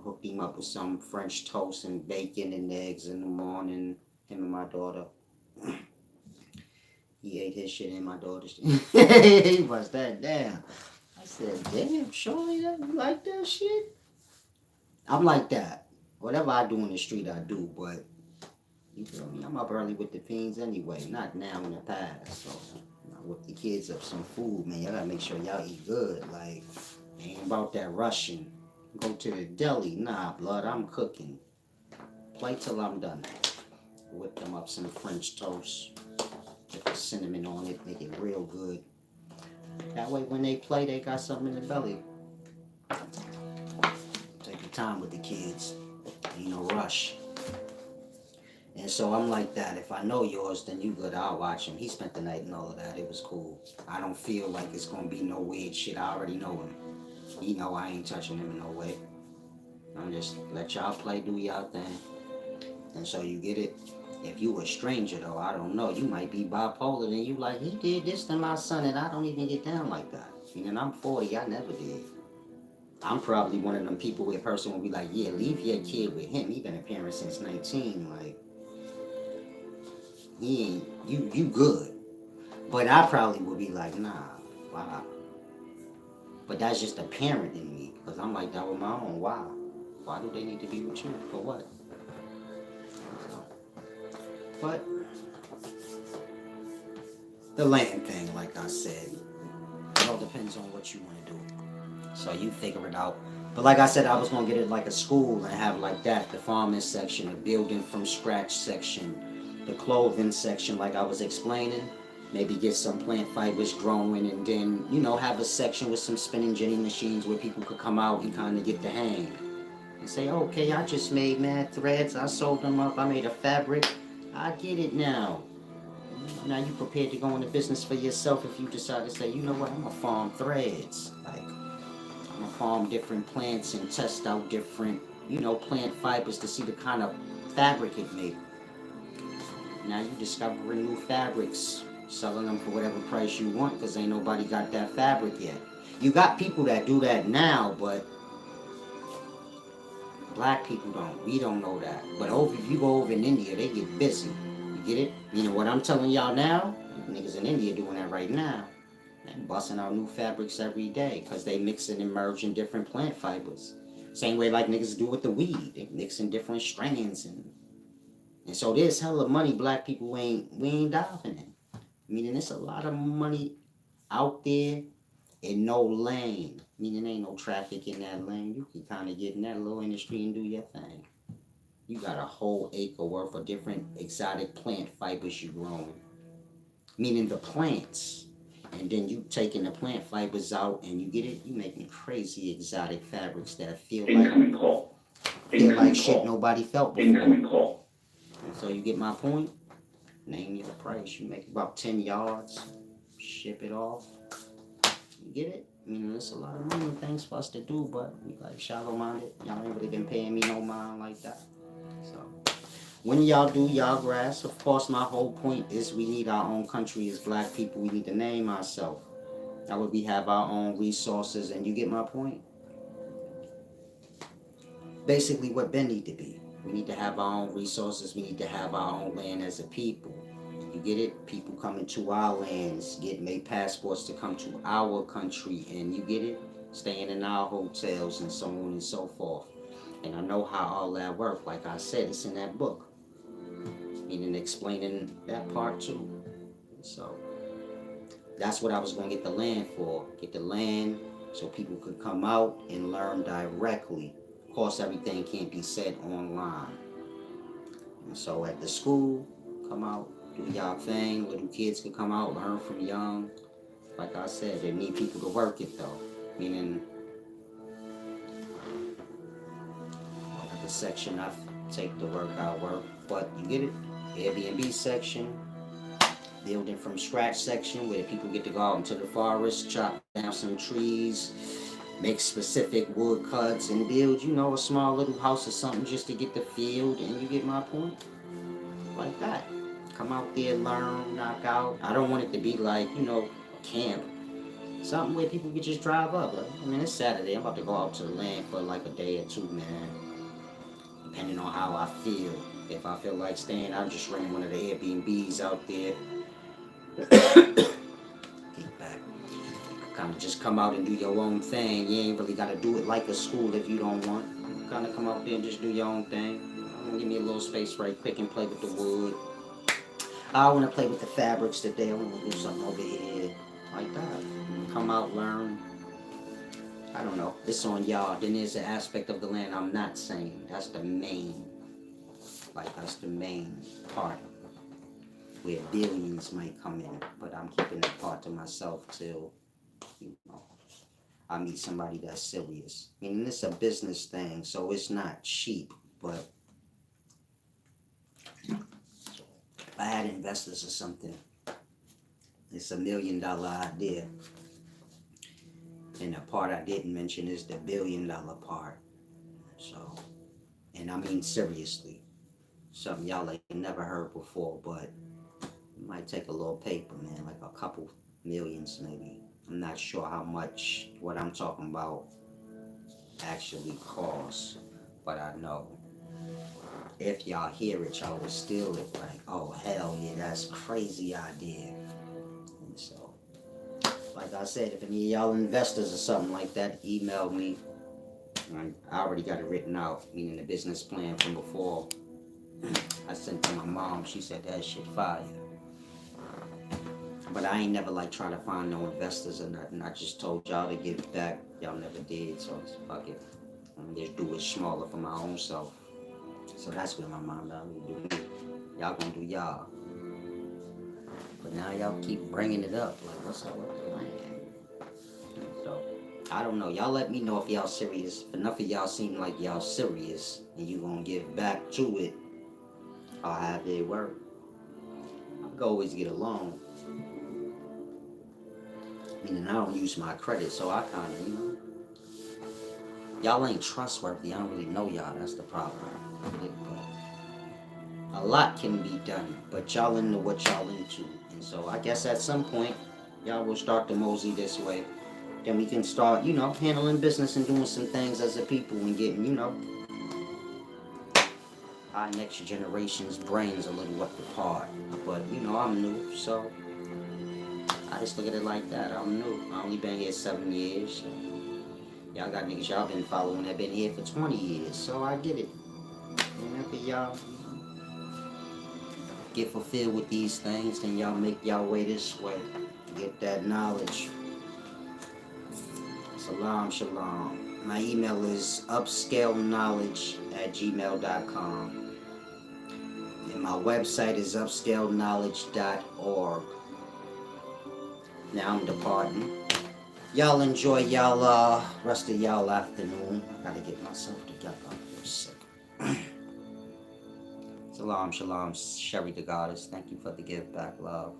Hooked him up with some French toast and bacon and eggs in the morning. Him and my daughter. He ate his shit and my daughter's shit. He was that damn. I said, damn, Shorty, you like that shit? I'm like that. Whatever I do in the street, I do. But you feel me? I'm up early with the fiends anyway. Not now, in the past. So I whip the kids up some food, man. Y'all gotta make sure y'all eat good. Like, ain't about that rushing. Go to the deli. Nah, blood, I'm cooking. Play till I'm done. Whip them up some French toast. Put the cinnamon on it. Make it real good. That way when they play, they got something in the belly. Take your time with the kids. Ain't no rush. And so I'm like that. If I know yours, then you good. I'll watch him. He spent the night and all of that. It was cool. I don't feel like it's gonna be no weird shit. I already know him. He know I ain't touching him in no way. I'm just let y'all play, do y'all thing. And so you get it. If you a stranger though, I don't know. You might be bipolar and you like, he did this to my son and I don't even get down like that. And I'm 40, I never did. I'm probably one of them people where a person will be like, yeah, leave your kid with him. He been a parent since 19. Like, he ain't, you good. But I probably would be like, nah, why? But that's just a parent in me. Because I'm like that with my own. Why? Why do they need to be with you? For what? But the land thing, like I said, it all depends on what you want to do. So you figure it out. But like I said, I was gonna get it like a school and have like that, the farming section, the building from scratch section, the clothing section, like I was explaining. Maybe get some plant fibers growing and then, have a section with some spinning jenny machines where people could come out and kind of get the hang. And say, okay, I just made mad threads, I sold them up, I made a fabric. I get it now. Now you prepared to go into business for yourself if you decide to say, you know what, I'm gonna farm threads. Like, I'm gonna farm different plants and test out different, plant fibers to see the kind of fabric it makes. Now you discovering new fabrics, selling them for whatever price you want because ain't nobody got that fabric yet. You got people that do that now, but black people don't. We don't know that. But if you go over in India, they get busy. You get it? You know what I'm telling y'all now? Niggas in India doing that right now. They busting out new fabrics every day because they mix and merge in different plant fibers. Same way like niggas do with the weed. They mix in different strands and so there's hella money black people we ain't diving in. Meaning there's a lot of money out there in no lane. Meaning ain't no traffic in that lane. You can kind of get in that little industry and do your thing. You got a whole acre worth of different exotic plant fibers you growing. Meaning the plants. And then you taking the plant fibers out and you get it, you making crazy exotic fabrics that feel like shit nobody felt before. And so you get my point? Name your price. You make about 10 yards, ship it off. You get it? It's a lot of money things for us to do, but we like shallow minded. Y'all ain't really been paying me no mind like that. So when y'all do y'all grass, of course my whole point is we need our own country as black people. We need to name ourselves. That way we have our own resources, and you get my point? Basically what Ben need to be. We need to have our own resources. We need to have our own land as a people. You get it? People coming to our lands, made passports to come to our country, and you get it? Staying in our hotels and so on and so forth. And I know how all that works. Like I said, it's in that book. Meaning explaining that part too. So that's what I was going to get the land for. Get the land so people could come out and learn directly. Of course, everything can't be said online. And so at the school, come out, do y'all thing. Little kids can come out, learn from young. Like I said, they need people to work it though. Meaning, whatever section I take to work, I work. But you get it? Airbnb section, building from scratch section where people get to go out into the forest, chop down some trees, make specific woodcuts and build, a small little house or something just to get the field, and you get my point? Like that. Come out there, learn, knock out. I don't want it to be like, camp. Something where people could just drive up. Like, it's Saturday. I'm about to go out to the land for like a day or two, man. Depending on how I feel. If I feel like staying, I'll just rent one of the Airbnbs out there. Get back. Kind of just come out and do your own thing. You ain't really got to do it like a school if you don't want. Kind of come out there and just do your own thing. Give me a little space right quick and play with the wood. I want to play with the fabrics today. I want to do something over here like that. Come out, learn. I don't know. It's on y'all. Then there's an aspect of the land I'm not saying. That's the main. That's the main part. Where billions might come in. But I'm keeping that part to myself till, I meet somebody that's serious. It's a business thing, so it's not cheap. But if I had investors or something, it's $1 million idea. And the part I didn't mention is the $1 billion part. So, and I mean seriously. Something y'all like never heard before, but it might take a little paper, man, like a couple millions maybe. I'm not sure how much what I'm talking about actually costs, but I know if y'all hear it, y'all will steal it like, oh hell yeah, that's crazy idea. And so, like I said, if any of y'all investors or something like that, email me. I already got it written out, meaning the business plan from before. I sent to my mom. She said that shit fire. But I ain't never trying to find no investors or nothing. I just told y'all to give it back. Y'all never did, so fuck it. Just do it smaller for my own self. So that's what my mom do. Y'all gonna do y'all. But now y'all keep bringing it up. Like, what's up with the land? So, I don't know. Y'all let me know if y'all serious. If enough of y'all seem like y'all serious and you gonna give back to it, I'll have it work. I can always get a loan. Meaning I don't use my credit, so I kind of, y'all ain't trustworthy. I don't really know y'all. That's the problem. But a lot can be done, but y'all into what y'all into. And so I guess at some point, y'all will start to mosey this way. Then we can start, handling business and doing some things as a people and getting, our next generation's brains a little up apart. But, I'm new, so I just look at it like that. I'm new. I only been here 7 years. So y'all got niggas y'all been following that been here for 20 years. So I get it. Whenever y'all get fulfilled with these things, then y'all make y'all way this way. Get that knowledge. Salam, shalom. My email is upscaleknowledge@gmail.com. And my website is upscaleknowledge.org. Now I'm departing. Y'all enjoy y'all rest of y'all afternoon. I gotta get myself together. I'm sick. Salam, shalom, Sherry the Goddess. Thank you for the give back, love.